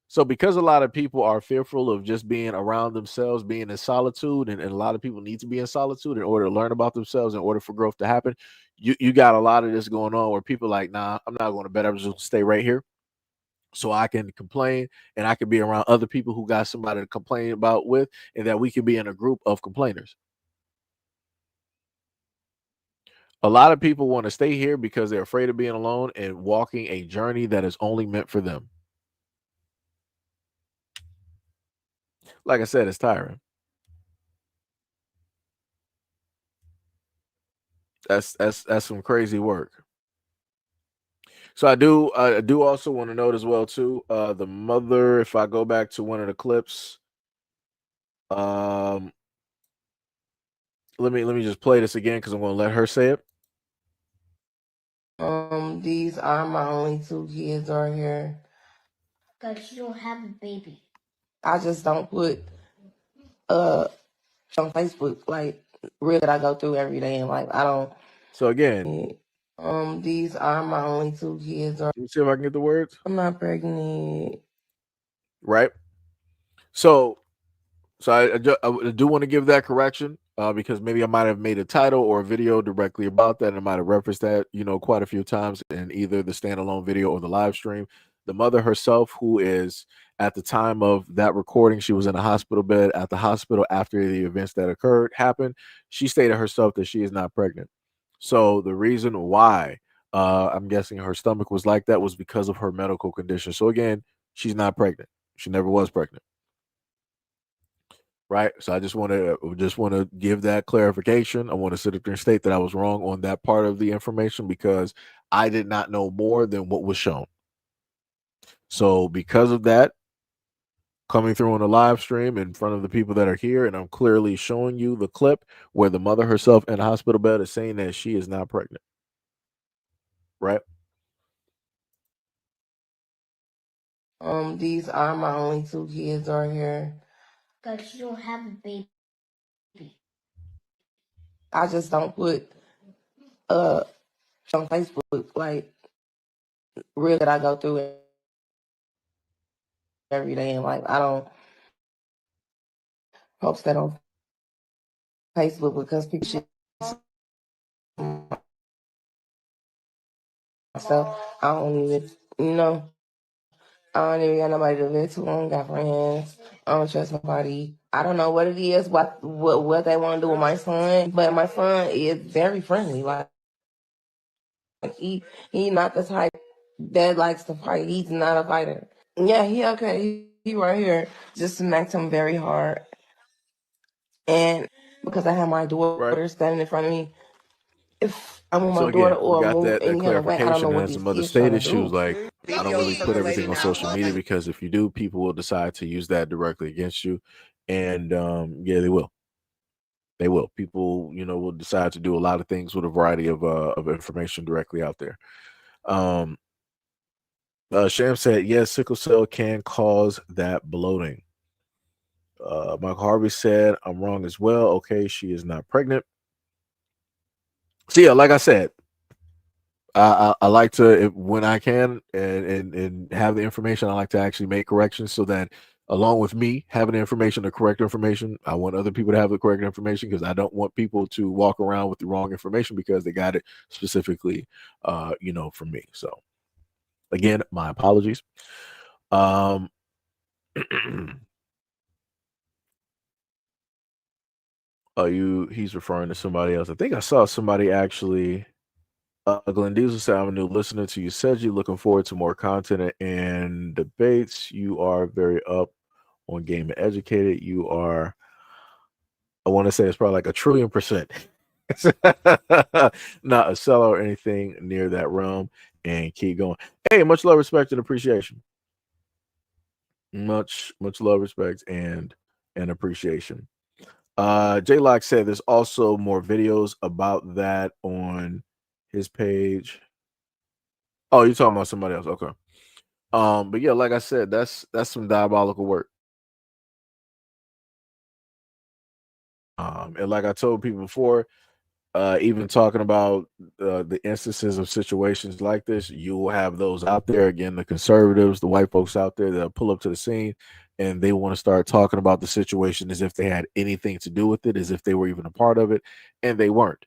So because a lot of people are fearful of just being around themselves, being in solitude, and a lot of people need to be in solitude in order to learn about themselves, in order for growth to happen, you got a lot of this going on where people are like, nah, I'm not going to bed. I'm just going to stay right here so I can complain and I can be around other people who got somebody to complain about with, and that we can be in a group of complainers. A lot of people want to stay here because they're afraid of being alone and walking a journey that is only meant for them. Like I said, it's tiring. That's some crazy work. So I do also want to note as well too, the mother, if I go back to one of the clips, let me just play this again because I'm going to let her say it. These are my only 2 kids right here. Because you don't have a baby. I just don't put on Facebook like real that I go through every day in life. I don't. So again, these are my only 2 kids. Let me see if I can get the words. I'm not pregnant. Right. So I do want to give that correction because maybe I might have made a title or a video directly about that, and I might have referenced that, you know, quite a few times in either the standalone video or the live stream. The mother herself, who is at the time of that recording, she was in a hospital bed at the hospital after the events that happened. She stated herself that she is not pregnant. So the reason why I'm guessing her stomach was like that was because of her medical condition. So again, she's not pregnant. She never was pregnant. Right. So I just want to give that clarification. I want to sit up there and state that I was wrong on that part of the information because I did not know more than what was shown. So because of that, coming through on a live stream in front of the people that are here, and I'm clearly showing you the clip where the mother herself in a hospital bed is saying that she is not pregnant. Right. These are my only 2 kids right here. Because you don't have a baby. I just don't put on Facebook like real that I go through every day in life. I don't post that on Facebook because people should myself. I don't even, I don't even got nobody to live to. I don't got friends. I don't trust nobody. I don't know what it is, what they want to do with my son, but my son is very friendly. Like he not the type that likes to fight. He's not a fighter. Yeah, he okay. He right here. Just smacked him very hard. And because I have my Right. daughter standing in front of me, if I move So my daughter again, we or got move that any kind of way, I don't know clarification. And what as the this mother kid's trying to stated, she was do. like, I don't really put everything on social media because if you do, people will decide to use that directly against you. And yeah, they will. They will. People, will decide to do a lot of things with a variety of information directly out there. Um Sham said, yes, sickle cell can cause that bloating. Michael Harvey said, I'm wrong as well. Okay, she is not pregnant. So yeah, like I said, I like to when I can and have the information. I like to actually make corrections so that along with me having the information, the correct information, I want other people to have the correct information because I don't want people to walk around with the wrong information because they got it specifically, from me. So again, my apologies. Um, he's referring to somebody else. I think I saw somebody actually. Glenn Diesel said, I'm a new listener to you, Seji. Looking forward to more content and debates. You are very up on game and educated. You are, I want to say it's probably like 1,000,000,000%. Not a seller or anything near that realm. And keep going. Hey, much love, respect, and appreciation. Much love, respect, and appreciation. J Lock said there's also more videos about that on his page. Oh, you're talking about somebody else. Okay. But yeah, like I said, that's some diabolical work. And like I told people before, even talking about the instances of situations like this, you will have those out there again, the conservatives, the white folks out there that pull up to the scene and they want to start talking about the situation as if they had anything to do with it, as if they were even a part of it, and they weren't.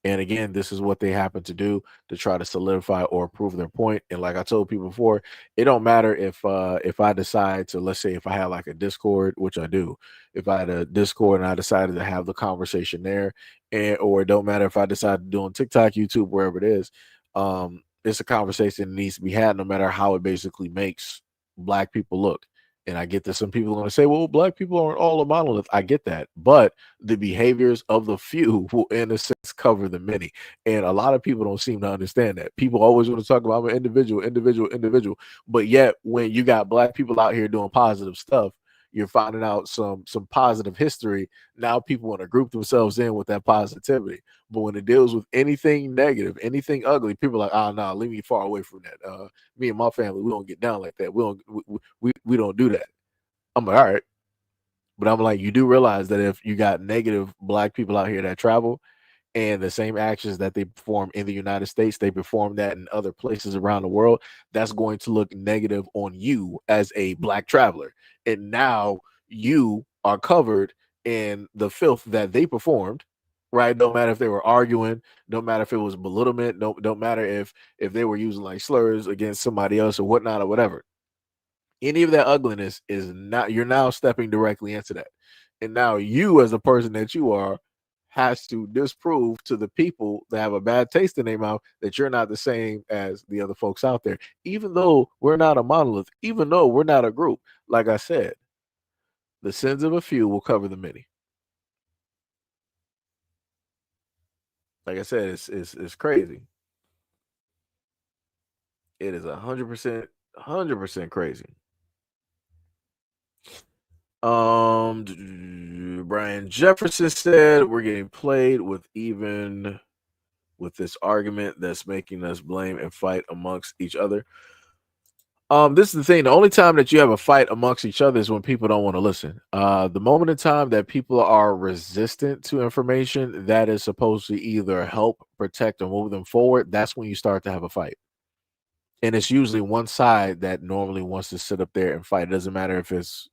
And again, this is what they happen to do to try to solidify or prove their point. And like I told people before, it don't matter if I decide to, let's say if I had like a Discord, which I do, if I had a Discord and I decided to have the conversation there, and or it don't matter if I decide to do on TikTok, YouTube, wherever it is, it's a conversation that needs to be had no matter how it basically makes black people look. And I get that some people are going to say, well, black people aren't all a monolith. I get that. But the behaviors of the few will, in a sense, cover the many. And a lot of people don't seem to understand that. People always want to talk about I'm an individual. But yet, when you got black people out here doing positive stuff, you're finding out some positive history. Now people want to group themselves in with that positivity. But when it deals with anything negative, anything ugly, people are like, oh, no, leave me far away from that. Me and my family, we don't get down like that. We don't do that. I'm like, all right. But I'm like, you do realize that if you got negative black people out here that travel and the same actions that they perform in the United States, they perform that in other places around the world, that's going to look negative on you as a black traveler. And now you are covered in the filth that they performed, right? No matter if they were arguing, no matter if it was belittlement, don't matter if they were using like slurs against somebody else or whatnot or whatever. Any of that ugliness is not, you're now stepping directly into that. And now you, as a person that you are, has to disprove to the people that have a bad taste in their mouth that you're not the same as the other folks out there. Even though we're not a monolith, even though we're not a group, like I said, the sins of a few will cover the many. Like I said, it's crazy. It is 100% crazy. Brian Jefferson said we're getting played with this argument that's making us blame and fight amongst each other. This is the thing. The only time that you have a fight amongst each other is when people don't want to listen. The moment in time that people are resistant to information that is supposed to either help, protect, or move them forward, that's when you start to have a fight. And it's usually one side that normally wants to sit up there and fight. It doesn't matter if it's,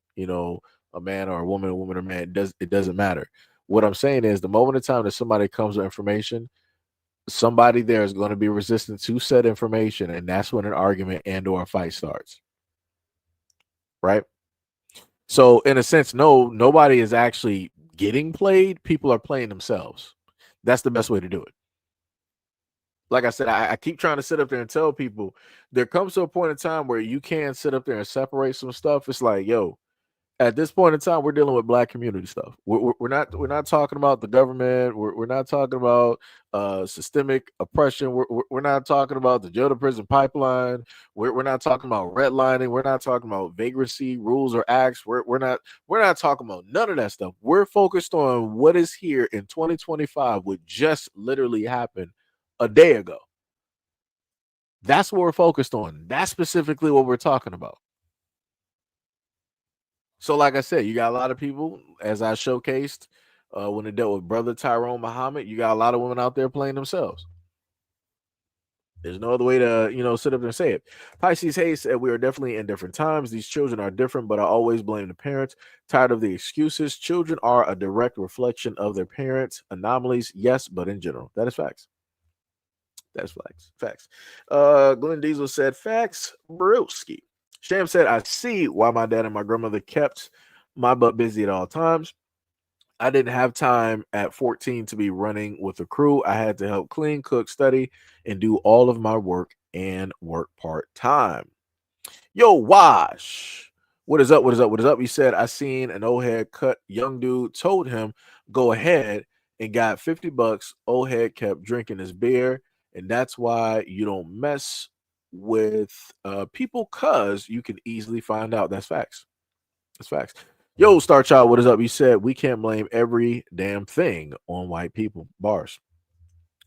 a man or a woman or man. It doesn't matter. What I'm saying is the moment in time that somebody comes with information, somebody there is going to be resistant to said information, and that's when an argument and or a fight starts. Right? So in a sense, no, nobody is actually getting played. People are playing themselves. That's the best way to do it. Like I said, I keep trying to sit up there and tell people there comes to a point in time where you can sit up there and separate some stuff. It's like, yo, at this point in time, we're dealing with Black community stuff. We're not talking about the government. We're not talking about systemic oppression. We're not talking about the jail to prison pipeline. We're not talking about redlining. We're not talking about vagrancy rules or acts. We're not talking about none of that stuff. We're focused on what is here in 2025, what just literally happened a day ago. That's what we're focused on. That's specifically what we're talking about. So, like I said, you got a lot of people, as I showcased when it dealt with Brother Tyrone Muhammad, you got a lot of women out there playing themselves. There's no other way to, sit up there and say it. Pisces Hayes said, we are definitely in different times. These children are different, but I always blame the parents. Tired of the excuses. Children are a direct reflection of their parents. Anomalies, yes, but in general. That is facts. That's facts. Glenn Diesel said, facts, broski. Sham said, I see why my dad and my grandmother kept my butt busy at all times. I didn't have time at 14 to be running with a crew. I had to help clean, cook, study, and do all of my work and work part-time. Yo, Wash. What is up? What is up? What is up? He said, I seen an old head cut young dude, told him, go ahead, and got $50. Old head kept drinking his beer. And that's why you don't mess with people, cause you can easily find out. That's facts. That's facts. Yo, Star Child, what is up? You said we can't blame every damn thing on white people. Bars.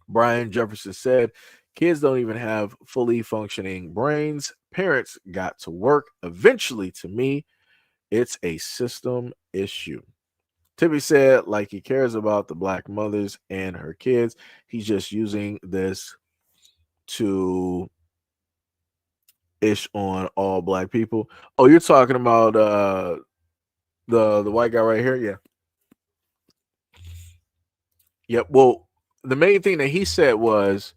Brian Jefferson said kids don't even have fully functioning brains. Parents got to work. Eventually, to me, it's a system issue. Tippy said, like he cares about the Black mothers and her kids. He's just using this to ish on all Black people. Oh, you're talking about the white guy right here? Yeah. Yep. Well, the main thing that he said was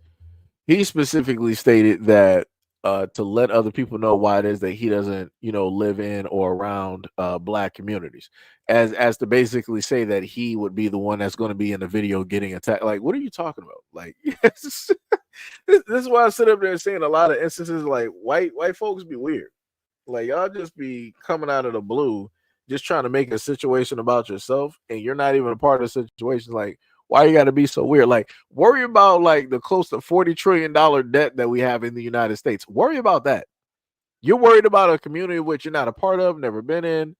he specifically stated that to let other people know why it is that he doesn't, live in or around Black communities, as to basically say that he would be the one that's going to be in the video getting attacked. Like, what are you talking about? Like, yes, this is why I sit up there and saying a lot of instances like white folks be weird. Like, y'all just be coming out of the blue, just trying to make a situation about yourself, and you're not even a part of the situation. Like, why you got to be so weird? Like, worry about like the close to $40 trillion debt that we have in the United States. Worry about that. You're worried about a community which you're not a part of, never been in,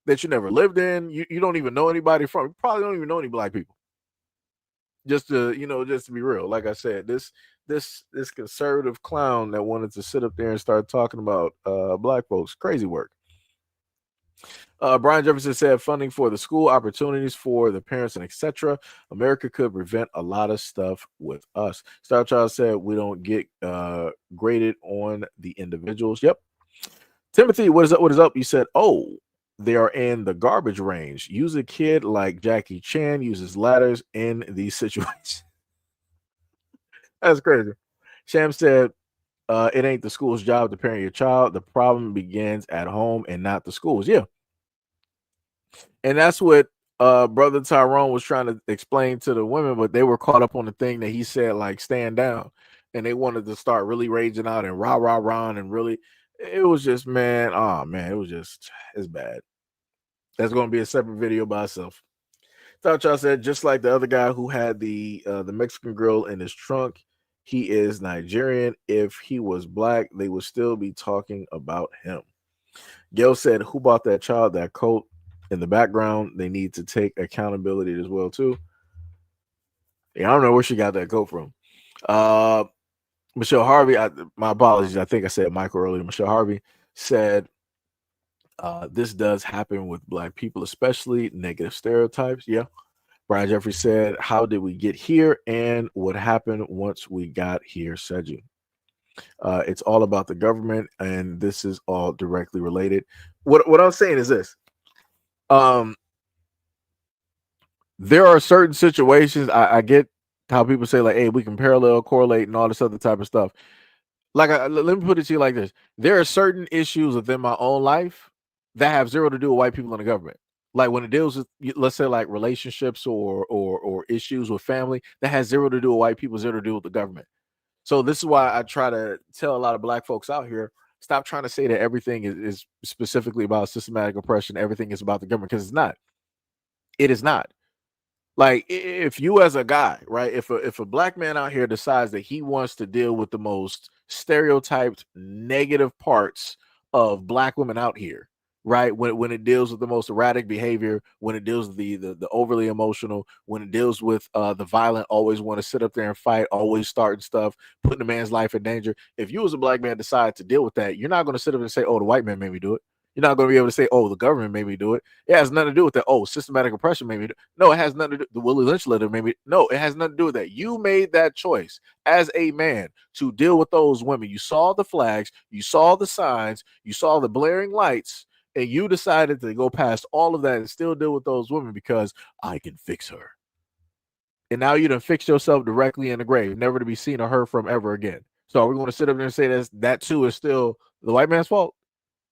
that you never lived in. You don't even know anybody from. You probably don't even know any Black people. Just to be real, like I said, this conservative clown that wanted to sit up there and start talking about Black folks, crazy work. Brian Jefferson said funding for the school, opportunities for the parents, and etc. America could prevent a lot of stuff with us. Star Child said we don't get graded on the individuals. Yep. Timothy, what is up? What is up? You said, oh, they are in the garbage range. Use a kid like Jackie Chan uses ladders in these situations. That's crazy. Sham said, it ain't the school's job to parent your child. The problem begins at home and not the schools. Yeah. And that's what brother Tyrone was trying to explain to the women, but they were caught up on the thing that he said, like, stand down, and they wanted to start really raging out and rah rah rah, and really, it was just, man, oh man, it was just, it's bad. That's going to be a separate video by itself. Thought y'all said, just like the other guy who had the Mexican girl in his trunk, he is Nigerian. If he was black, they would still be talking about him. Gail said, who bought that child that coat? In the background, they need to take accountability as well too. Yeah, I don't know where she got that coat from. Michelle Harvey, my apologies, I think I said Michael earlier. Michelle Harvey said, this does happen with black people, especially negative stereotypes. Yeah. Brian Jeffrey said, how did we get here and what happened once we got here, Seju? It's all about the government, and this is all directly related. What I'm saying is this. There are certain situations, I get how people say, like, hey, we can parallel, correlate, and all this other type of stuff. Like, let me put it to you like this. There are certain issues within my own life that have zero to do with white people in the government. Like when it deals with, let's say, like relationships or issues with family, that has zero to do with white people, zero to do with the government. So this is why I try to tell a lot of black folks out here, stop trying to say that everything is specifically about systematic oppression, everything is about the government, because it's not. It is not. Like, if you as a guy, right, if a black man out here decides that he wants to deal with the most stereotyped negative parts of black women out here, right, when it deals with the most erratic behavior, when it deals with the overly emotional, when it deals with the violent, always want to sit up there and fight, always starting stuff, putting a man's life in danger. If you as a black man decide to deal with that, you're not going to sit up and say, oh, the white man made me do it. You're not going to be able to say, oh, the government made me do it. It has nothing to do with that. Oh, systematic oppression made me do it. No, it has nothing to do. The Willie Lynch letter made me. No, it has nothing to do with that. You made that choice as a man to deal with those women. You saw the flags, you saw the signs, you saw the blaring lights, and you decided to go past all of that and still deal with those women because I can fix her. And now you done fixed yourself directly in the grave, never to be seen or heard from ever again. So are we going to sit up there and say that too is still the white man's fault?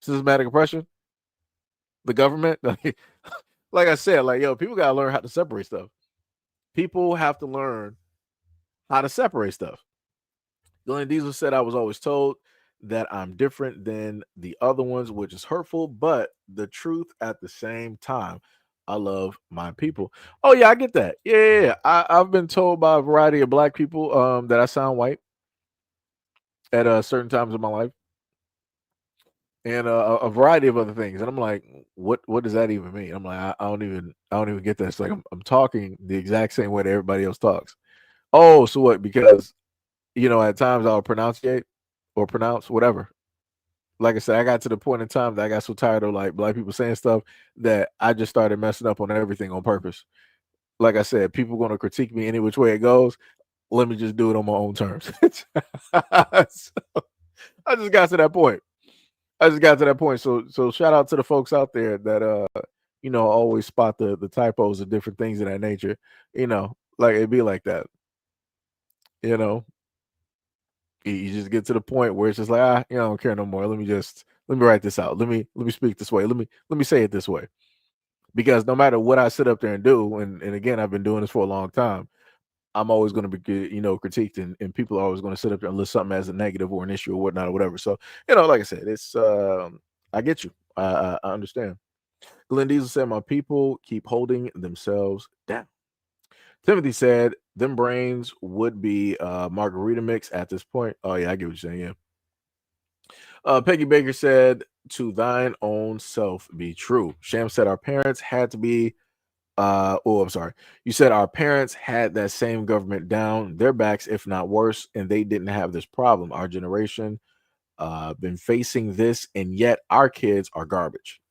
Systematic oppression, the government. Like I said, like, yo, people gotta learn how to separate stuff. People have to learn how to separate stuff. Glenn Diesel said, I was always told that I'm different than the other ones, which is hurtful, but the truth at the same time. I love my people. Oh yeah, I get that. Yeah. I've been told by a variety of black people that I sound white at certain times in my life. And a variety of other things, and I'm like, what does that even mean? I'm like, I don't even get that. It's like I'm talking the exact same way that everybody else talks. Oh, so what? Because at times I'll pronunciate or pronounce whatever. Like I said, I got to the point in time that I got so tired of like black people saying stuff that I just started messing up on everything on purpose. Like I said, people going to critique me any which way it goes. Let me just do it on my own terms. So, I just got to that point. So shout out to the folks out there that always spot the typos and different things of that nature. Like it'd be like that. You just get to the point where it's just like, I don't care no more. Let me write this out. Let me speak this way. Let me say it this way. Because no matter what I sit up there and do, and again, I've been doing this for a long time, I'm always going to be, critiqued, and people are always going to sit up there and list something as a negative or an issue or whatnot or whatever. So, like I said, it's I get you. I understand. Glenn Diesel said, my people keep holding themselves down. Timothy said, them brains would be margarita mix at this point. Oh, yeah, I get what you're saying. Yeah. Peggy Baker said, to thine own self be true. Sham said, our parents had to be I'm sorry. You said our parents had that same government down their backs, if not worse, and they didn't have this problem. Our generation been facing this, and yet our kids are garbage.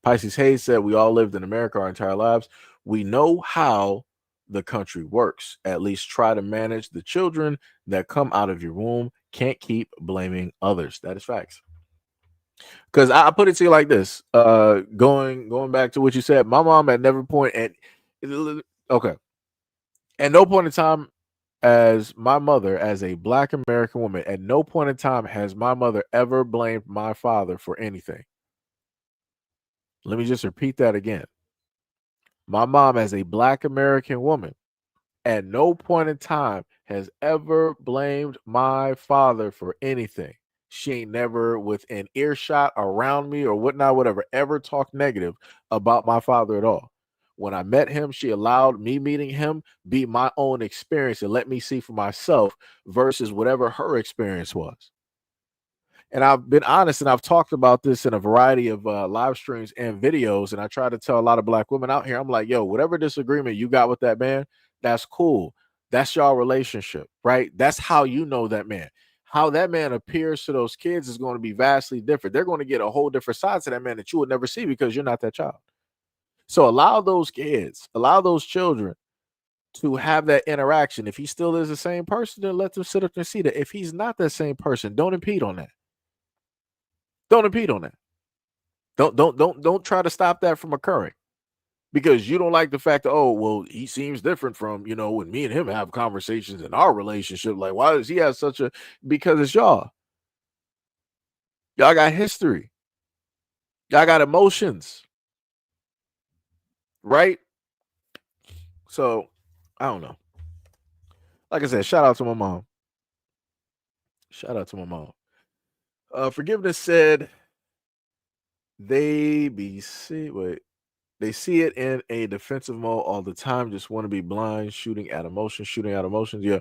Pisces Hayes said, we all lived in America our entire lives. We know how the country works. At least try to manage the children that come out of your womb. Can't keep blaming others. That is facts. Because I put it to you like this, going back to what you said, my mom at never point at no point in time, as my mother, as a Black American woman, at no point in time has my mother ever blamed my father for anything. Let me just repeat that again. My mom, as a Black American woman, at no point in time has ever blamed my father for anything. She ain't never within earshot around me or whatnot, whatever, ever talked negative about my father at all. When I met him, she allowed me meeting him be my own experience and let me see for myself versus whatever her experience was. And I've been honest and I've talked about this in a variety of live streams and videos. And I try to tell a lot of Black women out here, I'm like, yo, whatever disagreement you got with that man, that's cool. That's y'all relationship, right? That's how you know that man. How that man appears to those kids is going to be vastly different. They're going to get a whole different side to that man that you would never see because you're not that child. So allow those kids, allow those children to have that interaction. If he still is the same person, then let them sit up and see that. If he's not that same person, don't impede on that. Don't impede on that. Don't try to stop that from occurring because you don't like the fact that, oh, well, he seems different from, when me and him have conversations in our relationship. Like, why does he have such a, because it's y'all. Y'all got history. Y'all got emotions. Right? So I don't know. Like I said, shout out to my mom. Shout out to my mom. Forgiveness said they they see it in a defensive mode all the time, just want to be blind, shooting at emotions. Yeah.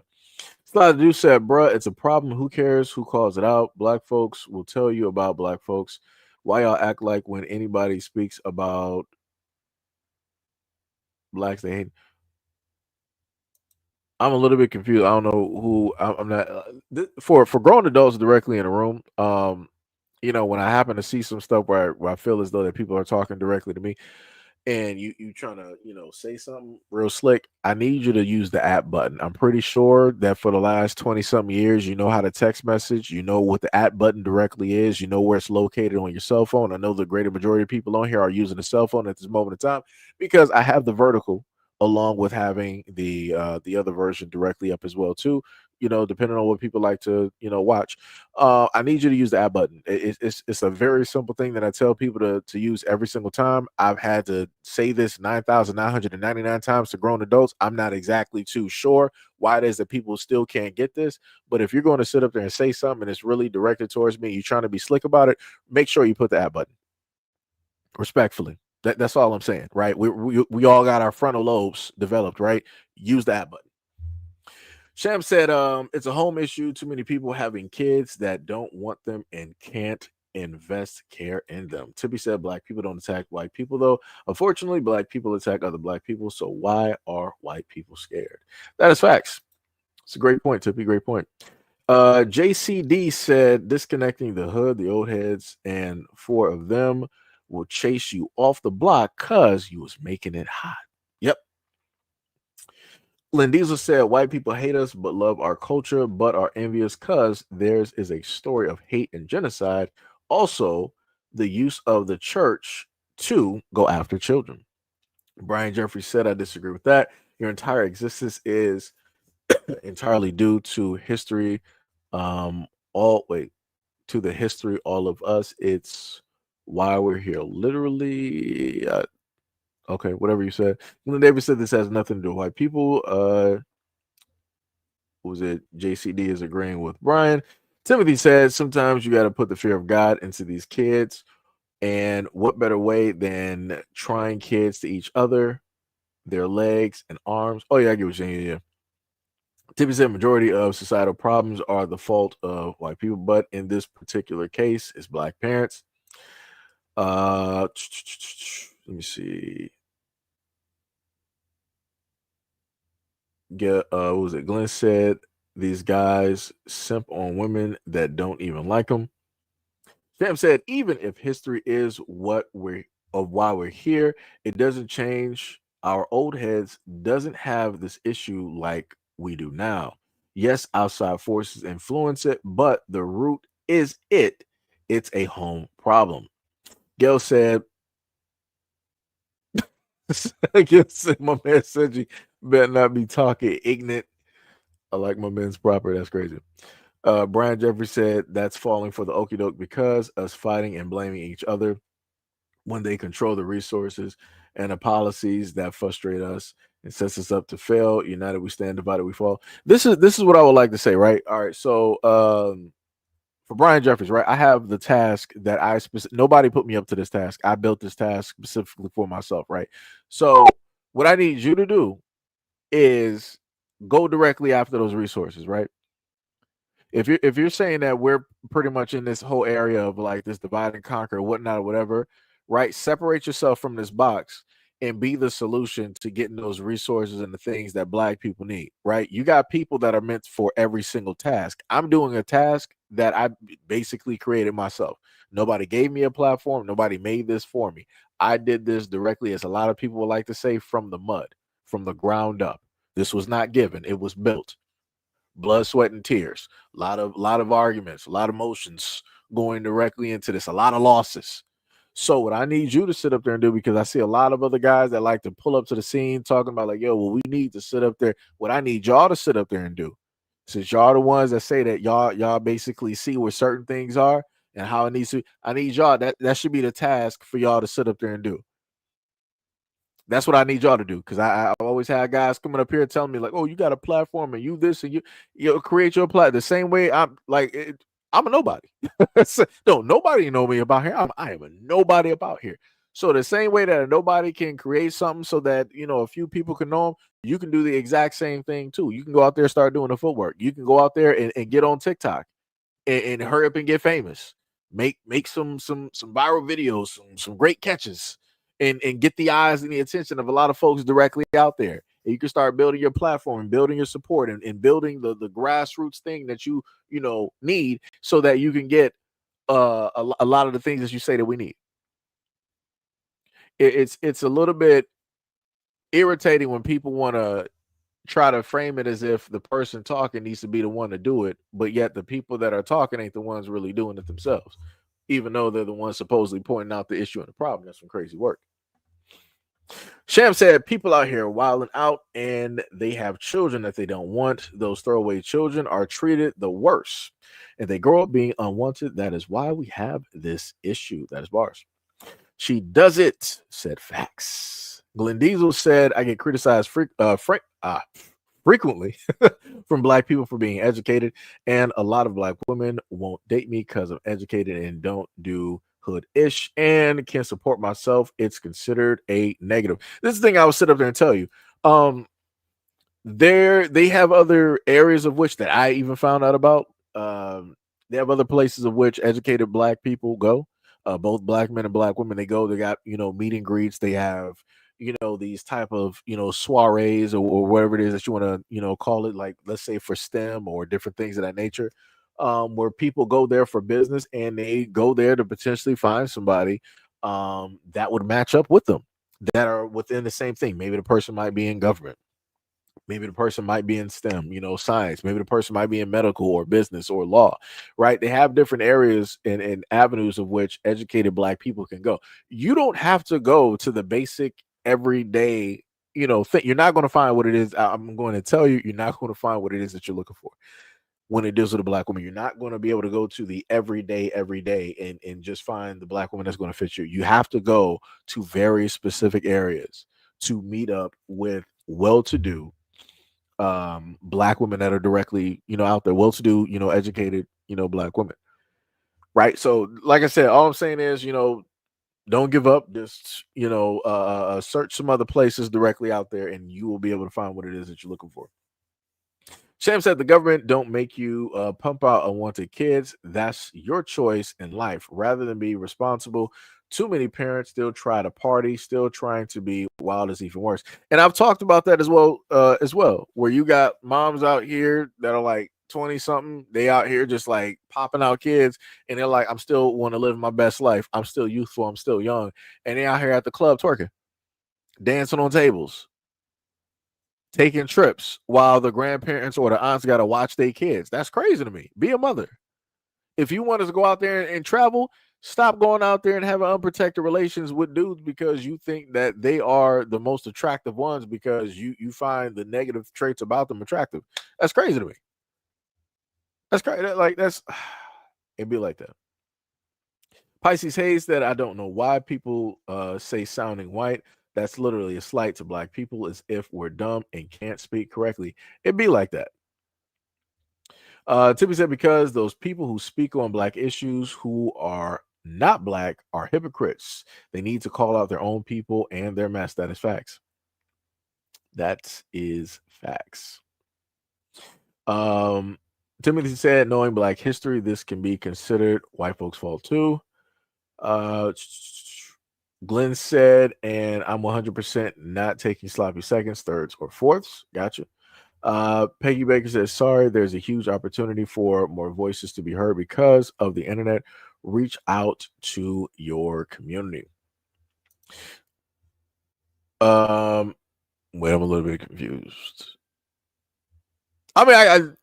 Slide Dude said, bruh, it's a problem. Who cares who calls it out? Black folks will tell you about Black folks. Why y'all act like when anybody speaks about Blacks, they hate? I'm a little bit confused. I don't know who I'm not for grown adults directly in a room. When I happen to see some stuff where I feel as though that people are talking directly to me, and you trying to say something real slick, I need you to use the app button. I'm pretty sure that for the last 20 something years, you know how to text message, you know what the app button directly is, you know where it's located on your cell phone. I know the greater majority of people on here are using a cell phone at this moment in time because I have the vertical along with having the other version directly up as well too, depending on what people like to watch. I need you to use the app button. It's a very simple thing that I tell people to use every single time. I've had to say this 9,999 times to grown adults. I'm not exactly too sure why it is that people still can't get this, but if you're going to sit up there and say something and it's really directed towards me, you're trying to be slick about it, make sure you put the app button respectfully. That's all I'm saying, right? We all got our frontal lobes developed, right? Use the app button. Sham said, it's a home issue. Too many people having kids that don't want them and can't invest care in them. Tippy said, Black people don't attack white people, though. Unfortunately, Black people attack other Black people. So why are white people scared? That is facts. It's a great point, Tippy. Great point. JCD said, disconnecting the hood, the old heads, and 4 of them will chase you off the block because you was making it hot. Yep. Lindiza said, white people hate us but love our culture, but are envious because theirs is a story of hate and genocide. Also, the use of the church to go after children. Brian Jeffrey said, I disagree with that. Your entire existence is entirely due to history. To the history, all of us. It's why we're here. Literally, okay, whatever you said. David said this has nothing to do with white people. Was it JCD is agreeing with Brian? Timothy said sometimes you got to put the fear of God into these kids, and what better way than trying kids to each other, their legs and arms. Oh yeah, I get what you're saying. Yeah. Timothy said majority of societal problems are the fault of white people, but in this particular case, it's Black parents. Let me see. What was it? Glenn said these guys simp on women that don't even like them. Sam said, even if history is what why we're here, it doesn't change. Our old heads doesn't have this issue like we do now. Yes, outside forces influence it, but the root is it. It's a home problem. Gail said, my man said you better not be talking ignorant. I like my men's proper. That's crazy. Brian Jeffrey said that's falling for the okie doke because us fighting and blaming each other when they control the resources and the policies that frustrate us and sets us up to fail. United we stand, divided we fall. This is what I would like to say, right? All right, so for Brian Jeffries, right? I have the task that nobody put me up to this task. I built this task specifically for myself, right? So what I need you to do is go directly after those resources, right? If you're saying that we're pretty much in this whole area of like this divide and conquer, whatnot, or whatever, right? Separate yourself from this box and be the solution to getting those resources and the things that black people need, right? You got people that are meant for every single task. I'm doing a task that I basically created myself. Nobody gave me a platform, nobody made this for me. I did this directly, as a lot of people would like to say, from the mud, from the ground up. This was not given, it was built. Blood, sweat, and tears. A lot of arguments, a lot of emotions going directly into this, a lot of losses. So what I need you to sit up there and do, because I see a lot of other guys that like to pull up to the scene talking about like, yo, well, we need to sit up there. What I need y'all to sit up there and do, since y'all the ones that say that y'all basically see where certain things are and how it needs to. I need y'all, that should be the task for y'all to sit up there and do. That's what I need y'all to do, because I always had guys coming up here telling me like, "Oh, you got a platform and you this and you create your platform." The same way I'm like, I'm a nobody. No, nobody know me about here. I am a nobody about here. So the same way that a nobody can create something so that a few people can know them, you can do the exact same thing too. You can go out there and start doing the footwork. You can go out there and get on TikTok and hurry up and get famous. Make some viral videos, some great catches, and get the eyes and the attention of a lot of folks directly out there. And you can start building your platform and building your support and building the grassroots thing that you need, so that you can get a lot of the things that you say that we need. It's a little bit irritating when people want to try to frame it as if the person talking needs to be the one to do it, but yet the people that are talking ain't the ones really doing it themselves, even though they're the ones supposedly pointing out the issue and the problem. That's some crazy work. Sham said people out here wilding out and they have children that they don't want. Those throwaway children are treated the worst and they grow up being unwanted. That is why we have this issue. That is bars. She does it, said facts. Glenn Diesel said, I get criticized frequently from black people for being educated, and a lot of black women won't date me because I'm educated and don't do hood-ish and can support myself. It's considered a negative. This is the thing I would sit up there and tell you. They have other areas of which that I even found out about. They have other places of which educated black people go. Both black men and black women, they go. They got meet and greets. They have these type of soirees or whatever it is that you want to call it. Like let's say for STEM or different things of that nature, where people go there for business and they go there to potentially find somebody that would match up with them, that are within the same thing. Maybe the person might be in government. Maybe the person might be in STEM, science. Maybe the person might be in medical or business or law, right? They have different areas and avenues of which educated black people can go. You don't have to go to the basic everyday, thing. You're not going to find what it is. I'm going to tell you, you're not going to find what it is that you're looking for when it deals with a black woman. You're not going to be able to go to the every day and just find the black woman that's going to fit you. You have to go to very specific areas to meet up with well-to-do black women that are directly out there, well-to-do, educated, black women, right? So like I said, all I'm saying is don't give up. Just search some other places directly out there and you will be able to find what it is that you're looking for. Sam said the government don't make you pump out unwanted kids. That's your choice in life. Rather than be responsible, too many parents still try to party, still trying to be wild is even worse. And I've talked about that as well, where you got moms out here that are like 20 something. They out here just like popping out kids and they're like, I'm still want to live my best life. I'm still youthful. I'm still young. And they out here at the club twerking, dancing on tables, taking trips while the grandparents or the aunts got to watch their kids. That's crazy to me. Be a mother. If you want us to go out there and travel, stop going out there and having unprotected relations with dudes because you think that they are the most attractive ones because you find the negative traits about them attractive. That's crazy to me. That's crazy. Like it'd be like that. Pisces Hayes that I don't know why people say sounding white. That's literally a slight to black people, as if we're dumb and can't speak correctly. It'd be like that. Tippy said because those people who speak on black issues who are not black are hypocrites. They need to call out their own people and their mess. That is facts. That is facts. Timothy said, knowing black history, this can be considered white folks' fault too. Glenn said, and I'm 100% not taking sloppy seconds, thirds, or fourths. Gotcha. Peggy Baker says, sorry, there's a huge opportunity for more voices to be heard because of the internet. Reach out to your community. Wait, I'm a little bit confused. I mean,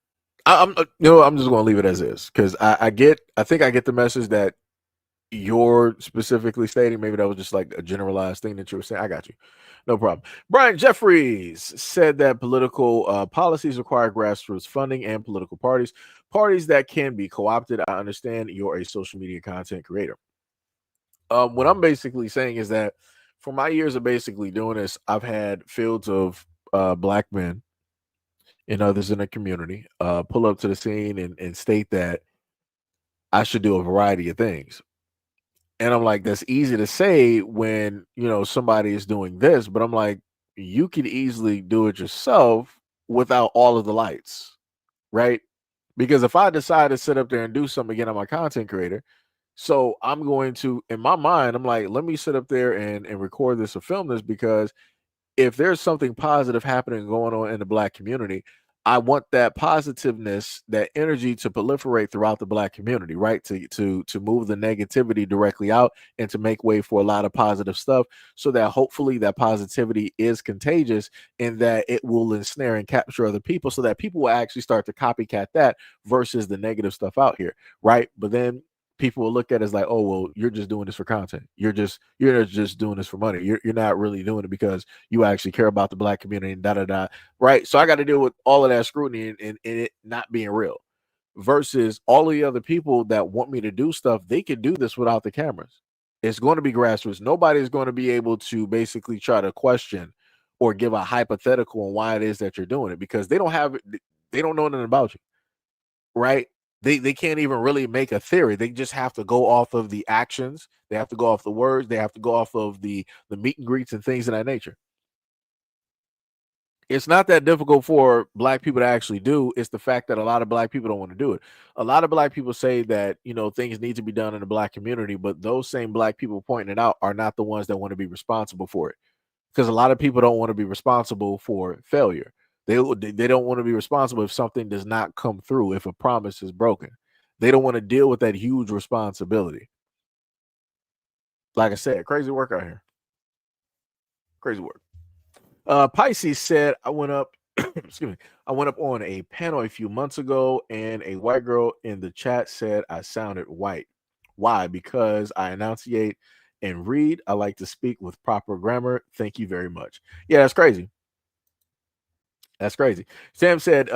I'm I'm just gonna leave it as is because I think I get the message that you're specifically stating. Maybe that was just like a generalized thing that you were saying. I got you. No problem. Brian Jeffries said that political policies require grassroots funding and political parties that can be co-opted. I understand you're a social media content creator. What I'm basically saying is that for my years of basically doing this, I've had fields of black men and others in the community pull up to the scene and state that I should do a variety of things. And I'm like, that's easy to say when, somebody is doing this, but I'm like, you could easily do it yourself without all of the lights, right? Because if I decide to sit up there and do something again, I'm a content creator. So I'm going to, in my mind, I'm like, let me sit up there and record this or film this because if there's something positive happening going on in the black community, I want that positiveness, that energy to proliferate throughout the black community, right? To move the negativity directly out and to make way for a lot of positive stuff so that hopefully that positivity is contagious and that it will ensnare and capture other people so that people will actually start to copycat that versus the negative stuff out here, right? But then people will look at it as like, oh, well, you're just doing this for content. You're just doing this for money. You're not really doing it because you actually care about the black community and da da da. Right. So I got to deal with all of that scrutiny and it not being real. Versus all of the other people that want me to do stuff, they can do this without the cameras. It's going to be grassroots. Nobody's going to be able to basically try to question or give a hypothetical on why it is that you're doing it because they don't know nothing about you. Right? They can't even really make a theory. They just have to go off of the actions. They have to go off the words. They have to go off of the meet and greets and things of that nature. It's not that difficult for black people to actually do. It's the fact that a lot of black people don't want to do it. A lot of black people say that, things need to be done in the black community, but those same black people pointing it out are not the ones that want to be responsible for it. Because a lot of people don't want to be responsible for failure. They don't want to be responsible if something does not come through, if a promise is broken. They don't want to deal with that huge responsibility. Like I said, crazy work out here. Crazy work. Pisces said, I went up, excuse me, I went up on a panel a few months ago and a white girl in the chat said I sounded white. Why? Because I enunciate and read. I like to speak with proper grammar. Thank you very much. Yeah, that's crazy. That's crazy. Sam said,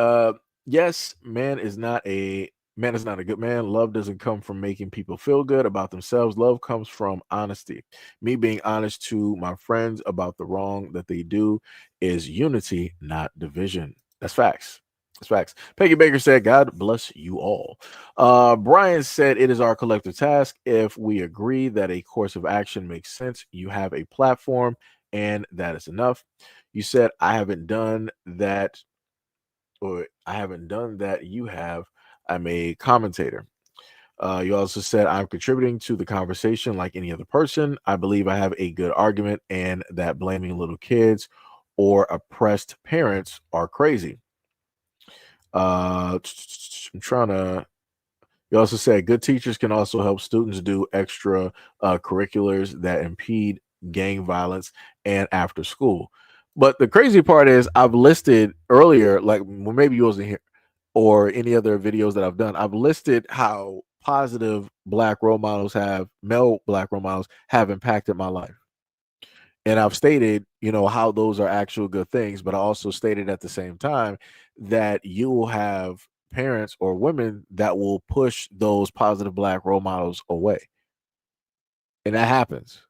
yes, man is not a good man. Love doesn't come from making people feel good about themselves. Love comes from honesty. Me being honest to my friends about the wrong that they do is unity, not division. That's facts. That's facts. Peggy Baker said, God bless you all. Brian said, it is our collective task. If we agree that a course of action makes sense, you have a platform, and that is enough. You said, I haven't done that, or I haven't done that. You have. I'm a commentator. You also said, I'm contributing to the conversation like any other person. I believe I have a good argument and that blaming little kids or oppressed parents are crazy. I'm trying to. You also said good teachers can also help students do extra curriculars that impede gang violence and after school. But the crazy part is I've listed earlier, like well, maybe you wasn't here or any other videos that I've done, I've listed how positive male black role models have impacted my life. And I've stated, how those are actual good things, but I also stated at the same time that you will have parents or women that will push those positive black role models away. And that happens.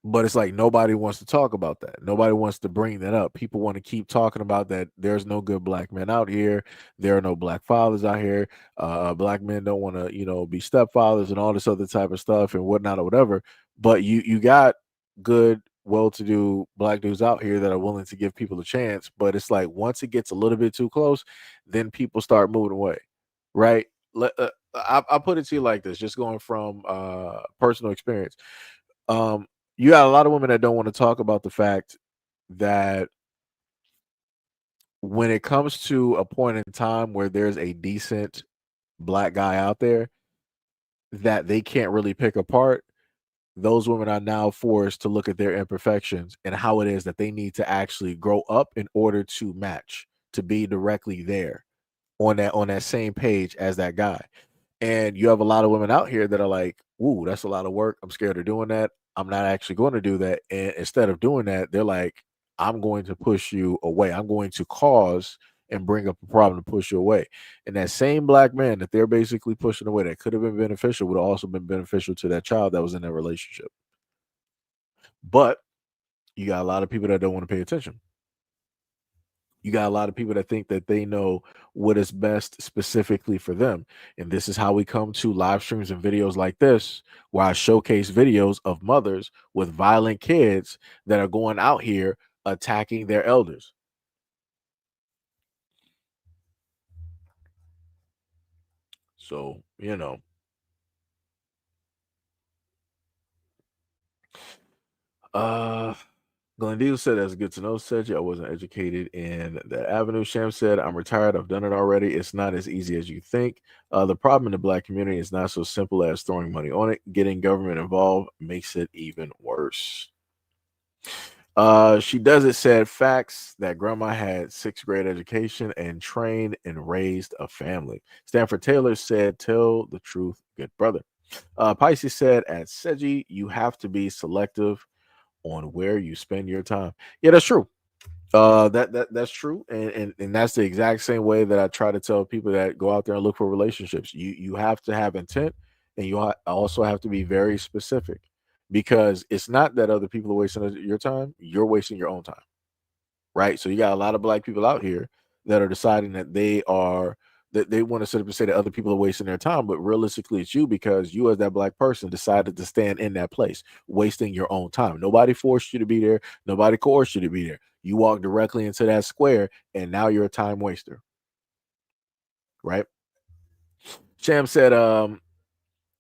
But it's like nobody wants to talk about that. Nobody wants to bring that up. People want to keep talking about that. There's no good black men out here. There are no black fathers out here. Black men don't want to, be stepfathers and all this other type of stuff and whatnot or whatever. But you got good, well-to-do black dudes out here that are willing to give people a chance. But it's like once it gets a little bit too close, then people start moving away, right? I put it to you like this, just going from personal experience. Um, you got a lot of women that don't want to talk about the fact that when it comes to a point in time where there's a decent black guy out there that they can't really pick apart, those women are now forced to look at their imperfections and how it is that they need to actually grow up in order to match, to be directly there on that same page as that guy. And you have a lot of women out here that are like, "Ooh, that's a lot of work. I'm scared of doing that. I'm not actually going to do that." And instead of doing that, they're like, "I'm going to push you away. I'm going to cause and bring up a problem to push you away." And that same black man that they're basically pushing away that could have been beneficial would have also been beneficial to that child that was in that relationship. But you got a lot of people that don't want to pay attention. You got a lot of people that think that they know what is best specifically for them. And this is how we come to live streams and videos like this, where I showcase videos of mothers with violent kids that are going out here attacking their elders. So, Glendale said that's good to know. Said I wasn't educated in that avenue. Sham said, I'm retired. I've done it already. It's not as easy as you think. The problem in the black community is not so simple as throwing money on it. Getting government involved makes it even worse. She does it said facts that grandma had sixth grade education and trained and raised a family. Stanford Taylor said, tell the truth, good brother. Pisces said, at Seji, you have to be selective on where you spend your time. Yeah, that's true. That's true, and that's the exact same way that I try to tell people that go out there and look for relationships. You have to have intent, and also have to be very specific, because it's not that other people are wasting your time. You're wasting your own time, right? So you got a lot of black people out here that are deciding that they want to sit up and say that other people are wasting their time, but realistically it's you, because you as that black person decided to stand in that place, wasting your own time. Nobody forced you to be there. Nobody coerced you to be there. You walk directly into that square, and now you're a time waster, right? Sham said,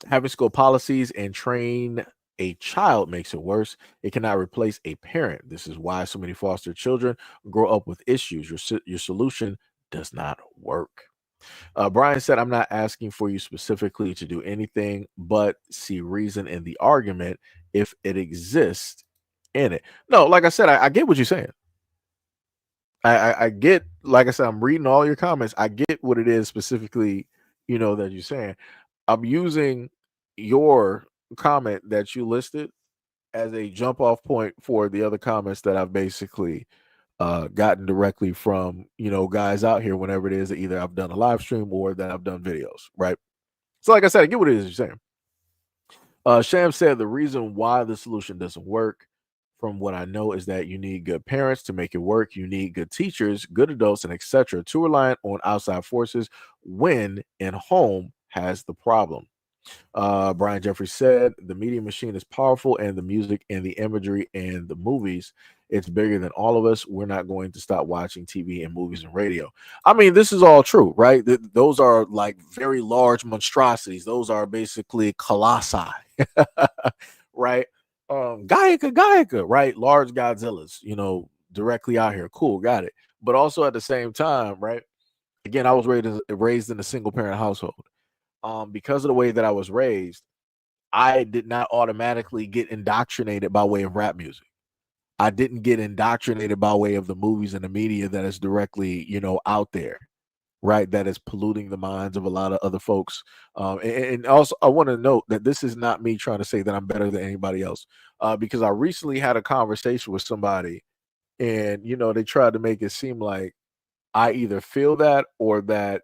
having school policies and train a child makes it worse. It cannot replace a parent. This is why so many foster children grow up with issues. Your solution does not work. Brian said, I'm not asking for you specifically to do anything, but see reason in the argument if it exists in it. No, like I said, I get what you're saying. I get, like I said, I'm reading all your comments. I get what it is specifically, that you're saying. I'm using your comment that you listed as a jump off point for the other comments that I've basically gotten directly from guys out here whenever it is that either I've done a live stream or that I've done videos, right? So like I said, I get what it is you're saying. Sham said the reason why the solution doesn't work, from what I know, is that you need good parents to make it work. You need good teachers, good adults, and etc. Too reliant on outside forces when in home has the problem. Brian Jeffrey said the media machine is powerful, and the music and the imagery and the movies, it's bigger than all of us. We're not going to stop watching TV and movies and radio. I mean, this is all true, right? Those are like very large monstrosities. Those are basically colossi, right? Gaika, right? Large Godzillas, directly out here. Cool, got it. But also at the same time, right? Again, I was raised in a single parent household. Because of the way that I was raised, I did not automatically get indoctrinated by way of rap music. I didn't get indoctrinated by way of the movies and the media that is directly, out there, right? That is polluting the minds of a lot of other folks. And also, I want to note that this is not me trying to say that I'm better than anybody else, because I recently had a conversation with somebody, and they tried to make it seem like I either feel that or that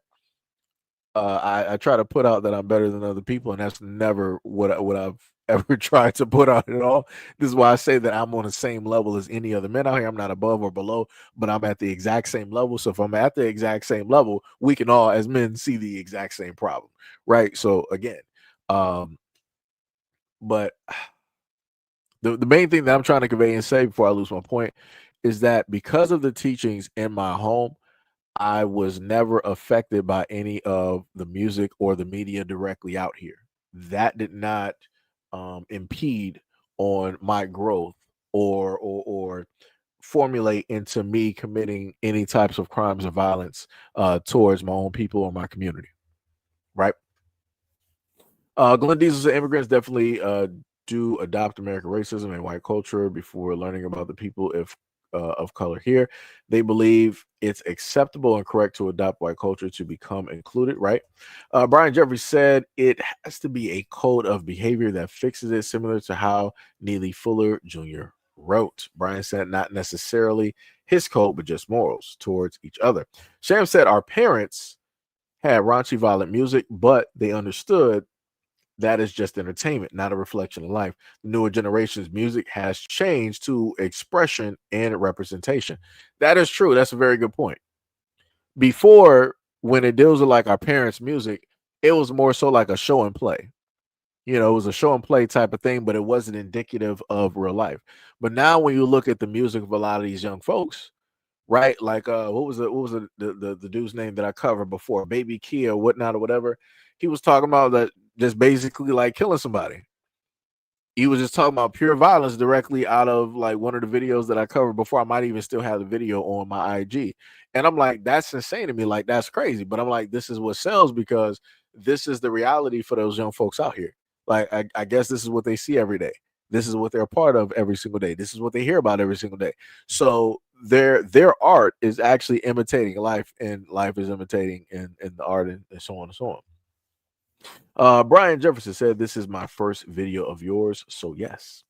I try to put out that I'm better than other people, and that's never what I've ever tried to put on at all. This is why I say that I'm on the same level as any other men out here. I'm not above or below, but I'm at the exact same level. So if I'm at the exact same level, we can all, as men, see the exact same problem, right? So again, but the main thing that I'm trying to convey and say before I lose my point is that because of the teachings in my home, I was never affected by any of the music or the media directly out here. That did not impede on my growth or formulate into me committing any types of crimes or violence towards my own people or my community. Right. Glenn Diesel said immigrants definitely do adopt American racism and white culture before learning about the people if of color here. They believe it's acceptable and correct to adopt white culture to become included, right? Brian Jeffrey said it has to be a code of behavior that fixes it, similar to how Neely Fuller Jr. wrote. Brian said not necessarily his code, but just morals towards each other. Sham said our parents had raunchy, violent music, but they understood that is just entertainment, not a reflection of life. The newer generation's music has changed to expression and representation. That is true. That's a very good point. Before, when it deals with like our parents' music, it was more so like a show and play. You know, it was a show and play type of thing, but it wasn't indicative of real life. But now, when you look at the music of a lot of these young folks, right? Like, what was the dude's name that I covered before, Baby Key or whatnot or whatever? He was talking about that just basically like killing somebody. He was just talking about pure violence directly out of like one of the videos that I covered before. I might even still have the video on my IG. And I'm like, that's insane to me. Like, that's crazy. But I'm like, this is what sells because this is the reality for those young folks out here. Like, I guess this is what they see every day. This is what they're a part of every single day. This is what they hear about every single day. So their art is actually imitating life, and life is imitating in the art and so on and so on. Brian Jefferson said, "This is my first video of yours, so yes."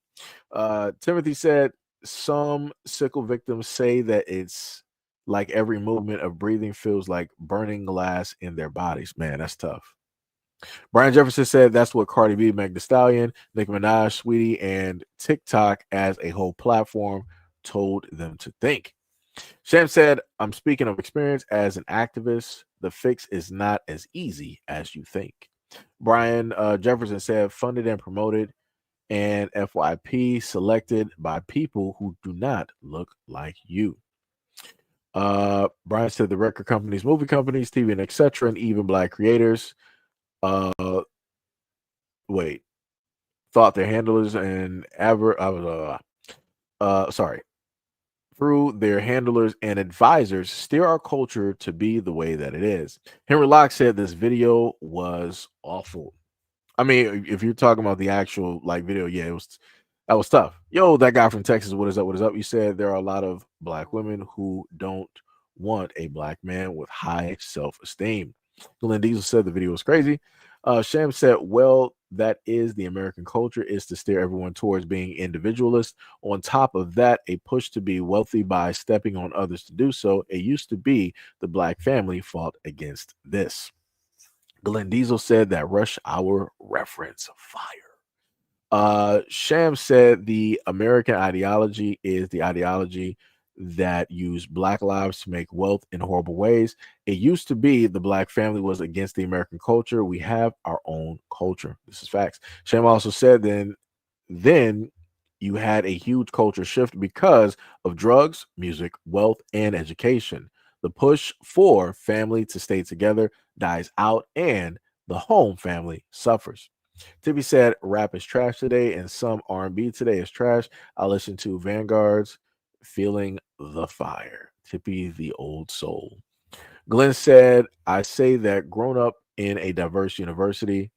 Timothy said, "Some sickle victims say that it's like every movement of breathing feels like burning glass in their bodies." Man, that's tough. Brian Jefferson said, "That's what Cardi B, Meg Thee Stallion, Nicki Minaj, Sweetie, and TikTok as a whole platform told them to think." Sham said, "I'm speaking of experience as an activist. The fix is not as easy as you think." Brian Jefferson said, "Funded and promoted and FYP selected by people who do not look like you." Brian said, "The record companies, movie companies, TV, and etc., and even black creators, uh, wait, thought their handlers and sorry, through their handlers and advisors steer our culture to be the way that it is." Henry Locke said this video was awful. I mean, if you're talking about the actual like video, yeah, that was tough. Yo, that guy from Texas, what is up? What is up? You said there are a lot of black women who don't want a black man with high self-esteem. Glenn Diesel said the video was crazy. Sham said, "Well, that is the American culture, is to steer everyone towards being individualist. On top of that, a push to be wealthy by stepping on others to do so. It used to be the black family fought against this." Glenn Diesel said that Rush Hour reference fire. Sham said the American ideology is the ideology that used black lives to make wealth in horrible ways. It used to be the black family was against the American culture. We have our own culture. This is facts. Sham also said then you had a huge culture shift because of drugs, music, wealth, and education. The push for family to stay together dies out, and the home family suffers. Tippy said, "Rap is trash today, and some R&B today is trash. I listen to Vanguard's Feeling the Fire." Tippy, the old soul. Glenn said, "I say that grown up in a diverse university,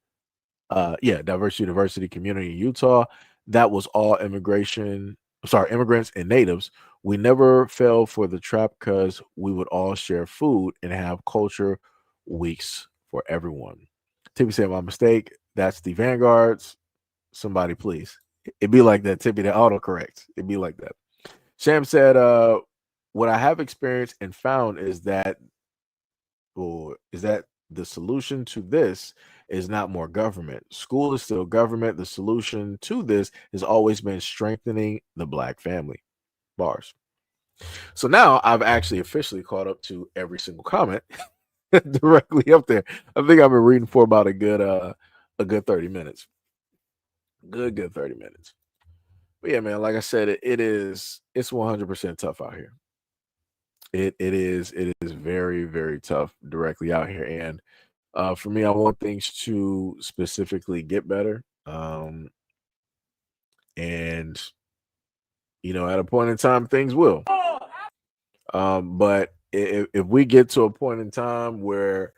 diverse university community in Utah, that was all immigrants and natives. We never fell for the trap because we would all share food and have culture weeks for everyone." Tippy said, "My mistake. That's the Vanguards. Somebody please." It'd be like that, Tippy, the autocorrect. It'd be like that. Sham said, "What I have experienced and found is that the solution to this is not more government. School is still government. The solution to this has always been strengthening the Black family. Bars. So now I've actually officially caught up to every single comment directly up there. I think I've been reading for about a good 30 minutes. Good 30 minutes. But yeah, man, like I said, it's 100% tough out here. It is very, very tough directly out here. And for me, I want things to specifically get better. And at a point in time, things will. But if we get to a point in time where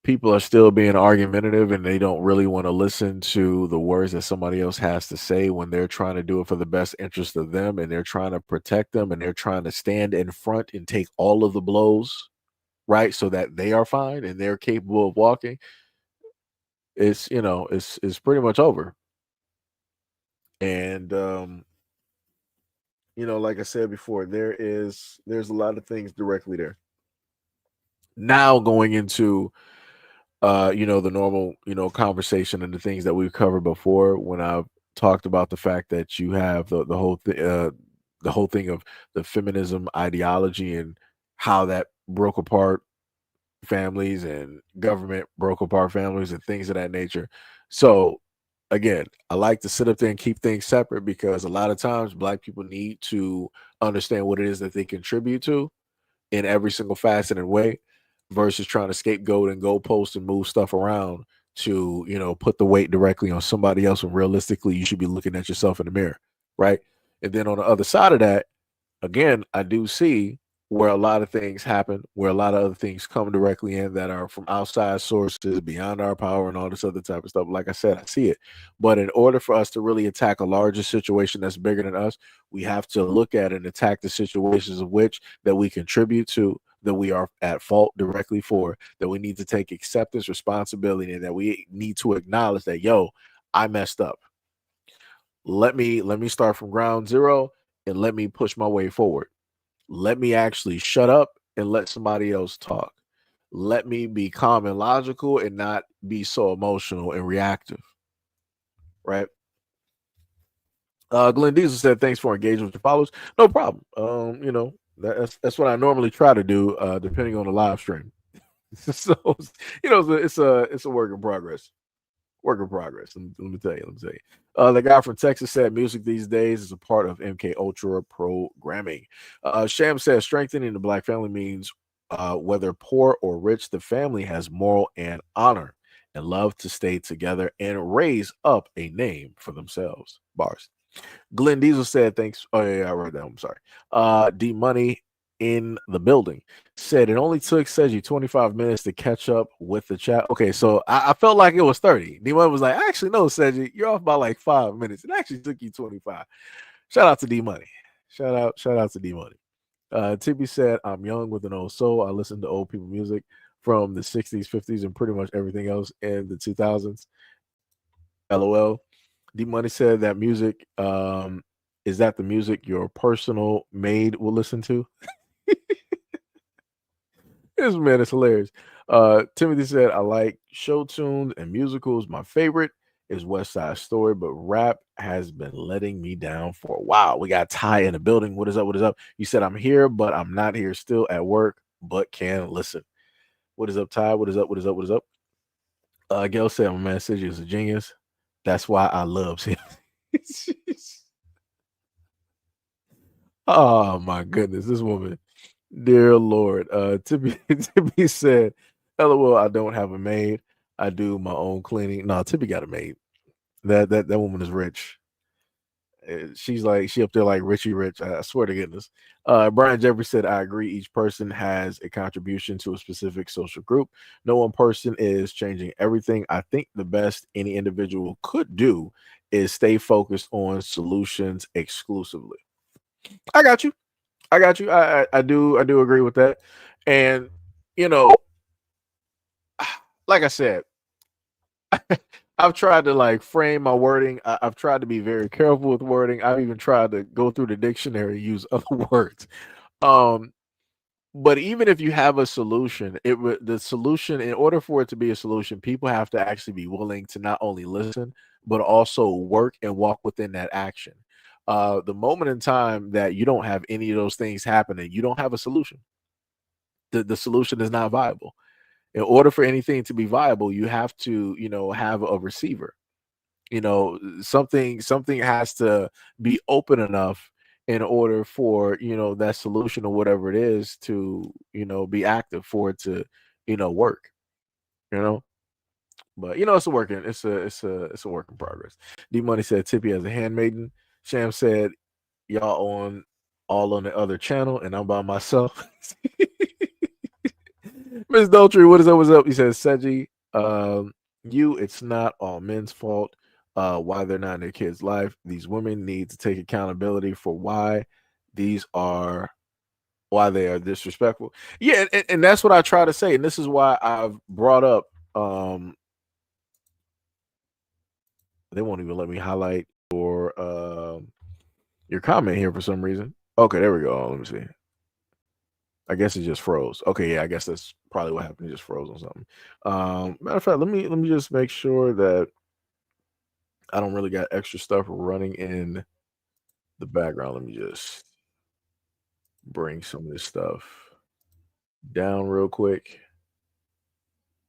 people are still being argumentative and they don't really want to listen to the words that somebody else has to say when they're trying to do it for the best interest of them, and they're trying to protect them, and they're trying to stand in front and take all of the blows, right, so that they are fine and they're capable of walking, it's pretty much over. And like I said before, there's a lot of things directly there. Now going into the normal, conversation and the things that we've covered before, when I've talked about the fact that you have the whole thing of the feminism ideology and how that broke apart families, and government broke apart families and things of that nature. So again, I like to sit up there and keep things separate, because a lot of times Black people need to understand what it is that they contribute to in every single facet and way, versus trying to scapegoat and goalpost and move stuff around to put the weight directly on somebody else, when realistically you should be looking at yourself in the mirror, right? And then on the other side of that, again, I do see where a lot of things happen, where a lot of other things come directly in that are from outside sources beyond our power and all this other type of stuff. Like I said, I see it. But in order for us to really attack a larger situation that's bigger than us, we have to look at and attack the situations of which that we contribute to, that we are at fault directly for, that we need to take acceptance, responsibility, and that we need to acknowledge that, yo, I messed up. Let me start from ground zero and let me push my way forward. Let me actually shut up and let somebody else talk. Let me be calm and logical and not be so emotional and reactive. Right? Glenn Diesel said, "Thanks for engaging with your followers." No problem. That's what I normally try to do, depending on the live stream. So it's a work in progress. Work in progress. Let me tell you. The guy from Texas said music these days is a part of MK Ultra programming. Sham says strengthening the Black family means whether poor or rich, the family has moral and honor and love to stay together and raise up a name for themselves. Bars. Glenn Diesel said, thanks. Oh, yeah, I read that. I'm sorry. D Money in the building said it only took Seji 25 minutes to catch up with the chat. Okay, so I felt like it was 30. D Money was like, actually, no, Seji, you're off by like 5 minutes. It actually took you 25. Shout out to D Money. Shout out to D Money. Tippy said, I'm young with an old soul. I listen to old people music from the 60s, 50s, and pretty much everything else in the 2000s. LOL. D Money said that music, is that the music your personal maid will listen to? This man is hilarious. Timothy said, I like show tunes and musicals. My favorite is West Side Story, but rap has been letting me down for a while. We got Ty in the building. What is up? What is up? You said, I'm here, but I'm not here, still at work, but can listen. What is up, Ty? What is up? What is up? What is up? Gail said, my man Sigi is a genius. That's why I love him. Oh my goodness, this woman. Dear Lord. Tippy said, LOL, I don't have a maid. I do my own cleaning. No, Tippy got a maid. That woman is rich. She's like, she up there like Richie Rich. I swear to goodness. Brian Jeffrey said, I agree. Each person has a contribution to a specific social group. No one person is changing everything. I think the best any individual could do is stay focused on solutions exclusively. I got you. I do agree with that. And like I said, I've tried to like frame my wording. I've tried to be very careful with wording. I've even tried to go through the dictionary, use other words. But even if you have a solution, the solution, in order for it to be a solution, people have to actually be willing to not only listen, but also work and walk within that action. The moment in time that you don't have any of those things happening, you don't have a solution. The solution is not viable. In order for anything to be viable, you have to, have a receiver. Something has to be open enough in order for, that solution or whatever it is to, be active, for it to, work, you know. But it's a work in progress. D Money said Tippy as a handmaiden. Sham said y'all all on the other channel and I'm by myself. Miss Doltry, what is up? What's up? He says, Seji, it's not all men's fault. Why they're not in their kids' life. These women need to take accountability for why they are disrespectful. Yeah, and that's what I try to say. And this is why I've brought up they won't even let me highlight your comment here for some reason. Okay, there we go. Let me see. I guess it just froze. Okay, yeah, I guess that's probably what happened. It just froze on something. Matter of fact, let me just make sure that I don't really got extra stuff running in the background. Let me just bring some of this stuff down real quick.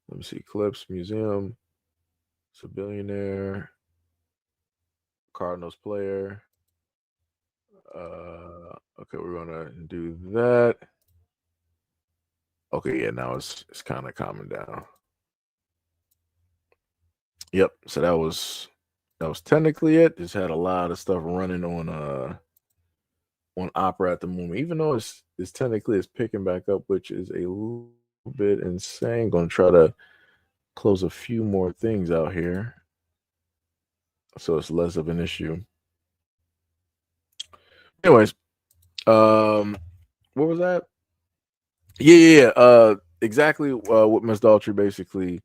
Let me see. Clips, museum, it's a billionaire, Cardinals player. Okay, we're gonna do that. Okay, yeah, now it's kind of calming down. Yep. So that was technically it. Just had a lot of stuff running on Opera at the moment, even though it's technically it's picking back up, which is a little bit insane. Gonna try to close a few more things out here so it's less of an issue. Anyways, what was that? Yeah. Exactly what Miss Daltrey basically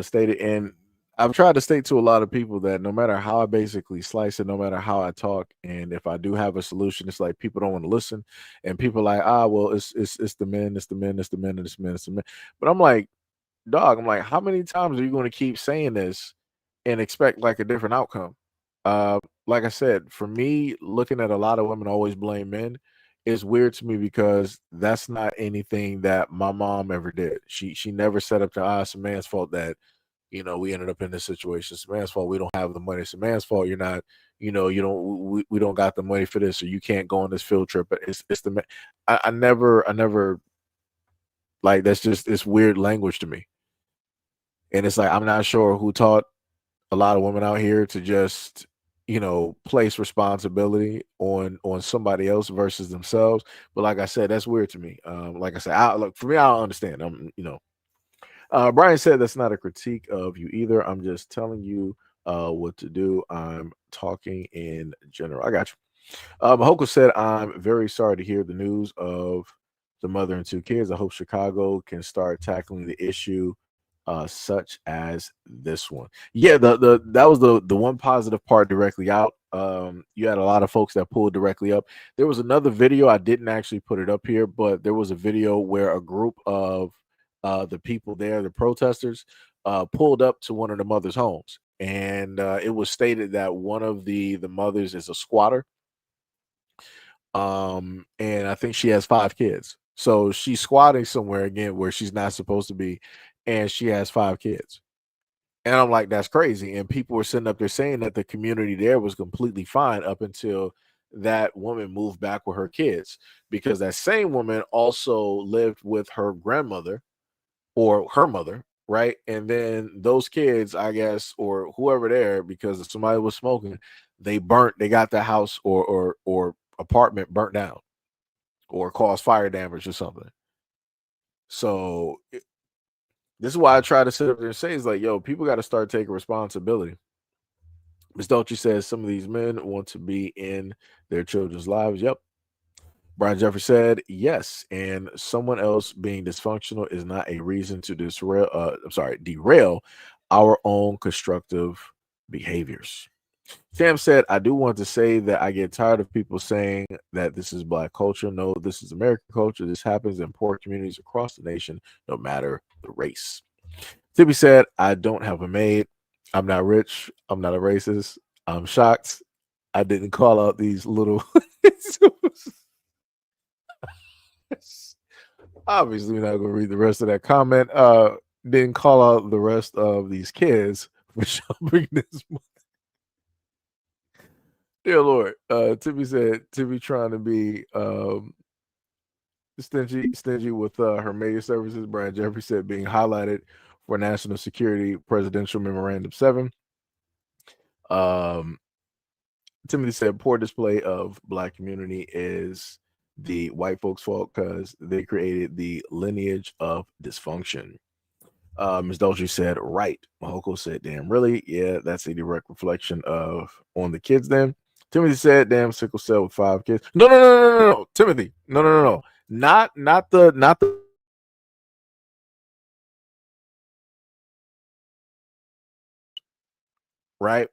stated, and I've tried to state to a lot of people that no matter how I basically slice it, no matter how I talk, and if I do have a solution, it's like people don't want to listen, and people are like, well, it's the men, it's the men, it's the men, it's the men, it's the men. But I'm like, dog, I'm like, how many times are you going to keep saying this and expect like a different outcome? Like I said, for me, looking at a lot of women always blame men is weird to me because that's not anything that my mom ever did. She never set up to it's a man's fault that we ended up in this situation. It's a man's fault we don't have the money. It's a man's fault you're not, we don't got the money for this, or you can't go on this field trip. But it's the man. I never like that's just it's weird language to me. And it's like I'm not sure who taught a lot of women out here to just place responsibility on somebody else versus themselves. But like I said, that's weird to me. Like I said, look, for me, I don't understand. Brian said that's not a critique of you either. I'm just telling you what to do. I'm talking in general. I got you. Mahoko said, I'm very sorry to hear the news of the mother and two kids. I hope Chicago can start tackling the issue such as this one. Yeah, that was the one positive part directly out. You had a lot of folks that pulled directly up. There was another video, I didn't actually put it up here, but there was a video where a group of the people there, the protesters, pulled up to one of the mothers' homes, and it was stated that one of the mothers is a squatter. And I think she has 5 kids. So she's squatting somewhere again where she's not supposed to be, and she has 5 kids. And I'm like, that's crazy. And people were sitting up there saying that the community there was completely fine up until that woman moved back with her kids, because that same woman also lived with her grandmother or her mother, right? And then those kids, I guess, or whoever there, because somebody was smoking, they got the house or apartment burnt down or caused fire damage or something. So this is why I try to sit up there and say, is like, yo, people got to start taking responsibility. Ms. Dolce says some of these men want to be in their children's lives. Yep. Brian Jeffrey said, yes, and someone else being dysfunctional is not a reason to derail our own constructive behaviors. Sam said, I do want to say that I get tired of people saying that this is black culture. No, this is American culture. This happens in poor communities across the nation, no matter the race. Tippy said, I don't have a maid. I'm not rich. I'm not a racist. I'm shocked. I didn't call out these little. Obviously, we're not going to read the rest of that comment. Didn't call out the rest of these kids for shopping this month. Dear Lord, Tippy said, Tippy trying to be stingy with her media services. Brian Jeffrey said being highlighted for National Security Presidential Memorandum 7. Timothy said poor display of black community is the white folks' fault because they created the lineage of dysfunction. Ms. Dolce said, right. Mahoko said, damn, really? Yeah, that's a direct reflection of on the kids then. Timothy said, damn, sickle cell with 5 kids. No. Timothy. No. Not the right.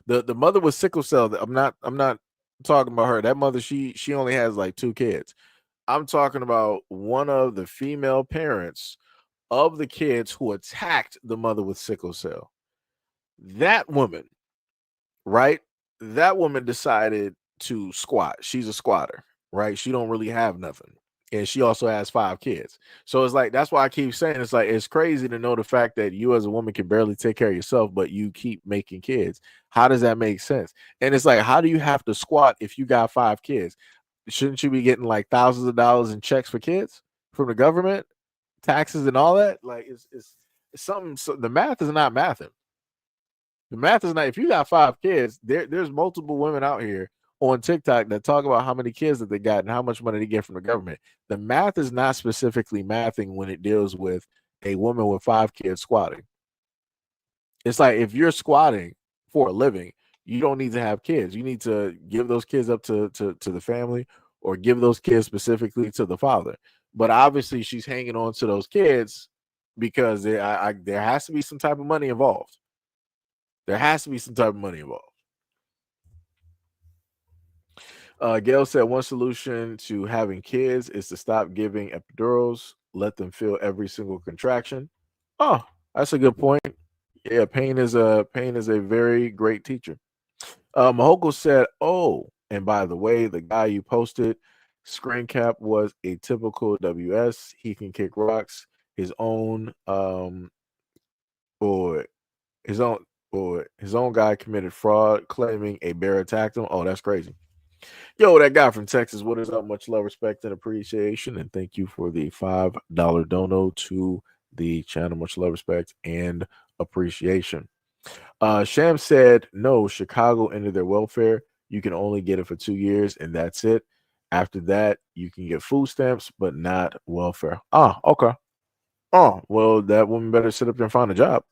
The mother with sickle cell. I'm not talking about her. That mother, she only has like 2 kids. I'm talking about one of the female parents of the kids who attacked the mother with sickle cell. That woman, right? That woman decided to squat. She's a squatter, right? She don't really have nothing. And she also has 5 kids. So it's like that's why I keep saying it's like it's crazy to know the fact that you as a woman can barely take care of yourself, but you keep making kids. How does that make sense? And it's like, how do you have to squat if you got 5 kids? Shouldn't you be getting like thousands of dollars in checks for kids from the government, taxes and all that? Like it's something. So the math is not mathing. The math is not. If you got 5 kids, there's multiple women out here on TikTok that talk about how many kids that they got and how much money they get from the government. The math is not specifically mathing when it deals with a woman with 5 kids squatting. It's like if you're squatting for a living, you don't need to have kids. You need to give those kids up to the family or give those kids specifically to the father. But obviously, she's hanging on to those kids because there has to be some type of money involved. There has to be some type of money involved. Gail said one solution to having kids is to stop giving epidurals, let them feel every single contraction. Oh, that's a good point. Yeah, pain is a very great teacher. Mahoko said, "Oh, and by the way, the guy you posted, screen cap was a typical WS. He can kick rocks. His own or his own guy committed fraud, claiming a bear attacked him. Oh, that's crazy." Yo, that guy from Texas, what is up? Much love, respect, and appreciation. And thank you for the $5 dono to the channel. Much love, respect, and appreciation. Sham said, no, Chicago ended their welfare. You can only get it for 2 years, and that's it. After that, you can get food stamps, but not welfare. Ah, okay. Oh, well, that woman better sit up there and find a job.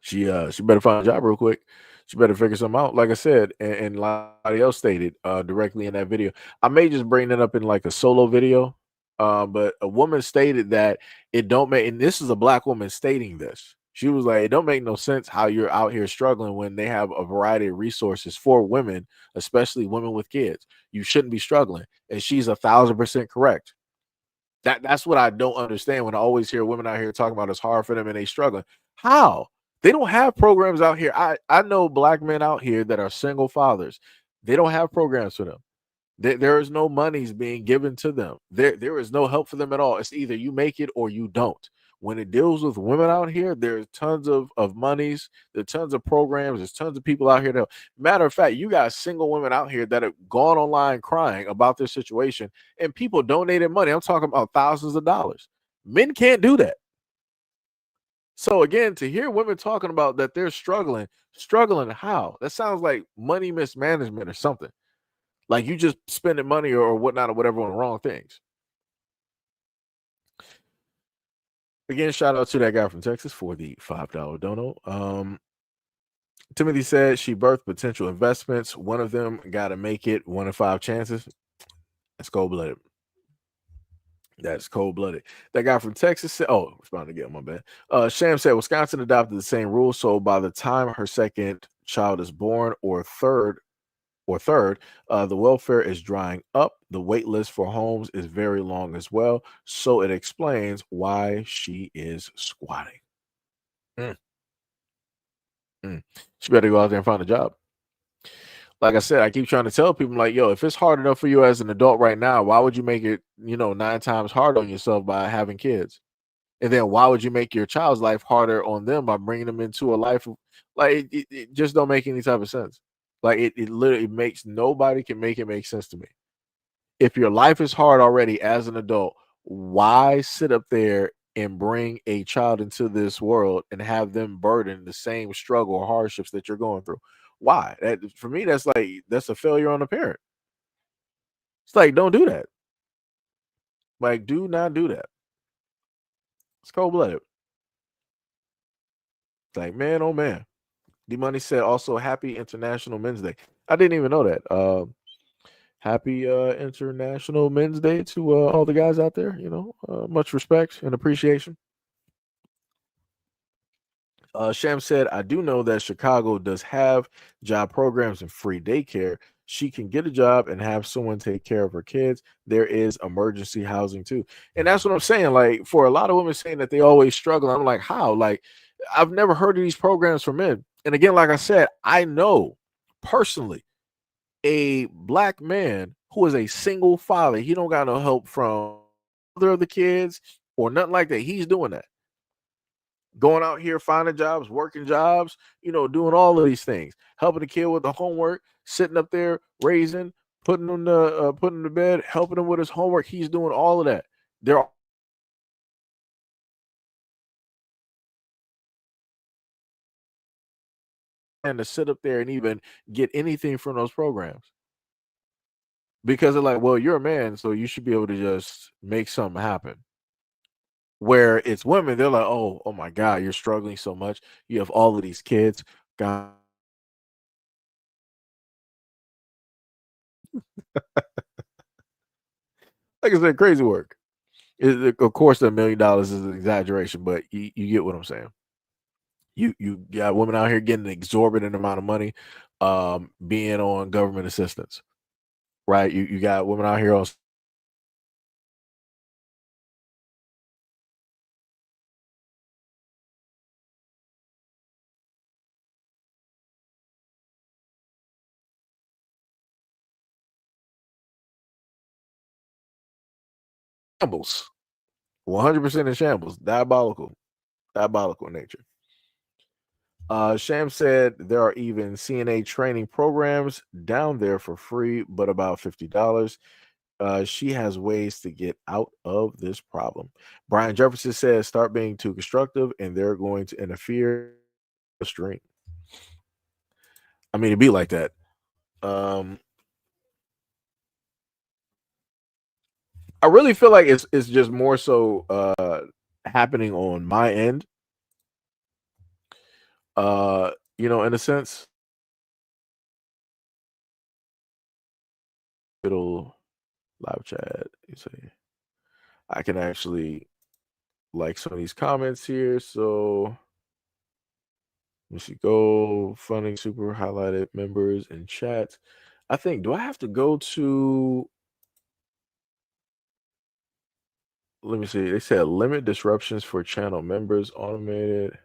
She better find a job real quick. She better figure something out. Like I said, and like somebody else stated directly in that video. I may just bring that up in like a solo video. But a woman stated that it don't make, and this is a black woman stating this. She was like, it don't make no sense how you're out here struggling when they have a variety of resources for women, especially women with kids. You shouldn't be struggling. And she's 1,000% correct. That's what I don't understand when I always hear women out here talking about it's hard for them and they struggling. How? They don't have programs out here. I know black men out here that are single fathers. They don't have programs for them. There is no monies being given to them. There is no help for them at all. It's either you make it or you don't. When it deals with women out here, there's tons of monies, there's tons of programs, there's tons of people out here to matter of fact, you got single women out here that have gone online crying about their situation and people donated money. I'm talking about thousands of dollars. Men can't do that. So again, to hear women talking about that they're struggling how? That sounds like money mismanagement or something. Like you just spending money or whatnot or whatever on the wrong things. Again, shout out to that guy from Texas for the $5 dono. Timothy said she birthed potential investments. One of them got to make it 1 in 5 chances. That's cold-blooded. That's cold-blooded. That guy from Texas said, oh, responding again, my bad. Sham said Wisconsin adopted the same rules, so by the time her second child is born, or third, the welfare is drying up. The wait list for homes is very long as well. So it explains why she is squatting. Mm, mm. She better go out there and find a job. Like I said, I keep trying to tell people, like, yo, if it's hard enough for you as an adult right now, why would you make it, 9 times harder on yourself by having kids? And then why would you make your child's life harder on them by bringing them into a life of, like, it just don't make any type of sense. Like, it literally makes, nobody can make it make sense to me. If your life is hard already as an adult, why sit up there and bring a child into this world and have them burden the same struggle or hardships that you're going through? Why? That, for me, that's a failure on the parent. It's like, don't do that. Like, do not do that. It's cold blooded. Like, man, oh man. D Money said also happy International Men's Day. I didn't even know that. Happy International Men's Day to all the guys out there. Much respect and appreciation. Sham said, I do know that Chicago does have job programs and free daycare. She can get a job and have someone take care of her kids. There is emergency housing too. And that's what I'm saying. Like, for a lot of women saying that they always struggle, I'm like, how? Like, I've never heard of these programs for men. And again, like I said, I know personally a black man who is a single father. He don't got no help from other of the kids or nothing like that. He's doing that. Going out here, finding jobs, working jobs, doing all of these things, helping the kid with the homework, sitting up there, raising, putting him to bed, helping him with his homework. He's doing all of that. They're and to sit up there and even get anything from those programs because they're like, well, you're a man, so you should be able to just make something happen. Where it's women, they're like, oh my God, you're struggling so much. You have all of these kids. God. Like I said, crazy work. Of course, the $1 million is an exaggeration, but you get what I'm saying. You got women out here getting an exorbitant amount of money, being on government assistance, right? You got women out here on shambles, 100% in shambles, diabolical in nature. Sham said there are even CNA training programs down there for free, but about $50. She has ways to get out of this problem. Brian Jefferson says start being too constructive and they're going to interfere the stream. I mean, it'd be like that. I really feel like it's just more so happening on my end. In a sense. It'll live chat. You say I can actually like some of these comments here. So let me see. Go funding super highlighted members and chat. I think, do I have to go to, let me see. They said limit disruptions for channel members, automated.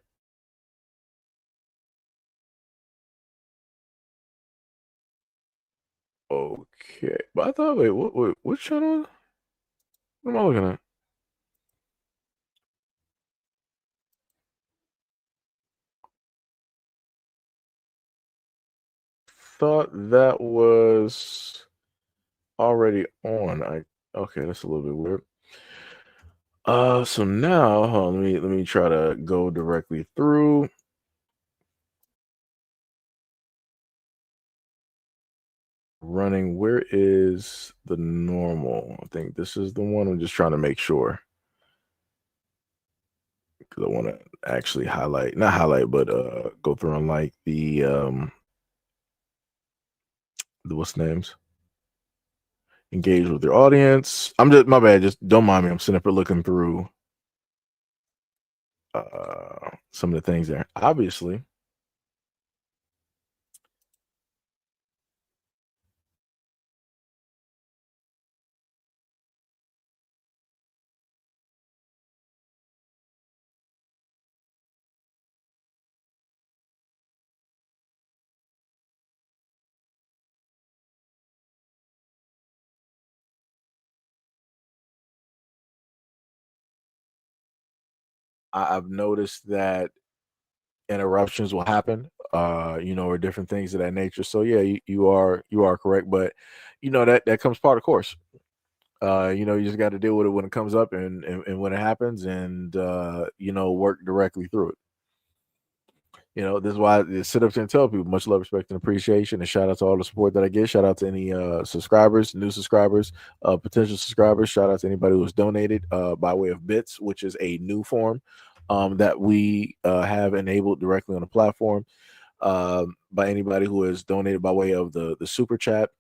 Okay. But I thought, wait, what channel? What am I looking at? Thought that was already on. Okay, that's a little bit weird. So now, hold on, let me try to go directly through. Running, where is the normal? I think this is the one. I'm just trying to make sure because I want to actually not highlight, but go through and like the what's names, engage with your audience. I'm just, my bad, just don't mind me. I'm sitting up here looking through some of the things there. Obviously, I've noticed that interruptions will happen, or different things of that nature. So yeah, you are correct, but that comes part of course. You just got to deal with it when it comes up and when it happens, and work directly through it. This is why I sit up here and tell people much love, respect, and appreciation. And shout out to all the support that I get. Shout out to any subscribers, new subscribers, potential subscribers. Shout out to anybody who has donated by way of bits, which is a new form that we have enabled directly on the platform. By anybody who has donated by way of the super chat,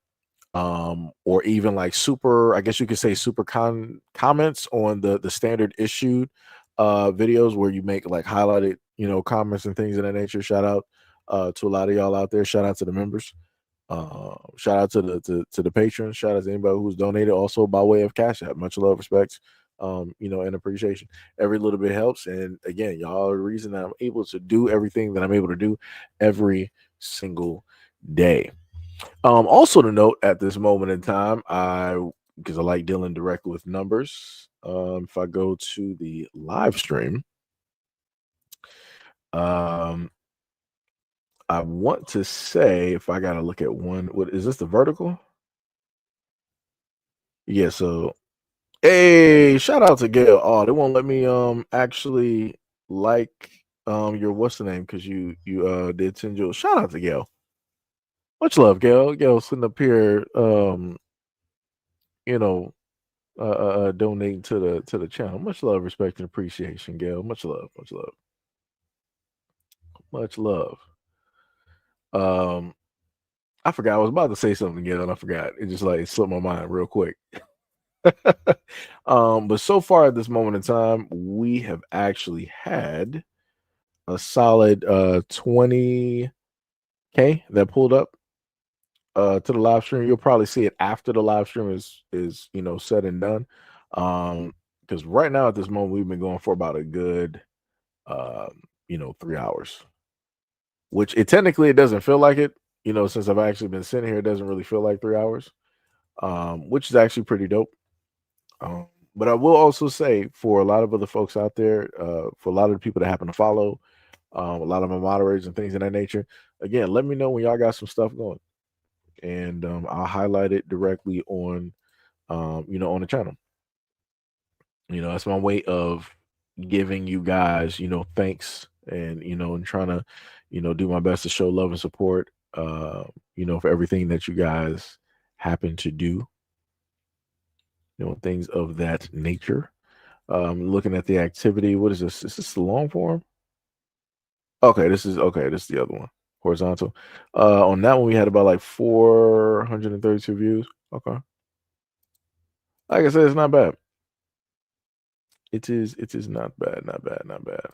or even like super, I guess you could say super comments on the standard issued videos where you make like highlighted comments and things of that nature. Shout out to a lot of y'all out there. Shout out to the members. Shout out to the patrons. Shout out to anybody who's donated also by way of Cash App. Much love, respect, and appreciation. Every little bit helps. And again, y'all are the reason that I'm able to do everything that I'm able to do every single day. Also to note at this moment in time, because I like dealing directly with numbers. If I go to the live stream, I want to say, if I gotta look at one, what is this, the vertical? Yeah, so hey, shout out to Gail. Oh, they won't let me actually like your what's the name, because you did 10 jewels. Shout out to Gail. Much love, Gail. Gail sitting up here you know donating to the channel. Much love, respect, and appreciation, Gail. Much love, much love, much love. Um, I forgot I was about to say something again, and I forgot. It just like slipped my mind real quick. But so far at this moment in time, we have actually had a solid 20K that pulled up to the live stream. You'll probably see it after the live stream is said and done. Because right now at this moment we've been going for about a good 3 hours, which it doesn't feel like it. Since I've actually been sitting here, it doesn't really feel like 3 hours, which is actually pretty dope. But I will also say, for a lot of other folks out there, for a lot of the people that happen to follow, a lot of my moderators and things of that nature, again, let me know when y'all got some stuff going, and I'll highlight it directly on on the channel. That's my way of giving you guys thanks, and trying to do my best to show love and support for everything that you guys happen to do, things of that nature. Looking at the activity, what is this? Is this the long form? Okay, this is the other one, horizontal. On that one we had about like 432 views. Okay, like I said, it's not bad. It is not bad, not bad, not bad.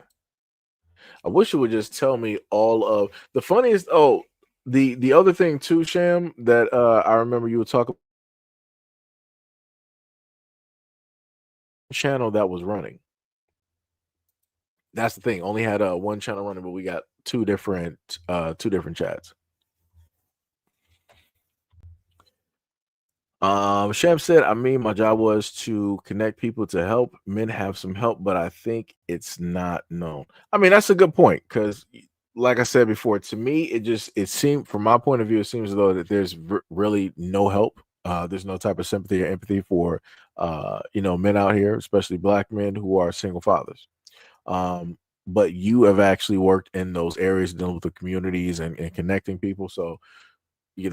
I wish it would just tell me all of the funniest. Oh, the other thing too, Sham, that I remember you would talk about, channel that was running. That's the thing. Only had one channel running, but we got two different chats. Sham said, my job was to connect people to help men have some help, but I think it's not known. That's a good point, because like I said before, to me, it seemed, from my point of view, it seems as though that there's really no help. There's no type of sympathy or empathy for men out here, especially Black men who are single fathers. But you have actually worked in those areas, dealing with the communities and connecting people, so you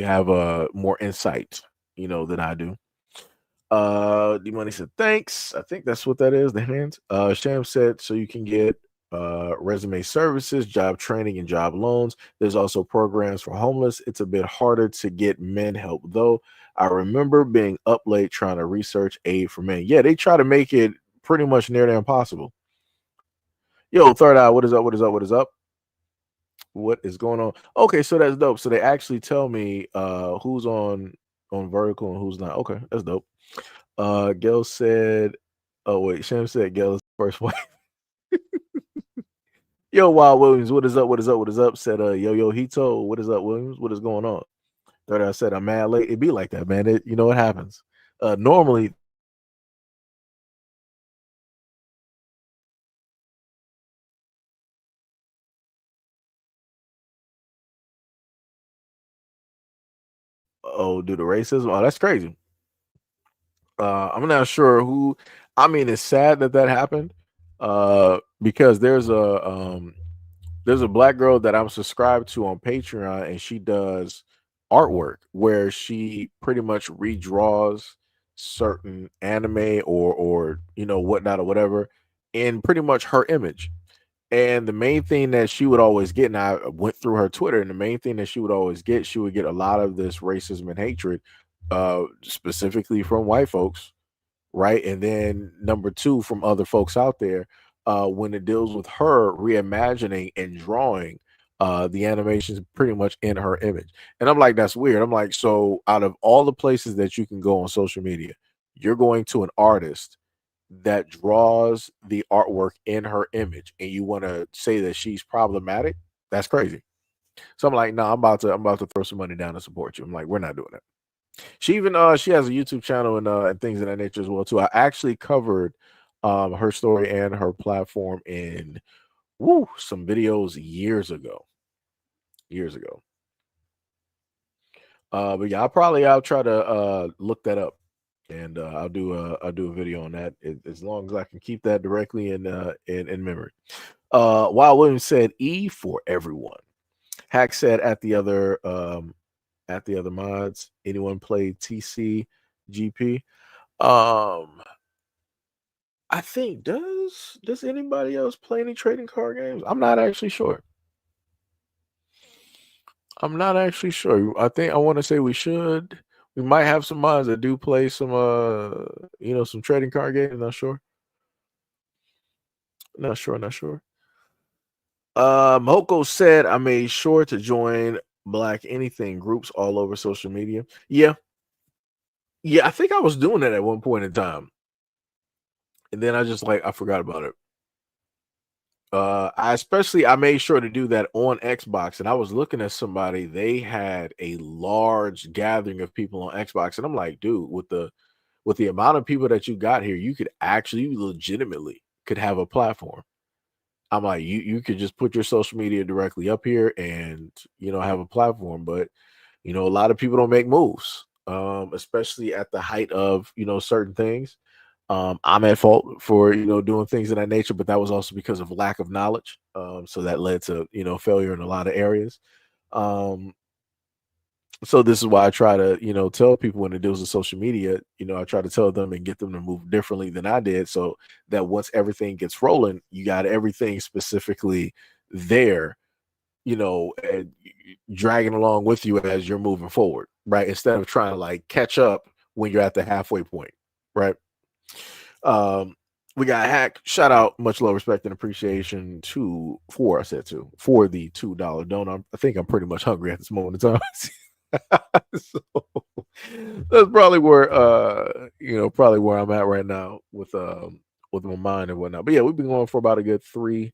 have more insight than I do. D Money said thanks. I think that's what that is, the hands. Sham said, so you can get resume services, job training, and job loans. There's also programs for homeless. It's a bit harder to get men help, though. I remember being up late trying to research aid for men. Yeah, they try to make it pretty much near to impossible. Yo, Third Eye, what is up? What is up? What is up? What is going on? Okay, so that's dope. So they actually tell me who's on vertical and who's not. Okay, that's dope. Gail said, oh wait, Sham said Gail's first wife. Yo, Wild Williams, what is up? What is up? What is up? Said Yo Hito, what is up, Williams? What is going on? Third Eye said, I'm mad late. It be like that, man. It happens. Normally Oh, due to racism. Oh, that's crazy. I'm not sure who. I mean, it's sad that that happened. Because there's a black girl that I'm subscribed to on Patreon, and she does artwork where she pretty much redraws certain anime or whatnot or whatever in pretty much her image. And the main thing that she would always get, and I went through her Twitter, and the main thing that she would always get, she would get a lot of this racism and hatred, specifically from white folks, right? And then number two, from other folks out there, when it deals with her reimagining and drawing the animations pretty much in her image. And I'm like, that's weird. I'm like, so out of all the places that you can go on social media, you're going to an artist that draws the artwork in her image, and you want to say that she's problematic? That's crazy. So I'm like, no, I'm about to throw some money down to support you. I'm like, we're not doing that. She even she has a YouTube channel and things of that nature as well too. I actually covered her story and her platform in some videos years ago. Years ago. But yeah, I'll try to look that up, and I'll do a video on that as long as I can keep that directly in memory. Wild Williams said E for everyone. Hack said at the other mods, anyone play TC GP? I think does anybody else play any trading card games? I'm not actually sure. I'm not actually sure. I think I want to say we should. We might have some mods that do play some some trading card games. Not sure. Not sure. Not sure. Moko said I made sure to join Black Anything groups all over social media. Yeah. Yeah, I think I was doing that at one point in time. And then I forgot about it. I made sure to do that on Xbox, and I was looking at somebody, they had a large gathering of people on Xbox, and I'm like, dude, with the amount of people that you got here, you legitimately could have a platform. I'm like, you could just put your social media directly up here and have a platform, but a lot of people don't make moves, especially at the height of certain things. I'm at fault for doing things of that nature, but that was also because of lack of knowledge. So that led to failure in a lot of areas. So this is why I try to tell people when it deals with social media, I try to tell them and get them to move differently than I did, so that once everything gets rolling, you got everything specifically there, and dragging along with you as you're moving forward, right? Instead of trying to like catch up when you're at the halfway point, right? We got Hack. Shout out, much love, respect, and appreciation for the $2 donor. I think I'm pretty much hungry at this moment in time. So that's probably where I'm at right now with my mind and whatnot. But yeah, we've been going for about a good 3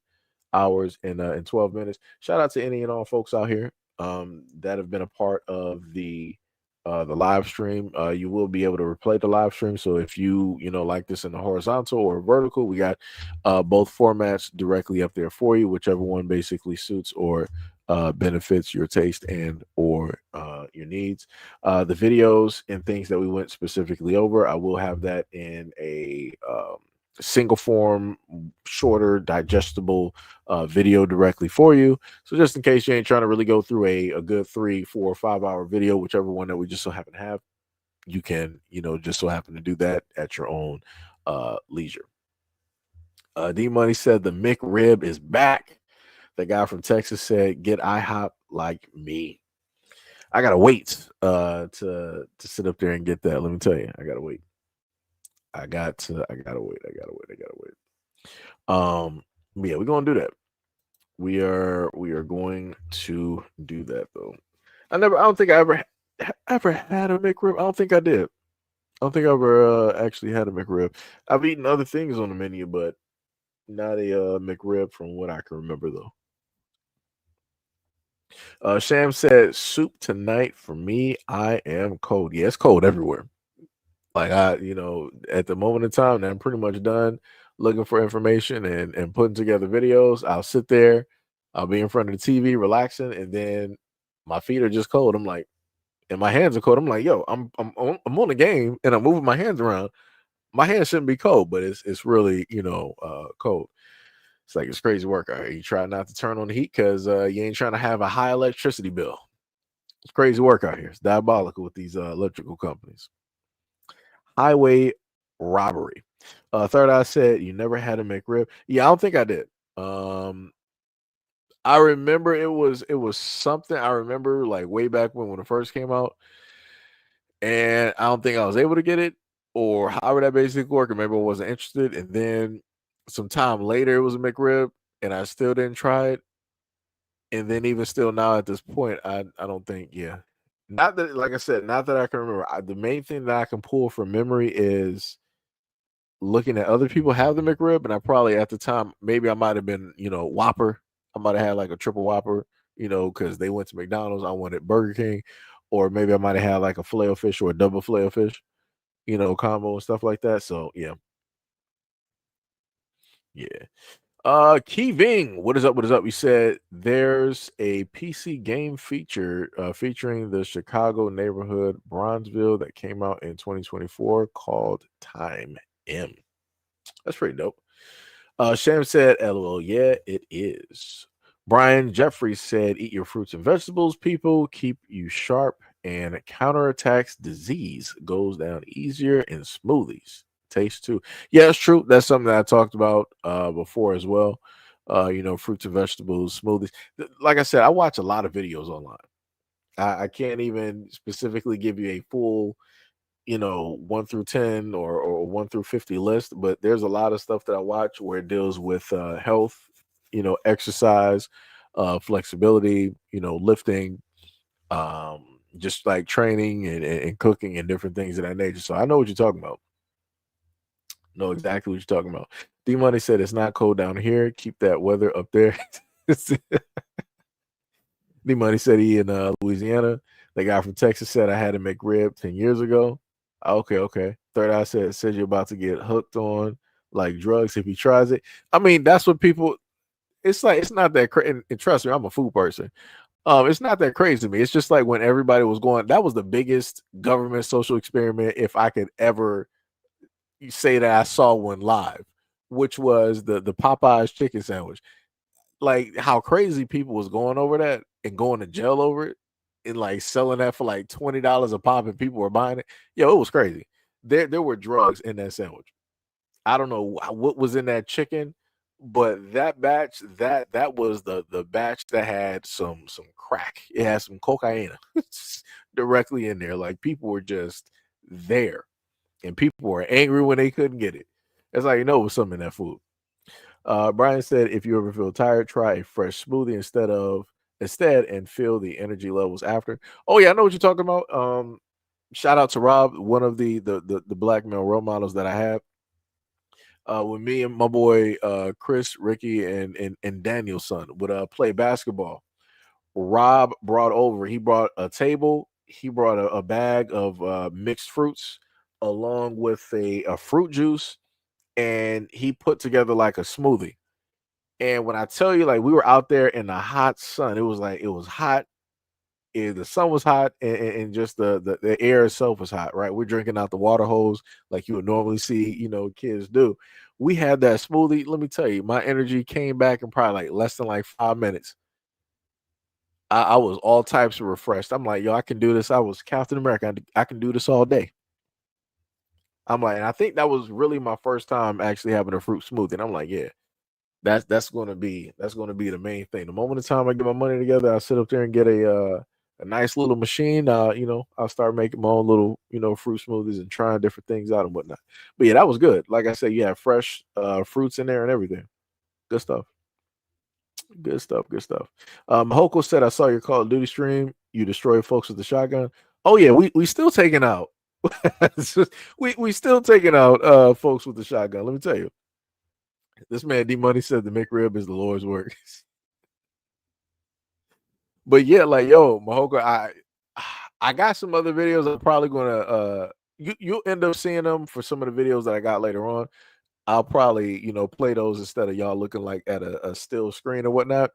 hours and 12 minutes. Shout out to any and all folks out here that have been a part of the live stream. You will be able to replay the live stream. So if you like this in the horizontal or vertical, we got both formats directly up there for you, whichever one basically suits or benefits your taste and or your needs. The videos and things that we went specifically over, I will have that in a single form, shorter, digestible video directly for you. So just in case you ain't trying to really go through a good 3, 4, 5 hour video, whichever one that we just so happen to have, you can just so happen to do that at your own leisure. D Money said the McRib is back. The guy from Texas said, get IHOP like me. I gotta wait to sit up there and get that. Let me tell you, I gotta wait. I gotta wait. Yeah, we're gonna do that. We are going to do that though. I don't think I ever had a McRib. I don't think I did. I don't think I ever actually had a McRib. I've eaten other things on the menu, but not a McRib from what I can remember though. Sham said soup tonight for me. I am cold. Yeah, it's cold everywhere. Like at the moment in time, that I'm pretty much done looking for information and putting together videos. I'll sit there, I'll be in front of the TV relaxing, and then my feet are just cold. I'm like, and my hands are cold. I'm like, yo, I'm on the game and I'm moving my hands around. My hands shouldn't be cold, but it's really cold. It's like it's crazy work out here. You try not to turn on the heat because you ain't trying to have a high electricity bill. It's crazy work out here. It's diabolical with these electrical companies. Highway robbery. Third Eye said you never had a McRib. Yeah, I don't think I did. I remember it was something I remember like way back when it first came out, and I don't think I was able to get it or however that basically worked. Or maybe I wasn't interested, and then some time later it was a McRib, and I still didn't try it. And then even still now at this point, I don't think not that like I said, not that I can remember. The main thing that I can pull from memory is looking at other people have the McRib, and I probably at the time maybe I might have been Whopper. I might have had like a triple Whopper, because they went to McDonald's. I wanted Burger King, or maybe I might have had like a filet o fish or a double filet o fish, combo and stuff like that. So yeah. Key Ving, what is up? What is up? You said there's a PC game feature featuring the Chicago neighborhood Bronzeville that came out in 2024 called Time M. That's pretty dope. Sham said, LOL, yeah, it is. Brian Jeffries said, eat your fruits and vegetables, people, keep you sharp, and counterattacks disease, goes down easier in smoothies. Taste too. Yeah, it's true. That's something that I talked about before as well. Fruits and vegetables, smoothies. Like I said, I watch a lot of videos online. I can't even specifically give you a full 1 through 10 or 1 through 50 list, but there's a lot of stuff that I watch where it deals with health, exercise, flexibility, lifting, just like training and cooking and different things of that nature. So I know what you're talking about. Know exactly what you're talking about. D Money said it's not cold down here. Keep that weather up there. D Money said he in Louisiana. The guy from Texas said I had to make rib 10 years ago. Okay. Third Eye said you're about to get hooked on like drugs if he tries it. I mean, that's what people. It's like it's not that crazy. And trust me, I'm a food person. It's not that crazy to me. It's just like when everybody was going. That was the biggest government social experiment, if I could ever say that I saw one live, which was the Popeyes chicken sandwich. Like how crazy people was going over that and going to jail over it and like selling that for like $20 a pop and people were buying it. Yo, it was crazy. There were drugs in that sandwich. I don't know what was in that chicken, but that batch that was the batch that had some crack. It had some cocaine directly in there. Like people were just there, and people were angry when they couldn't get it. That's how you know it was something in that food. Brian said, if you ever feel tired, try a fresh smoothie instead and feel the energy levels after. Oh yeah, I know what you're talking about. Shout out to Rob, one of the black male role models that I have. When me and my boy Chris, Ricky, and Daniel's son would play basketball, Rob he brought a table, he brought a bag of mixed fruits along with a fruit juice, and he put together like a smoothie. And when I tell you, like we were out there in the hot sun, it was hot. The sun was hot, and just the air itself was hot. Right, we're drinking out the water hose like you would normally see, kids do. We had that smoothie. Let me tell you, my energy came back in probably like less than like 5 minutes. I was all types of refreshed. I'm like, yo, I can do this. I was Captain America. I can do this all day. I'm like, and I think that was really my first time actually having a fruit smoothie. And I'm like, yeah, that's gonna be the main thing. The moment of time I get my money together, I sit up there and get a nice little machine. I'll start making my own little fruit smoothies and trying different things out and whatnot. But yeah, that was good. Like I said, you have fresh fruits in there and everything. Good stuff. Good stuff. Good stuff. Hoko said, I saw your Call of Duty stream. You destroy folks with the shotgun. Oh yeah, we still taking out. we still taking out folks with the shotgun. Let me tell you. This man D Money said the McRib is the Lord's work. But yeah, like yo, Mahoko, I got some other videos. I'm probably gonna you'll end up seeing them for some of the videos that I got later on. I'll probably play those instead of y'all looking like at a still screen or whatnot.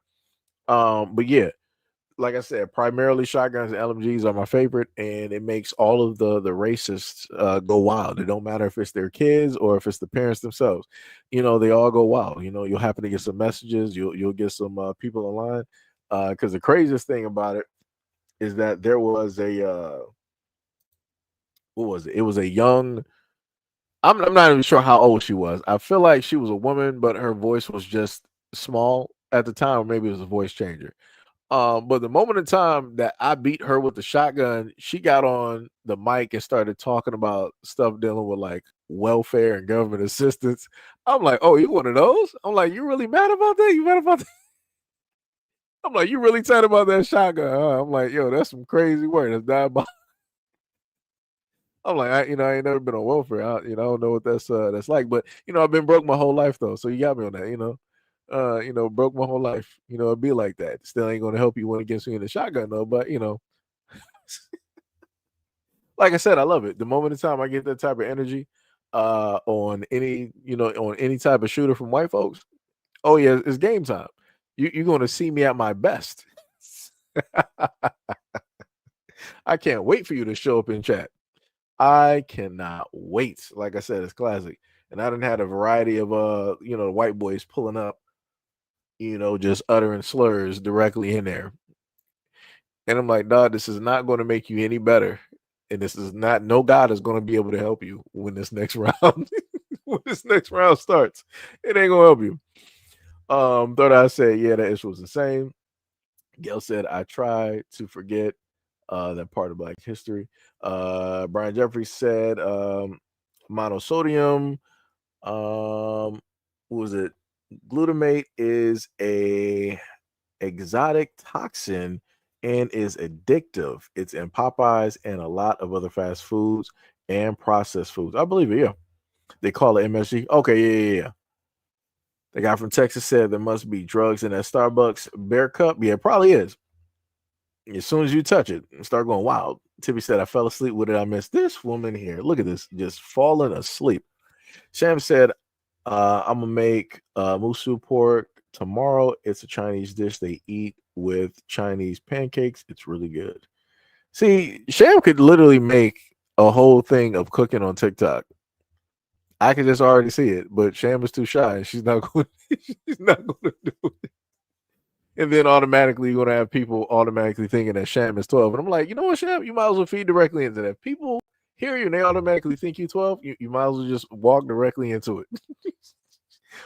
But yeah, like I said, primarily shotguns and LMGs are my favorite, and it makes all of the racists go wild. It don't matter if it's their kids or if it's the parents themselves. They all go wild. You'll happen to get some messages. You'll get some people online. Because the craziest thing about it is that there was a what was it? It was a young. I'm not even sure how old she was. I feel like she was a woman, but her voice was just small at the time, or maybe it was a voice changer. But the moment in time that I beat her with the shotgun, she got on the mic and started talking about stuff dealing with like welfare and government assistance. I'm like, oh, you one of those? I'm like, you really mad about that? You mad about that? I'm like, you really tight about that shotgun? Huh? I'm like, yo, that's some crazy work. That's diabolical. I'm like, I ain't never been on welfare. I don't know what that's like. But I've been broke my whole life though. So you got me on that. Broke my whole life. It'd be like that. Still ain't gonna help you when it gets you in the shotgun though. But like I said, I love it. The moment in time I get that type of energy, on any type of shooter from white folks. Oh yeah, it's game time. You're gonna see me at my best. I can't wait for you to show up in chat. I cannot wait. Like I said, it's classic. And I done had a variety of white boys pulling up, just uttering slurs directly in there. And I'm like, dog, this is not going to make you any better. And this is not, no God is going to be able to help you when this next round, when this next round starts. It ain't gonna help you. Third Eye said, yeah, that issue was insane. Gail said, I try to forget that part of Black history. Brian Jeffries said, monosodium, what was it? Glutamate is a exotic toxin and is addictive. It's in Popeyes and a lot of other fast foods and processed foods. I believe it, yeah. They call it MSG. Okay, yeah. The guy from Texas said there must be drugs in that Starbucks bear cup. Yeah, it probably is. As soon as you touch it, start going wild. Tippy said, I fell asleep. What did I miss? This woman here. Look at this. Just falling asleep. Sham said, I'm going to make musu pork tomorrow. It's a Chinese dish they eat with Chinese pancakes. It's really good. See, Sham could literally make a whole thing of cooking on TikTok. I can just already see it, but Sham is too shy. She's not going. She's not going to do it. And then automatically you're gonna have people automatically thinking that Sham is 12. And I'm like, you know what, Sham? You might as well feed directly into that. People hear you and they automatically think you're 12. You might as well just walk directly into it.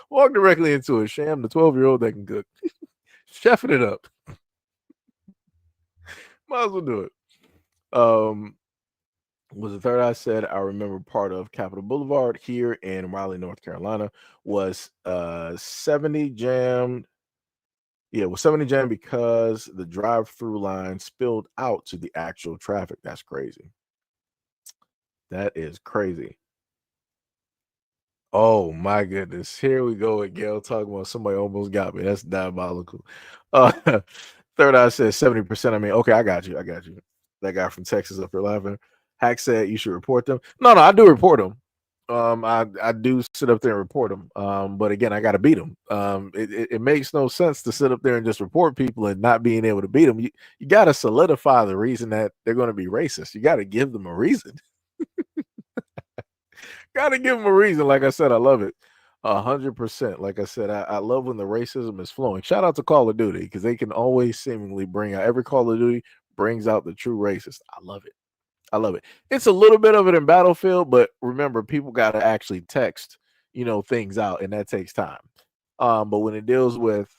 Walk directly into it. Sham, the 12-year-old that can cook. Chefing it up. Might as well do it. Was the third I said I remember part of Capitol Boulevard here in Raleigh, North Carolina was 70 jammed. Yeah, it was 70 jam because the drive-through line spilled out to the actual traffic. That's crazy. That is crazy. Oh my goodness. Here we go with Gail talking about somebody almost got me. That's diabolical. Third Eye says 70%. I mean, okay, I got you. That guy from Texas up here laughing. Hack said you should report them. No, I do report them. I do sit up there and report them. But again, I got to beat them. It makes no sense to sit up there and just report people and not being able to beat them. You got to solidify the reason that they're going to be racist. You got to give them a reason. Got to give them a reason. Like I said, I love it. 100%. Like I said, I love when the racism is flowing. Shout out to Call of Duty because they can always seemingly bring out, every Call of Duty brings out the true racist. I love it. I love it. It's a little bit of it in Battlefield, but remember, people got to actually text, things out, and that takes time. But when it deals with,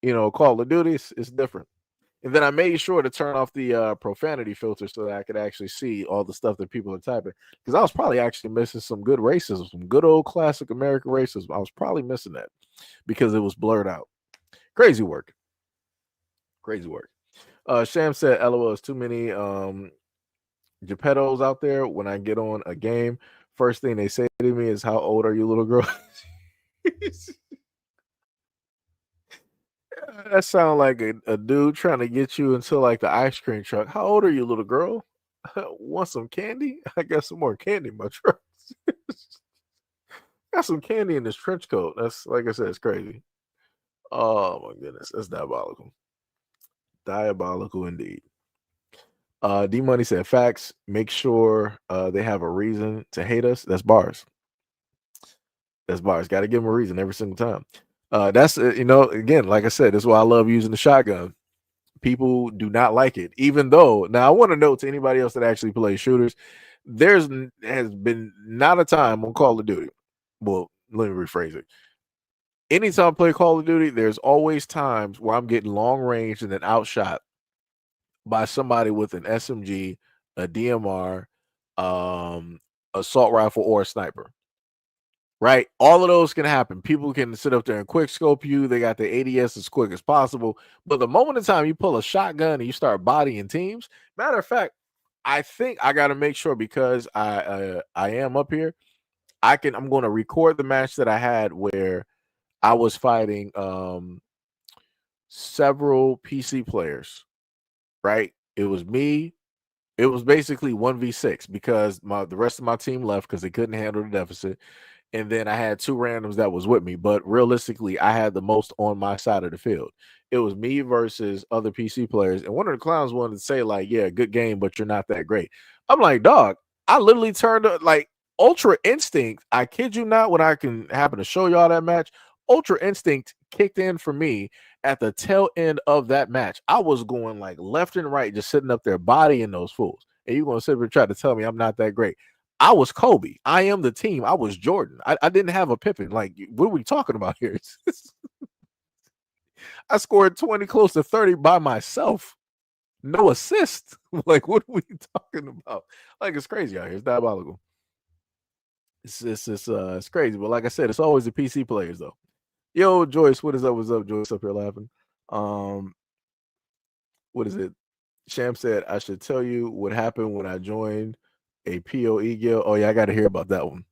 Call of Duty, it's different. And then I made sure to turn off the profanity filter so that I could actually see all the stuff that people are typing. Because I was probably actually missing some good racism, some good old classic American racism. I was probably missing that because it was blurred out. Crazy work. Crazy work. Sham said, LOL, it's too many Geppettos out there. When I get on a game, first thing they say to me is, how old are you, little girl? That sounds like a dude trying to get you into like the ice cream truck. How old are you, little girl? Want some candy? I got some more candy in my truck. Got some candy in this trench coat. That's, like I said, it's crazy. Oh my goodness, that's diabolical. Diabolical indeed. D Money said facts. Make sure they have a reason to hate us. That's bars. That's bars. Got to give them a reason every single time. That's again, like I said, that's why I love using the shotgun. People do not like it, even though. Now, I want to note to anybody else that actually plays shooters, has been not a time on Call of Duty. Well, let me rephrase it. Anytime I play Call of Duty, there's always times where I'm getting long range and then outshot by somebody with an SMG, a DMR, assault rifle, or a sniper. Right? All of those can happen. People can sit up there and quick scope you. They got the ADS as quick as possible. But the moment in time you pull a shotgun and you start bodying teams, matter of fact, I think I got to make sure, because I am up here. I'm going to record the match that I had where I was fighting several PC players. Right? It was me. It was basically 1v6 because the rest of my team left because they couldn't handle the deficit. And then I had two randoms that was with me. But realistically, I had the most on my side of the field. It was me versus other PC players. And one of the clowns wanted to say, like, yeah, good game, but you're not that great. I'm like, dog, I literally turned like Ultra Instinct. I kid you not, when I can happen to show y'all that match, Ultra Instinct kicked in for me at the tail end of that match. I was going like left and right, just sitting up there bodying those fools. And you're going to sit there and try to tell me I'm not that great. I was Kobe. I am the team. I was Jordan. I didn't have a Pippen. Like, what are we talking about here? I scored 20, close to 30 by myself. No assist. Like, what are we talking about? Like, it's crazy out here. It's diabolical. It's crazy. But like I said, it's always the PC players, though. Yo, Joyce, what is up? What's up, Joyce? Up here laughing. What is it? Sham said, I should tell you what happened when I joined a PoE guild. Oh yeah, I got to hear about that one.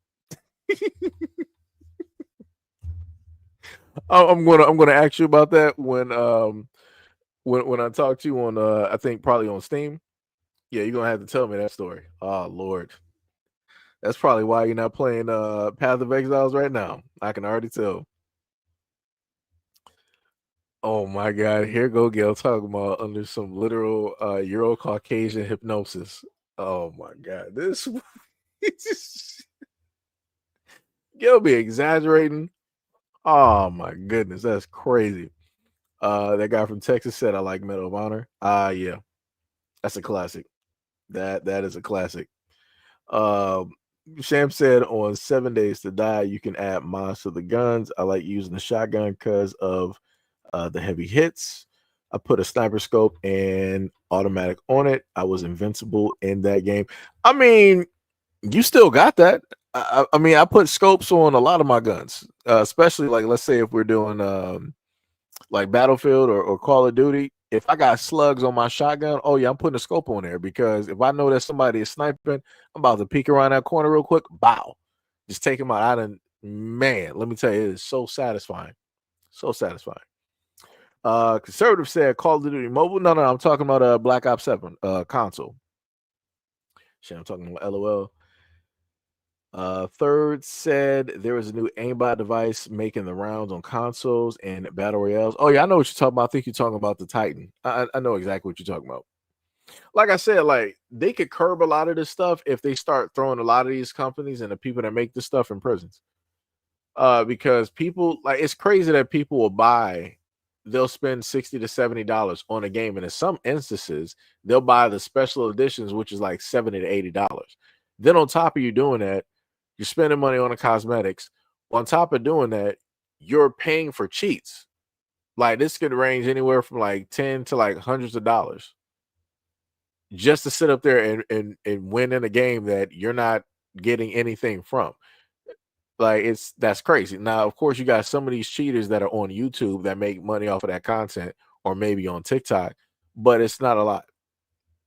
I'm gonna ask you about that when I talk to you on I think probably on Steam. Yeah, you're gonna have to tell me that story. Oh Lord, that's probably why you're not playing Path of Exiles right now. I can already tell. Oh my God, here go Gail talking about under some literal Euro Caucasian hypnosis. Oh my God, this Gail be exaggerating. Oh my goodness, that's crazy. That guy from Texas said I like Medal of Honor. Yeah, that's a classic. That is a classic. Sham said on 7 Days to Die, you can add mods to the guns. I like using the shotgun because of the heavy hits. I put a sniper scope and automatic on it. I was invincible in that game. I mean, you still got that. I mean, I put scopes on a lot of my guns, especially like let's say if we're doing like Battlefield or Call of Duty. If I got slugs on my shotgun, oh yeah, I'm putting a scope on there because if I know that somebody is sniping, I'm about to peek around that corner real quick. Bow, just take him out. Man, let me tell you, it is so satisfying, so satisfying. Conservative said Call of Duty mobile. No, I'm talking about Black Ops 7 console. Shit, I'm talking about LOL. Third said there was a new aimbot device making the rounds on consoles and battle royales. Oh yeah, I know what you're talking about. I think you're talking about the Titan. I know exactly what you're talking about. Like I said, like they could curb a lot of this stuff if they start throwing a lot of these companies and the people that make this stuff in prisons. Because people like it's crazy that people will buy. They'll spend $60 to $70 on a game, and in some instances, they'll buy the special editions, which is like $70 to $80. Then on top of you doing that, you're spending money on the cosmetics. On top of doing that, you're paying for cheats. Like this could range anywhere from like 10 to like hundreds of dollars just to sit up there and win in a game that you're not getting anything from. Like that's crazy. Now, of course, you got some of these cheaters that are on YouTube that make money off of that content, or maybe on TikTok, but it's not a lot.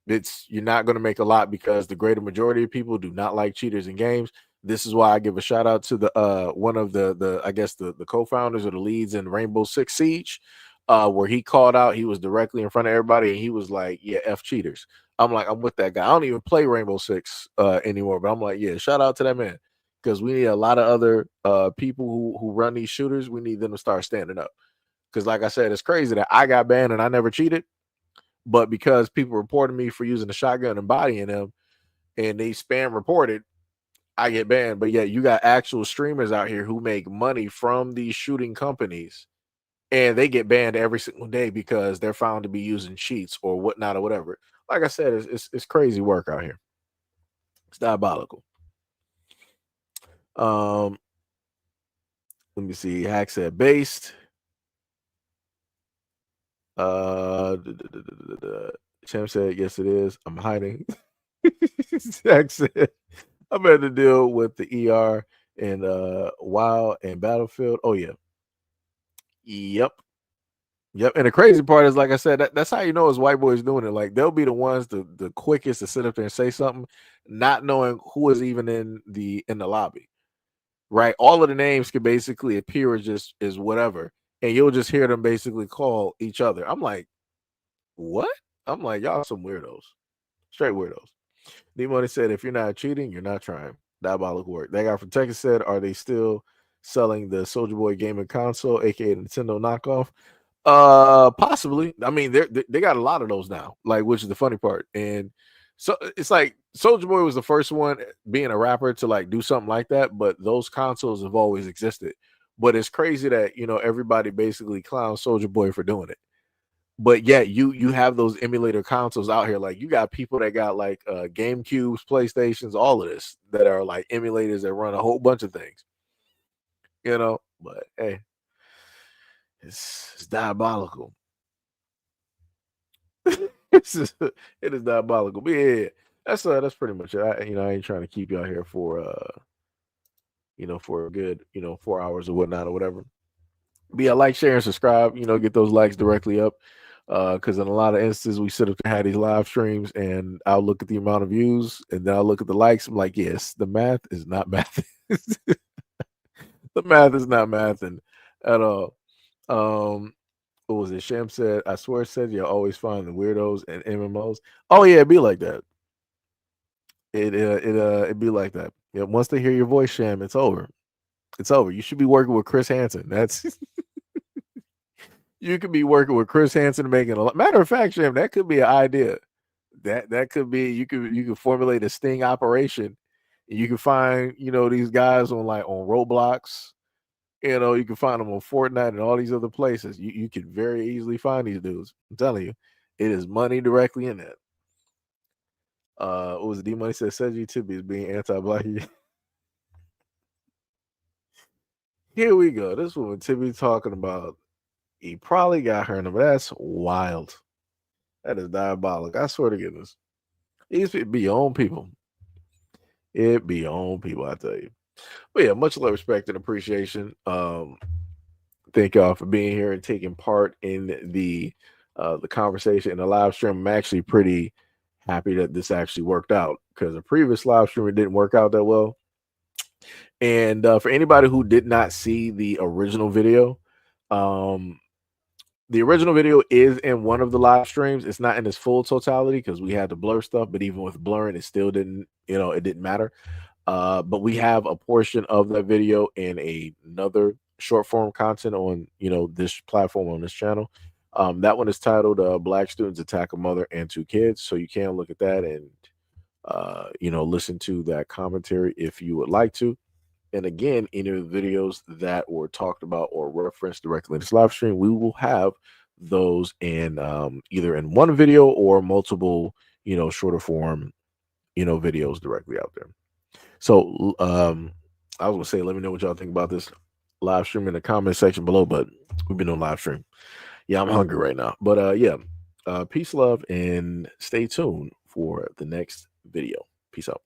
You're not going to make a lot because the greater majority of people do not like cheaters in games. This is why I give a shout out to the one of the I guess the co-founders or the leads in Rainbow Six Siege, where he called out. He was directly in front of everybody, and he was like, "Yeah, F cheaters." I'm like, I'm with that guy. I don't even play Rainbow Six anymore, but I'm like, yeah, shout out to that man. Because we need a lot of other people who run these shooters. We need them to start standing up. Because, like I said, it's crazy that I got banned and I never cheated. but because people reported me for using a shotgun and bodying them, and they spam reported, I get banned. But yeah, you got actual streamers out here who make money from these shooting companies, and they get banned every single day because they're found to be using cheats or whatnot or whatever. Like I said, it's crazy work out here. It's diabolical. Let me see. Hack said based. Champ said yes, it is. I'm hiding. Hack said I'm had to deal with the ER and WoW and Battlefield. Oh yeah. Yep. Yep. And the crazy part is, like I said, that's how you know it's white boys doing it. Like they'll be the ones the quickest to sit up there and say something, not knowing who is even in the lobby. Right. All of the names could basically appear as whatever. And you'll just hear them basically call each other. I'm like, what? I'm like, y'all some weirdos. Straight weirdos. D-Money said, if you're not cheating, you're not trying. Diabolical work. That guy from Texas said, are they still selling the Soulja Boy gaming console, aka Nintendo knockoff? Possibly. I mean, they got a lot of those now, like, which is the funny part. And so it's like Soulja Boy was the first one being a rapper to like do something like that, but those consoles have always existed. But it's crazy that, you know, everybody basically clowns Soulja Boy for doing it. But yet you have those emulator consoles out here. Like you got people that got like GameCubes, PlayStations, all of this that are like emulators that run a whole bunch of things. You know, but hey, it's diabolical. It is diabolical. But yeah, that's pretty much it. I ain't trying to keep y'all here for for a good 4 hours or whatnot or whatever. But yeah, like, share, and subscribe. Get those likes directly up. Because in a lot of instances, we sit up and have these live streams, and I'll look at the amount of views, and then I'll look at the likes. I'm like, yes, the math is not math. The math is not mathing at all. What was it? Shem said, I swear it said you'll always find the weirdos and MMOs. Oh yeah, it'd be like that. It'd be like that. Yeah, once they hear your voice, Shem, it's over. It's over. You should be working with Chris Hansen. That's you could be working with Chris Hansen making a lot. Matter of fact, Shem, that could be an idea. That could be you could formulate a sting operation. And you can find these guys on Roblox. You can find them on Fortnite and all these other places. You could very easily find these dudes. I'm telling you, it is money directly in that. What was it? D-Money said SEIJIHITO is being anti-black. Here we go. This is what Tibby talking about. He probably got her number. That's wild. That is diabolic. I swear to goodness. It be your own people. It be your own people, I tell you. But yeah, much love, respect, and appreciation. Thank y'all for being here and taking part in the conversation in the live stream. I'm actually pretty happy that this actually worked out, because the previous live stream, it didn't work out that well. And for anybody who did not see the original video, the original video is in one of the live streams. It's not in its full totality because we had to blur stuff, but even with blurring, it still didn't, it didn't matter. But we have a portion of that video in another short form content on, this platform, on this channel. That one is titled Black Students Attack a Mother and Two Kids. So you can look at that and, listen to that commentary if you would like to. And again, any of the videos that were talked about or referenced directly in this live stream, we will have those in either in one video or multiple, shorter form, videos directly out there. So I was gonna say, let me know what y'all think about this live stream in the comment section below. But we've been on live stream. Yeah, I'm hungry right now. But yeah, peace, love, and stay tuned for the next video. Peace out.